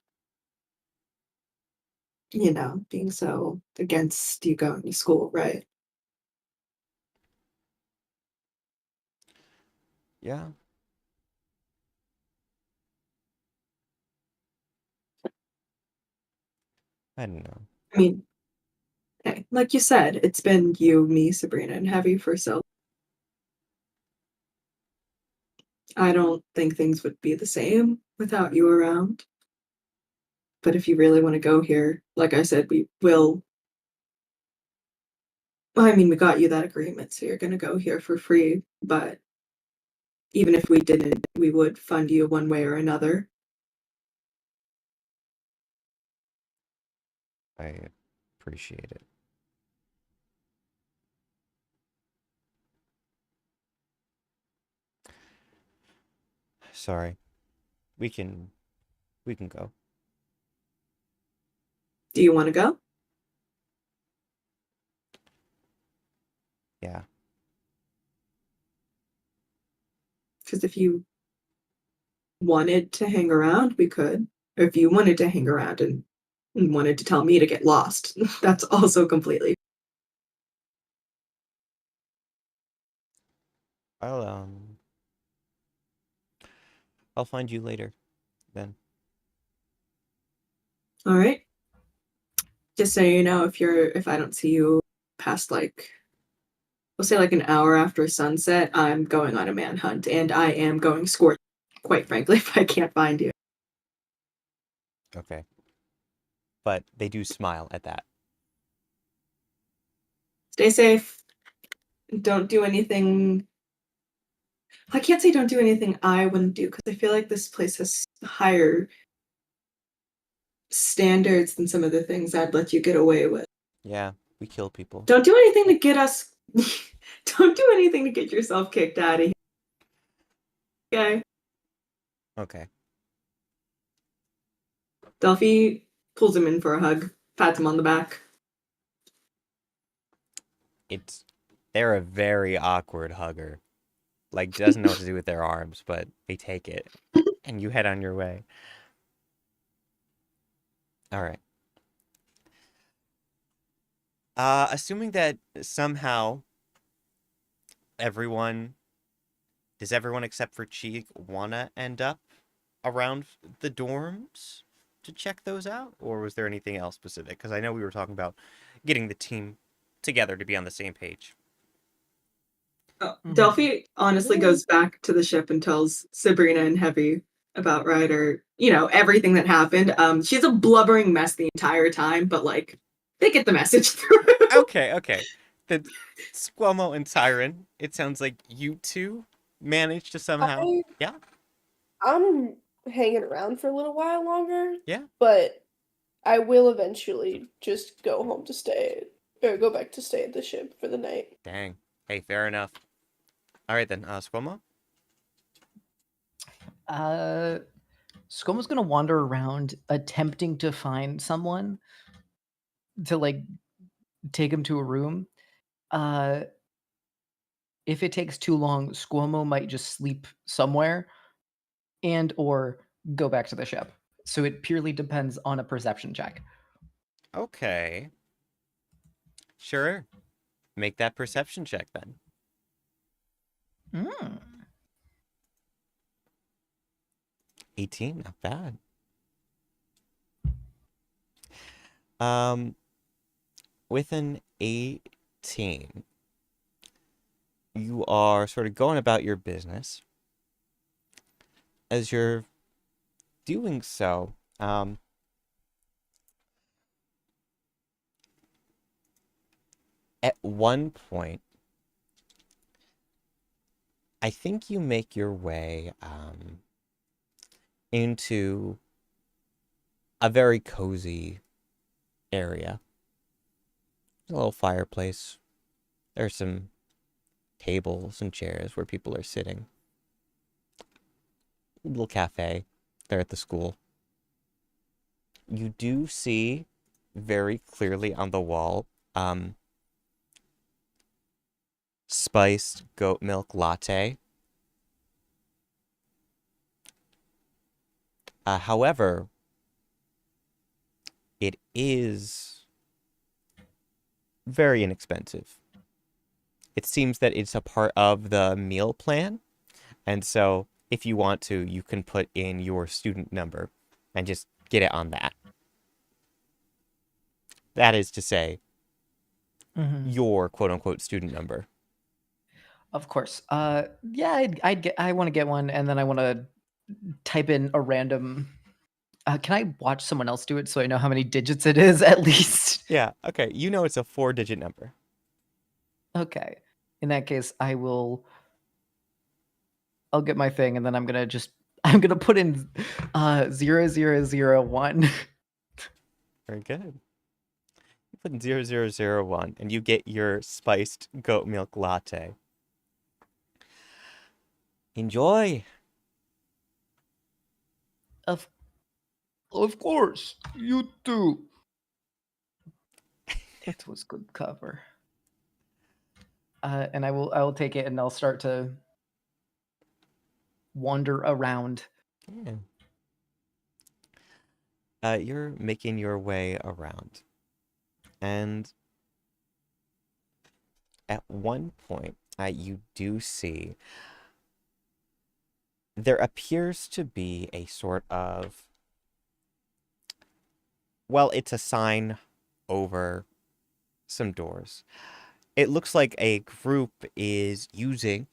you know, being so against you going to school, right? Yeah. I don't know. I mean, hey, like you said, it's been you, me, Sabrina, and Heavy for so. I don't think things would be the same without you around. But if you really want to go here, like I said, we will. Well, I mean, we got you that agreement, so you're going to go here for free. But even if we didn't, we would fund you one way or another. I appreciate it. Sorry. We can go. Do you want to go? Yeah. Because if you wanted to hang around, we could. Or if you wanted to hang around and wanted to tell me to get lost, that's also completely. I'll I'll find you later then. All right. Just so you know, if I don't see you past, like, we'll say like an hour after sunset, I'm going on a manhunt, and I am going scorch, quite frankly, if I can't find you. Okay. But they do smile at that. Stay safe. Don't do anything. I can't say don't do anything I wouldn't do, because I feel like this place has higher standards than some of the things I'd let you get away with. Yeah, We kill people. Don't do anything to get us. Don't do anything to get yourself kicked out of here. Okay. Okay. Delphi pulls him in for a hug, pats him on the back. They're a very awkward hugger. Like, doesn't know what to do with their arms, but they take it. And you head on your way. All right. Assuming that somehow does everyone except for CHEEG wanna end up around the dorms to check those out? Or was there anything else specific? Because I know we were talking about getting the team together to be on the same page. Delphi honestly goes back to the ship and tells Sabrina and Heavy about Ryder, everything that happened. She's a blubbering mess the entire time, but like they get the message through. Okay. The SQUO'MO and Siren, it sounds like you two managed to somehow. Yeah. I'm hanging around for a little while longer. Yeah. But I will eventually just go home to stay, or go back to stay at the ship for the night. Dang. Hey, fair enough. All right then, SQUO'MO? SQUO'MO's gonna wander around attempting to find someone to like take him to a room. If it takes too long, SQUO'MO might just sleep somewhere and or go back to the ship. So it purely depends on a perception check. Okay. Sure. Make that perception check then. 18, not bad. With an 18, you are sort of going about your business. As you're doing so, at one point, I think you make your way into a very cozy area. There's a little fireplace. There's some tables and chairs where people are sitting. A little cafe there at the school. You do see very clearly on the wall spiced goat milk latte. However, it is very inexpensive. It seems that it's a part of the meal plan, and so if you want to, you can put in your student number and just get it on that. That is to say, your quote-unquote student number. Of course. Yeah, I want to get one, and then I want to type in a random. Can I watch someone else do it so I know how many digits it is at least? Yeah. Okay. You know it's a 4-digit number. Okay. In that case, I'll get my thing, and then I'm gonna put in 0001. Very good. You put in 0001, and you get your spiced goat milk latte. Enjoy. Of course, you too. It was good cover. And I will take it, and I'll start to wander around. Yeah. You're making your way around, and at one point, you do see there appears to be a sort of, well, it's a sign over some doors. It looks like a group is using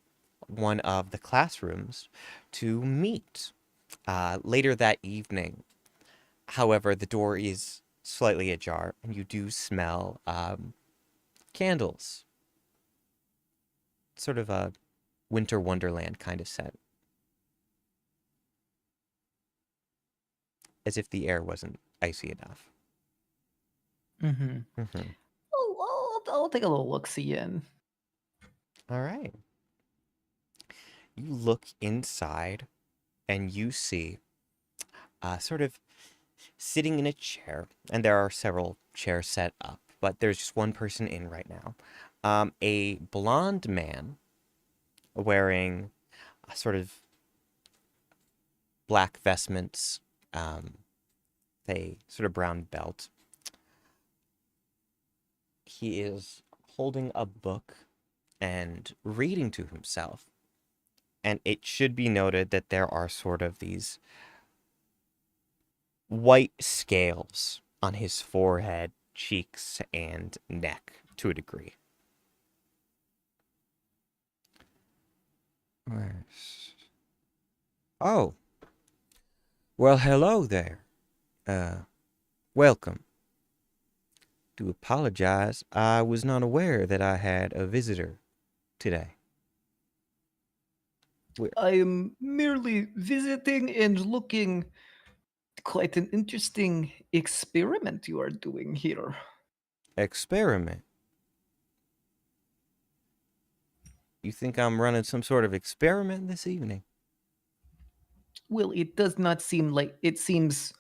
one of the classrooms to meet later that evening. However, the door is slightly ajar, and you do smell candles. Sort of a winter wonderland kind of scent. As if the air wasn't icy enough. Mm-hmm. Mm-hmm. Oh, I'll take a little look-see in. All right. You look inside and you see sort of sitting in a chair, and there are several chairs set up, but there's just one person in right now. A blonde man wearing sort of black vestments, a sort of brown belt. He is holding a book and reading to himself. And it should be noted that there are sort of these white scales on his forehead, cheeks, and neck to a degree. Oh. Well, hello there. Welcome. Do apologize. I was not aware that I had a visitor today. I am merely visiting and looking. Quite an interesting experiment you are doing here. Experiment. You think I'm running some sort of experiment this evening? Well, it does not seem like it seems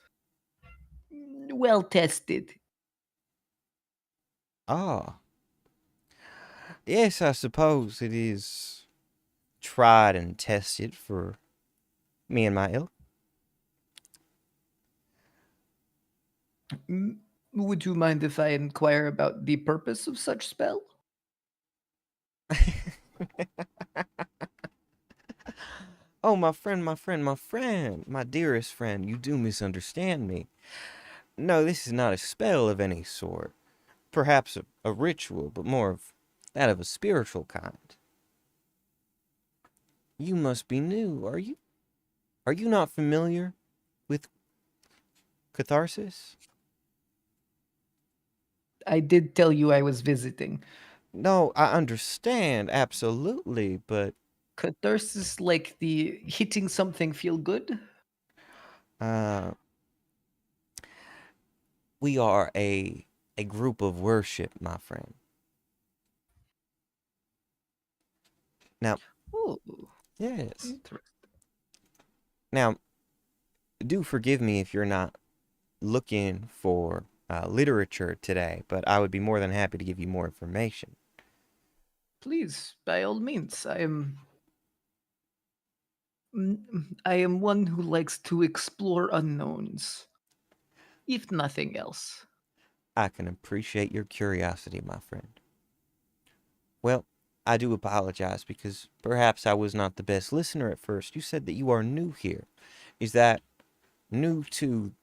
well tested. Ah. Yes, I suppose it is tried and tested for me and my ilk. Would you mind if I inquire about the purpose of such spell? Oh, my friend, my dearest friend, you do misunderstand me. No, this is not a spell of any sort. Perhaps a ritual, but more of that of a spiritual kind. You must be new, are you? Are you not familiar with catharsis? I did tell you I was visiting. No, I understand, absolutely, but Catharsis, like the hitting something feel good? we are a group of worship, my friend. Now, Oh, yes. interesting. Now, do forgive me if you're not looking for literature today, but I would be more than happy to give you more information. Please, by all means. I am one who likes to explore unknowns, if nothing else. I can appreciate your curiosity, my friend. Well, I do apologize because perhaps I was not the best listener at first. You said that you are new here. Is that new to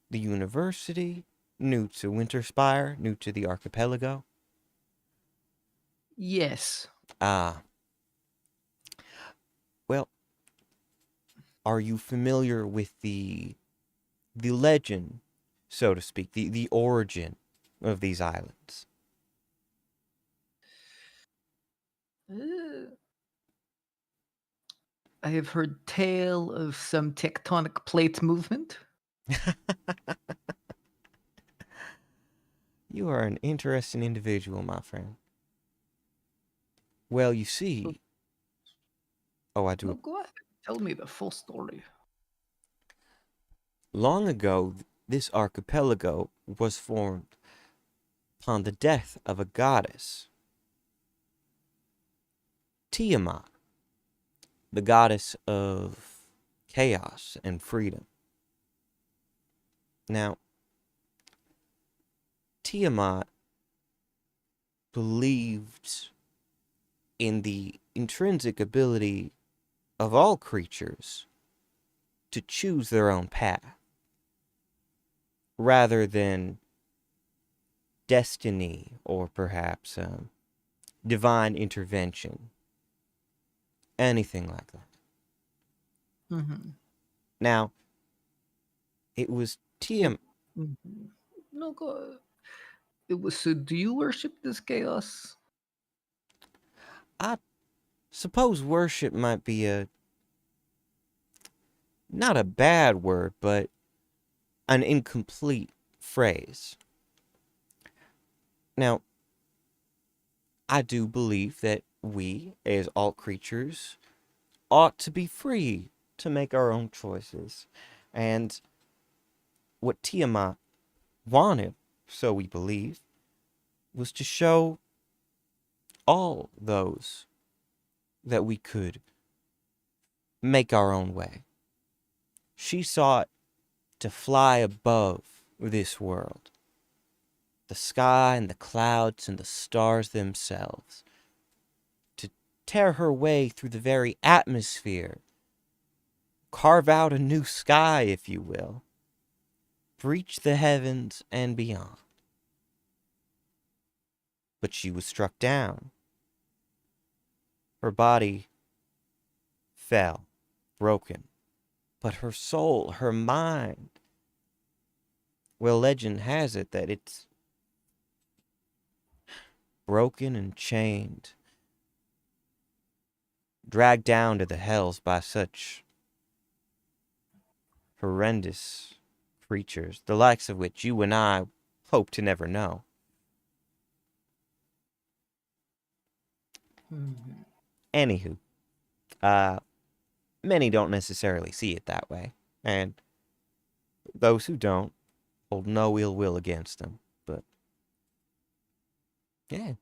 the university? New to Winterspire? New to the archipelago? Yes. Ah. Well, are you familiar with the legend, so to speak, the origin of these islands? I have heard tale of some tectonic plate movement. You are an interesting individual, my friend. Well, you see... Oh, I do... No, go ahead. Tell me the full story. Long ago, this archipelago was formed upon the death of a goddess, Tiamat, the goddess of chaos and freedom. Now, Tiamat believed in the intrinsic ability of all creatures to choose their own path, rather than destiny or perhaps divine intervention, anything like that. Mm-hmm. Now, it was Tiamat. Mm-hmm. No, go. It was. So, do you worship this chaos? I suppose worship might be not a bad word, but an incomplete phrase. Now, I do believe that we, as alt creatures, ought to be free to make our own choices. And what Tiamat wanted, so we believe, was to show all those that we could make our own way. She sought to fly above this world, the sky and the clouds and the stars themselves, to tear her way through the very atmosphere, carve out a new sky, if you will, breach the heavens and beyond. But she was struck down. Her body fell, broken, but her soul, her mind, well, legend has it that it's broken and chained, dragged down to the hells by such horrendous creatures, the likes of which you and I hope to never know. Anywho, many don't necessarily see it that way, and those who don't hold no ill will against them, but yeah.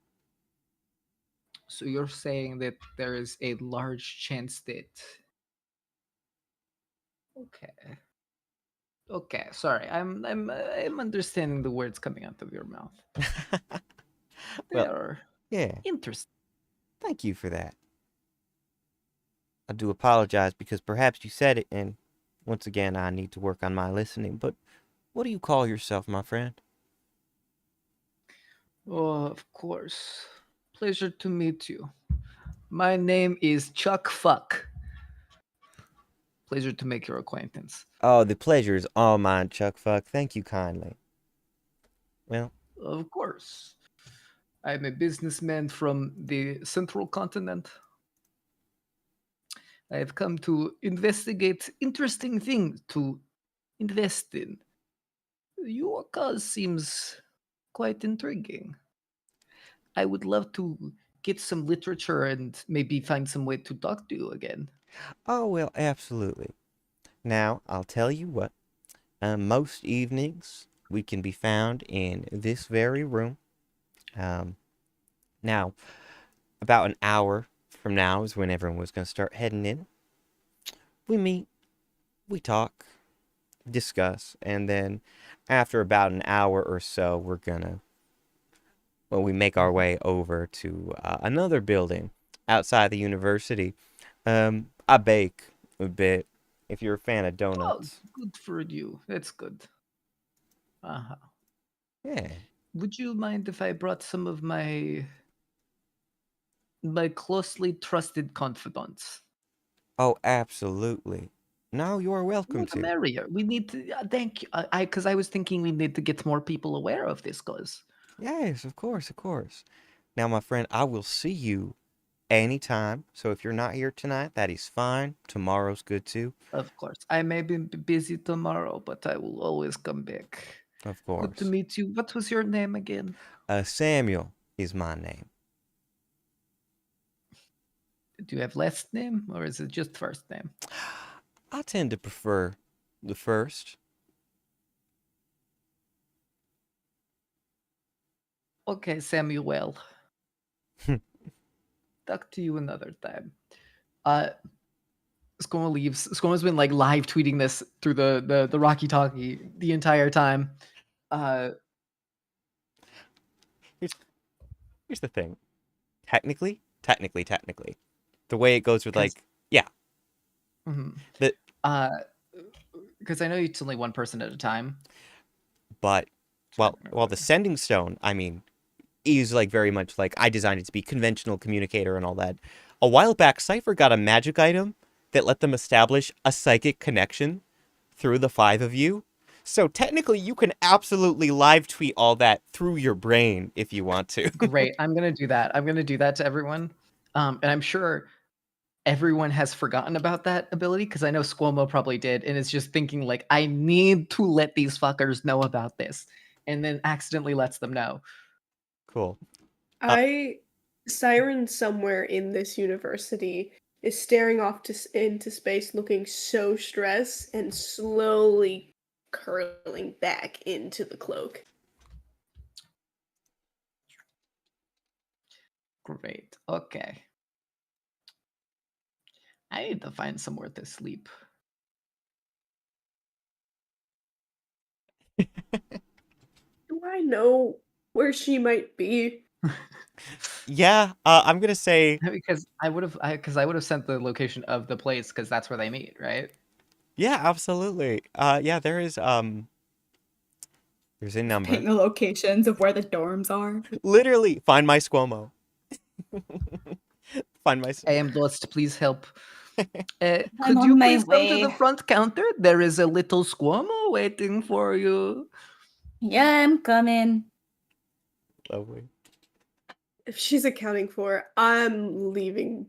So you're saying that there is a large chance that... Okay, sorry. I'm understanding the words coming out of your mouth. They Well, are yeah, interesting. thank you for that. I do apologize because perhaps you said it, and once again, I need to work on my listening, but what do you call yourself, my friend? Oh, of course. Pleasure to meet you. My name is Chuck Fuck. Pleasure to make your acquaintance. Oh, the pleasure is all mine, Chuck Fuck. Thank you kindly. Well, Of course. I'm a businessman from the central continent. I have come to investigate interesting things to invest in. Your cause seems quite intriguing. I would love to get some literature and maybe find some way to talk to you again. oh, well, absolutely. Now, I'll tell you what. Most evenings, we can be found in this very room. Now, about an hour from now is when everyone was going to start heading in. We meet, we talk, discuss, and then after about an hour or so, we're gonna, well, we make our way over to another building outside the university. I bake a bit. If you're a fan of Oh, donuts, good for you. That's good. Uh-huh. yeah. Would you mind if I brought some of my closely trusted confidants? Oh, absolutely. No, you are welcome More the to. merrier. We need to thank you. Because I was thinking we need to get more people aware of this cause. Yes, of course, of course. Now, my friend, I will see you anytime. So if you're not here tonight, that is fine. Tomorrow's good too. Of course. I may be busy tomorrow, but I will always come back. Of Good to course. meet you. What was your name again? Samuel is my name. Do you have last name or is it just first name? I tend to prefer the first. Okay, Samuel. Talk to you another time. SQUO'MO leaves. SQUO'MO's been like live tweeting this through the Rocky Talkie the entire time. Here's the thing. Technically, the way it goes with like, yeah. Because I know it's only one person at a time. But while the sending stone, I mean, is like very much like I designed it to be conventional communicator and all that. A while back, CYPHER got a magic item that let them establish a psychic connection through the five of you. So technically, you can absolutely live tweet all that through your brain if you want to. Great. I'm going to do that. I'm going to do that to everyone. And I'm sure everyone has forgotten about that ability because I know SQUO'MO probably did and is just thinking like, I need to let these fuckers know about this, and then accidentally lets them know. Cool. I Siren somewhere in this university is staring off into space, looking so stressed, and slowly curling back into the cloak. Great. Okay. I need to find somewhere to sleep. Do I know where she might be? Yeah, I'm gonna say Because I would have sent the location of the place because that's where they meet, right? yeah, absolutely. Yeah, there's a number. Paint the locations of where the dorms are. Literally, find my SQUO'MO. Find my. I am lost. Please help. I'm Could on you my please come to the way. front counter? There is a little SQUO'MO waiting for you. Yeah, I'm coming. Lovely. If she's accounting for it, I'm leaving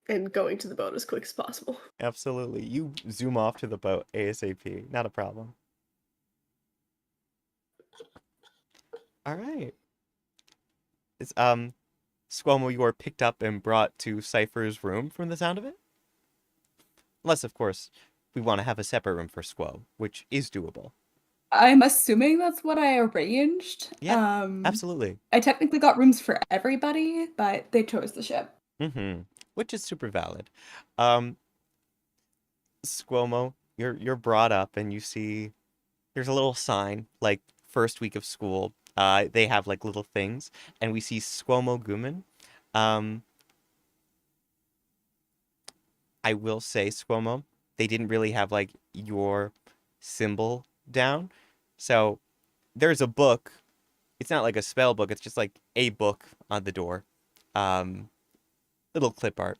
and going to the boat as quick as possible. Absolutely. You zoom off to the boat ASAP. Not a problem. All right. It's SQUO'MO, you are picked up and brought to Cypher's room from the sound of it. Unless, of course, we want to have a separate room for Squo, which is doable. I'm assuming that's what I arranged. Yeah, absolutely. I technically got rooms for everybody, but they chose the ship. Mm-hmm. Which is super valid. SQUO'MO, you're brought up and you see there's a little sign, like first week of school. They have like little things, and we see SQUO'MO Guman. I will say, SQUO'MO, they didn't really have like your symbol down. So there's a book. It's not like a spell book, it's just like a book on the door. Little clip art.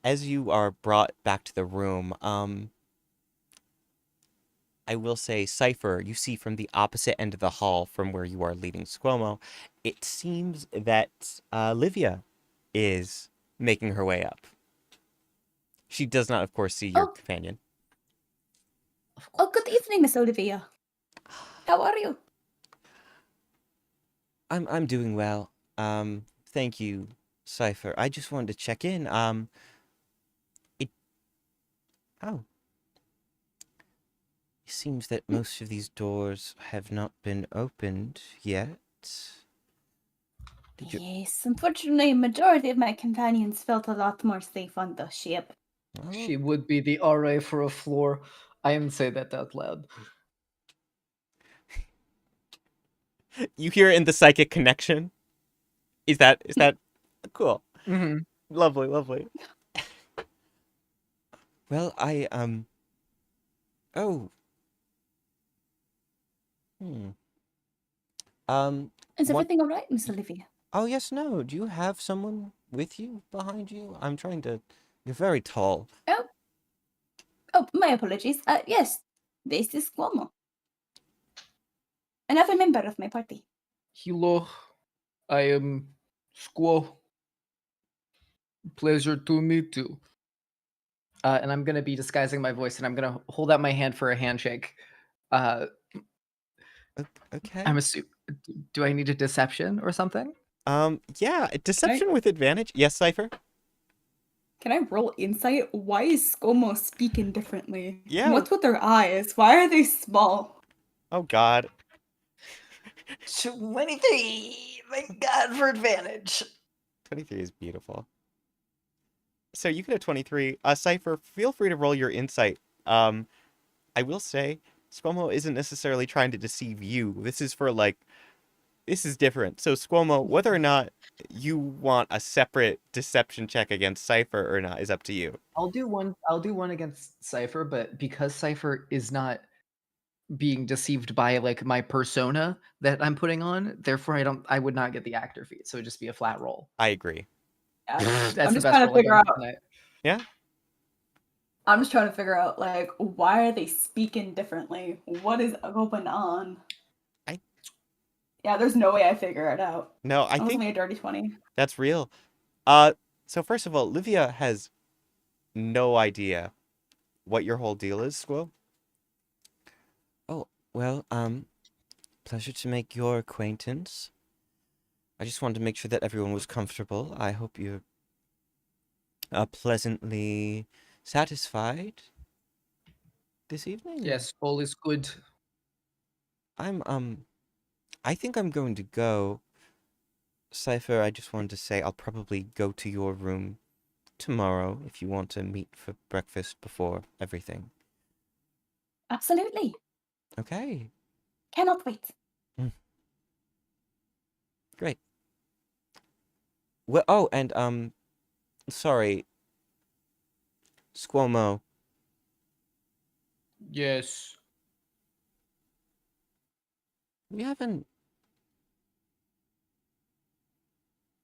As you are brought back to the room, I will say, Cypher, you see from the opposite end of the hall from where you are leading SQUO'MO, it seems that Livia is making her way up. She does not, of course, see your Oh. companion. Oh, good evening, Miss Olivia. How are you? I'm doing well. Thank you, Cypher. I just wanted to check in. Oh. It seems that most of these doors have not been opened yet. Did you... Yes, unfortunately, majority of my companions felt a lot more safe on the ship. Oh, She would be the RA for a floor. I didn't say that out loud. You hear it in the psychic connection. Is that cool? Mm-hmm. Lovely, lovely. well, Oh. Hmm. Is What... everything all right, Miss Olivia? Oh, yes, no. Do you have someone with you, behind you? I'm trying to... You're very tall. Oh, my apologies. Yes, this is SQUO'MO. Another member of my party. Hello, I am Squo. Pleasure to meet you. And I'm gonna be disguising my voice, and I'm gonna hold out my hand for a handshake. Okay. I'm assuming. Do I need a deception or something? Yeah, deception with advantage. Yes, Cypher? Can I roll insight? Why is SQUO'MO speaking differently? Yeah. What's with their eyes? Why are they small? Oh, God. 23. Thank God for advantage. 23 is beautiful. So you could have 23. Cypher, feel free to roll your insight. I will say, SQUO'MO isn't necessarily trying to deceive you. This is for, like, this is different. So, SQUO'MO, whether or not you want a separate deception check against Cypher or not is up to you. I'll do one against Cypher, but because Cypher is not being deceived by like my persona that I'm putting on, therefore I would not get the actor feat. So it'd just be a flat roll. I agree. Yeah. That's I'm the just best trying to roll I figure got out. tonight. Yeah? I'm just trying to figure out, like, why are they speaking differently? What is going on? Yeah, there's no way I figure it out. No, I That was think only a dirty 20. that's real. So first of all, Livia has no idea what your whole deal is, Squo. Oh, well, Pleasure to make your acquaintance. I just wanted to make sure that everyone was comfortable. I hope you're pleasantly satisfied this evening. Yes, all is good. I think I'm going to go. Cypher, I just wanted to say I'll probably go to your room tomorrow if you want to meet for breakfast before everything. Absolutely. Okay. Cannot wait. Great. Well, oh, and sorry, SQUO'MO. Yes. We haven't.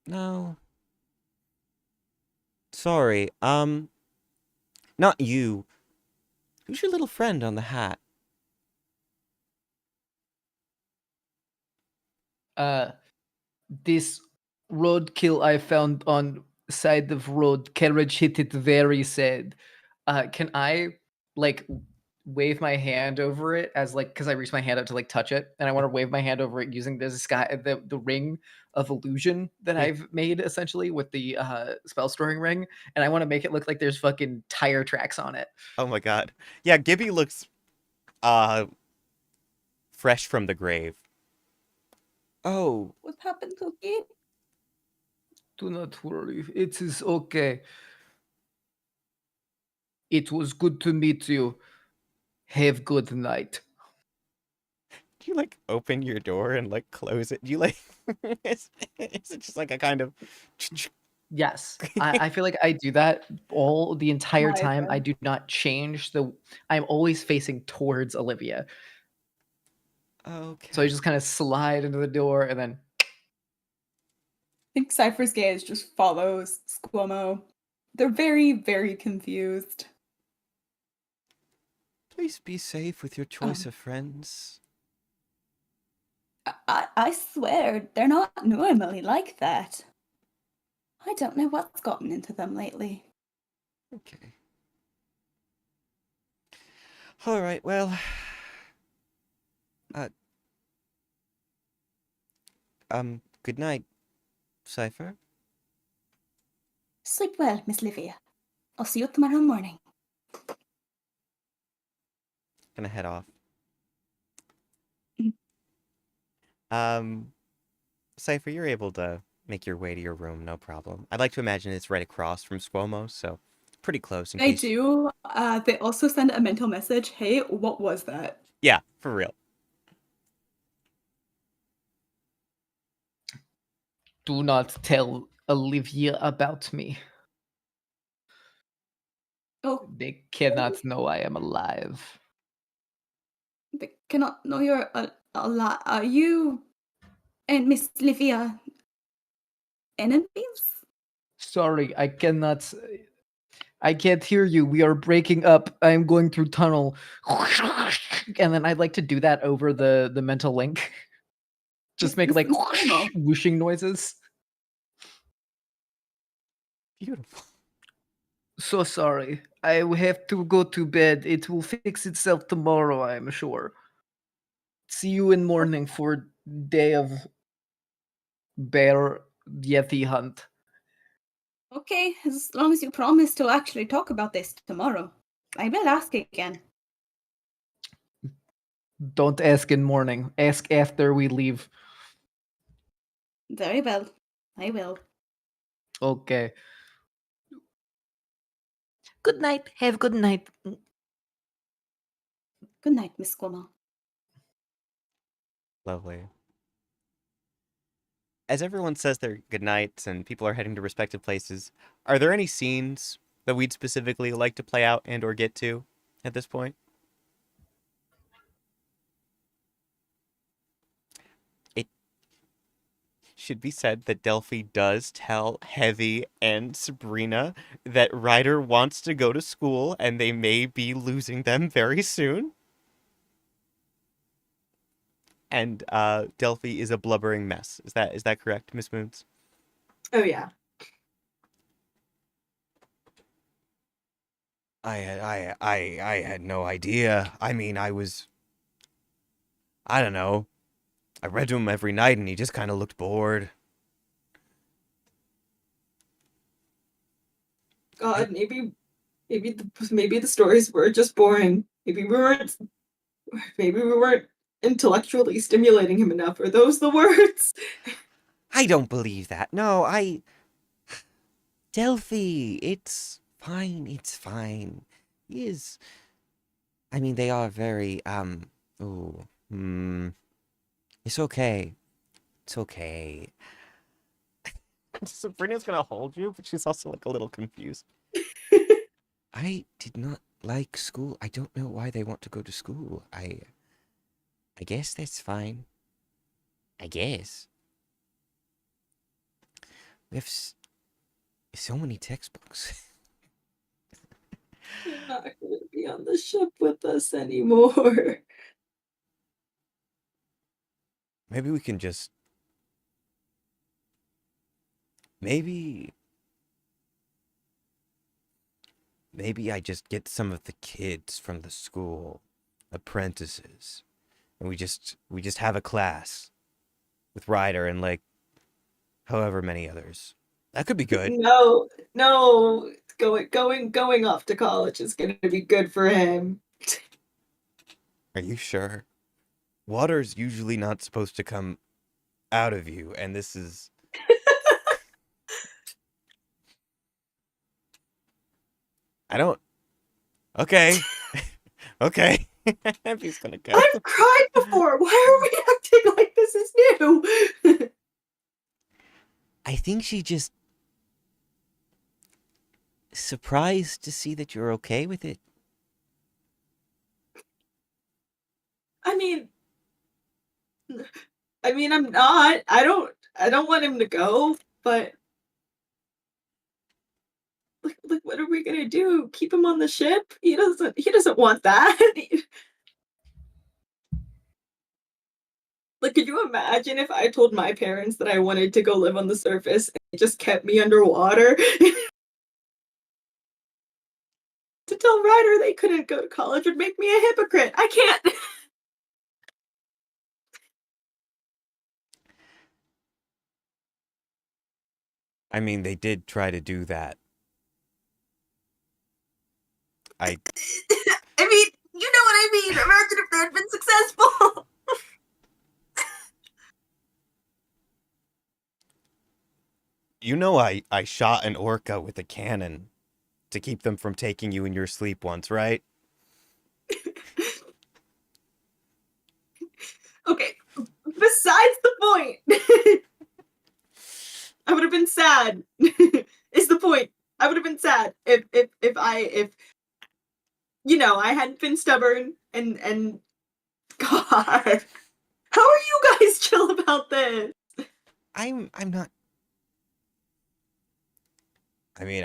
No. Sorry. Not you. Who's your little friend on the hat? This roadkill I found on side of road, carriage hit it very sad. Can I like wave my hand over it as like because I reached my hand up to like touch it, and I want to wave my hand over it using the ring of illusion that Yeah. I've made essentially with the spell storing ring, and I want to make it look like there's fucking tire tracks on it. Oh my god. Yeah, Gibby looks fresh from the grave. Oh, What happened to Gib? Do not worry, it is okay. It was good to meet you. Have good night. do you like open your door and like close it? Do you like is it just like a kind of Yes, I feel like I do that all the entire My time. I friend. do not change the. I'm always facing towards Olivia, Okay. so I just kind of slide into the door and then. I think Cypher's gaze just follows SQUO'MO. They're very, very confused. Please be safe with your choice of friends. I swear they're not normally like that. I don't know what's gotten into them lately. Okay. All right. Well, good night, Cypher. Sleep well, Miss Livia. I'll see you tomorrow morning. Gonna head off. Mhm. Cypher, you're able to make your way to your room, no problem. I'd like to imagine it's right across from SQUO'MO, so pretty close in They case. do. They also send a mental message. Hey, what was that? Yeah, for real. Do not tell Olivia about me. Oh, They cannot know I am alive. they cannot know you're a lot. Are you and Miss Livia enemies? Sorry, I cannot. I can't hear you. We are breaking up. I am going through tunnel. And then I'd like to do that over the mental link. Just make like SQUO'MO. whooshing noises. Beautiful. So sorry. I will have to go to bed. It will fix itself tomorrow, I am sure. See you in morning for day of bear yeti hunt. Okay, as long as you promise to actually talk about this tomorrow. I will ask again. Don't ask in morning. Ask after we leave. Very well. I will. Okay. Good night. Have good night. Good night, Miss SQUO'MO. Lovely. As everyone says their goodnights and people are heading to respective places, are there any scenes that we'd specifically like to play out and or get to at this point? It should be said that Delphi does tell Heavy and Sabrina that Ryder wants to go to school and they may be losing them very soon. And Delphi is a blubbering mess. Is that correct, Miss Moons? Oh yeah. I had no idea. I mean, I don't know. I read to him every night, and he just kind of looked bored. God, maybe the stories were just boring. Maybe we weren't intellectually stimulating him enough. Are those the words? I don't believe that. No, Delphi, it's fine. It's fine. He is. I mean, they are very, ooh, it's okay. It's okay. Sabrina's gonna hold you, but she's also, like, a little confused. I did not like school. I don't know why they want to go to school. I guess that's fine. I guess. We have so many textbooks. You're not gonna be on the ship with us anymore. Maybe we can just... Maybe I just get some of the kids from the school, apprentices, and we just have a class with Ryder and, like, however many others. That could be good. No, going off to college is gonna be good for him. Are you sure? Water's usually not supposed to come out of you, and this is... I don't... Okay. Okay. He's gonna go. I've cried before. Why are we acting like this is new? I think she just... surprised to see that you're okay with it. I mean, I'm not. I don't want him to go, but like what are we gonna do? Keep him on the ship? He doesn't want that. Like, could you imagine if I told my parents that I wanted to go live on the surface and they just kept me underwater? To tell Ryder they couldn't go to college would make me a hypocrite. I can't. I mean, they did try to do that. I mean, you know what I mean. Imagine if they had been successful. You know, I shot an orca with a cannon to keep them from taking you in your sleep once, right? Okay, besides the point. I would have been sad. Is the point. I would have been sad if I hadn't been stubborn and God. How are you guys chill about this? I'm not... I mean,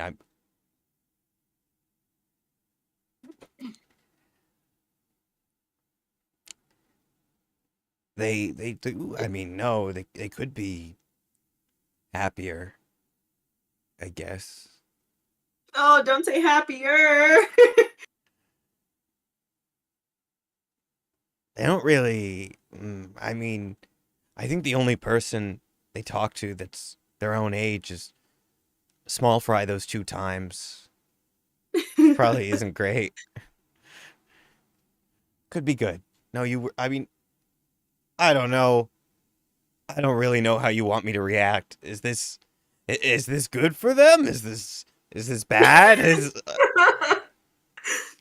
They do... I mean, no, they could be happier, I guess. Oh, don't say happier. They don't really... I mean, I think the only person they talk to that's their own age is Small Fry those 2 times. Probably isn't great. Could be good. No, I mean, I don't know. I don't really know how you want me to react. Is this good for them? Is this bad?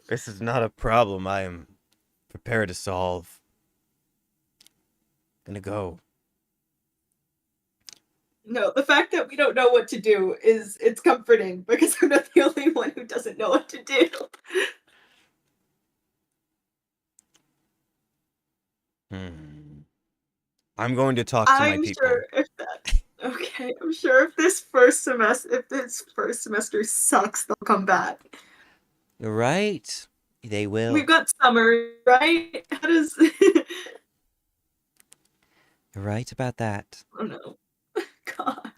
This is not a problem I am prepared to solve. Gonna go. No, the fact that we don't know what to do it's comforting because I'm not the only one who doesn't know what to do. I'm going to talk to my people. I'm sure if this first semester sucks, they'll come back. You're right. They will. We've got summer, right? How does You're right about that. Oh no. God.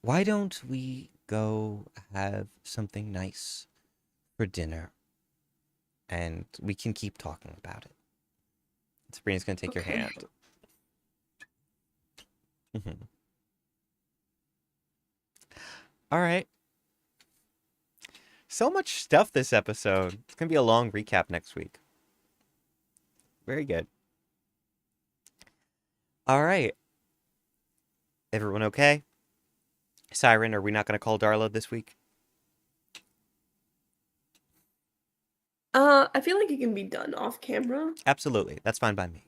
Why don't we go have something nice for dinner? And we can keep talking about it. Sabrina's gonna take your hand. All right. So much stuff this episode. It's going to be a long recap next week. Very good. All right. Everyone okay? Siren, are we not going to call Darla this week? I feel like it can be done off camera. Absolutely. That's fine by me.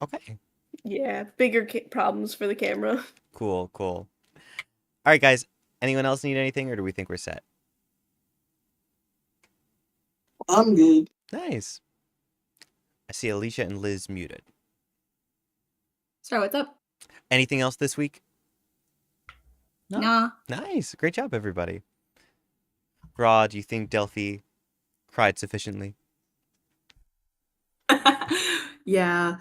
Okay. Yeah, bigger problems for the camera. Cool, cool. All right, guys. Anyone else need anything, or do we think we're set? I'm good. Nice. I see Alicia and Liz muted. Sorry, what's up? Anything else this week? No. Nah. Nice. Great job, everybody. Raw, do you think Delphi cried sufficiently? Yeah.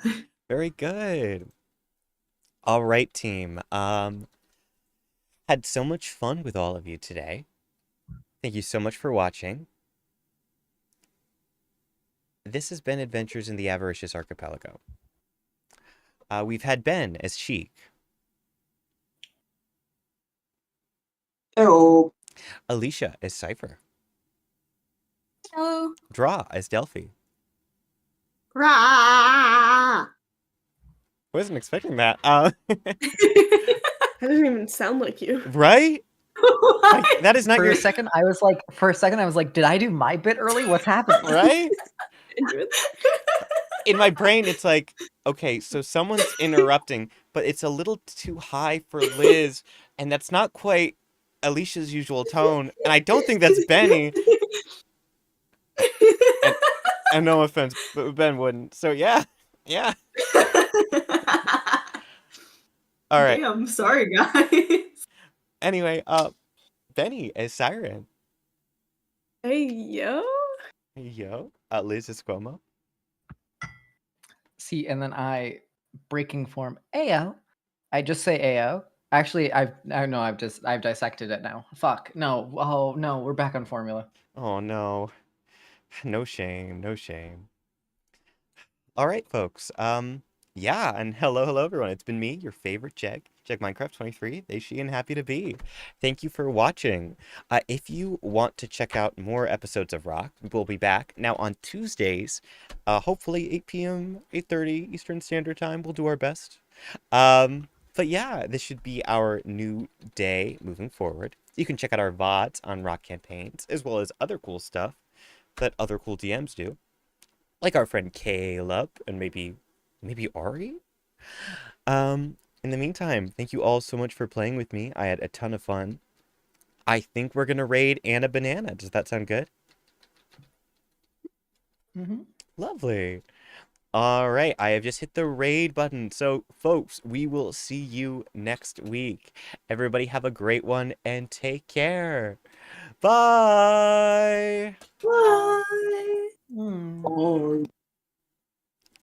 Very good. All right, team. Had so much fun with all of you today. Thank you so much for watching. This has been Adventures in the Avaricious Archipelago. We've had Ben as CHEEG, Hello. Alicia as CYPHER, Hello. Draw as Delphi. Rah! Wasn't expecting that. That doesn't even sound like you. Right? Like, that is not For your a second, I was like, did I do my bit early? What's happening? right. In my brain, it's like, okay, so someone's interrupting, but it's a little too high for Liz, and that's not quite Alicia's usual tone, and I don't think that's Benny. And no offense, but Ben wouldn't. So yeah. All right. Damn, sorry guys. Anyway, Benny as Siren. Hey, yo. Yo. Liz is SQUO'MO. See, and then I breaking form AO. I just say AO. Actually, I've dissected it now. Fuck. No. Oh no, we're back on formula. Oh no. No shame, no shame. All right, folks. Yeah, and hello everyone. It's been me, your favorite Jegg Minecraft 23, they, she, and happy to be. Thank you for watching. If you want to check out more episodes of Rock, we'll be back now on Tuesdays, hopefully 8 p.m., 8:30 Eastern Standard Time. We'll do our best. But yeah, this should be our new day moving forward. You can check out our VODs on Rock campaigns, as well as other cool stuff that other cool DMs do, like our friend Caleb and maybe Ari. In the meantime, thank you all so much for playing with me. I had a ton of fun. I think we're gonna raid Anna Banana. Does that sound good? Mm-hmm. Lovely. All right, I have just hit the raid button. So, folks, we will see you next week. Everybody have a great one and take care. Bye. Bye. Mm. Oh.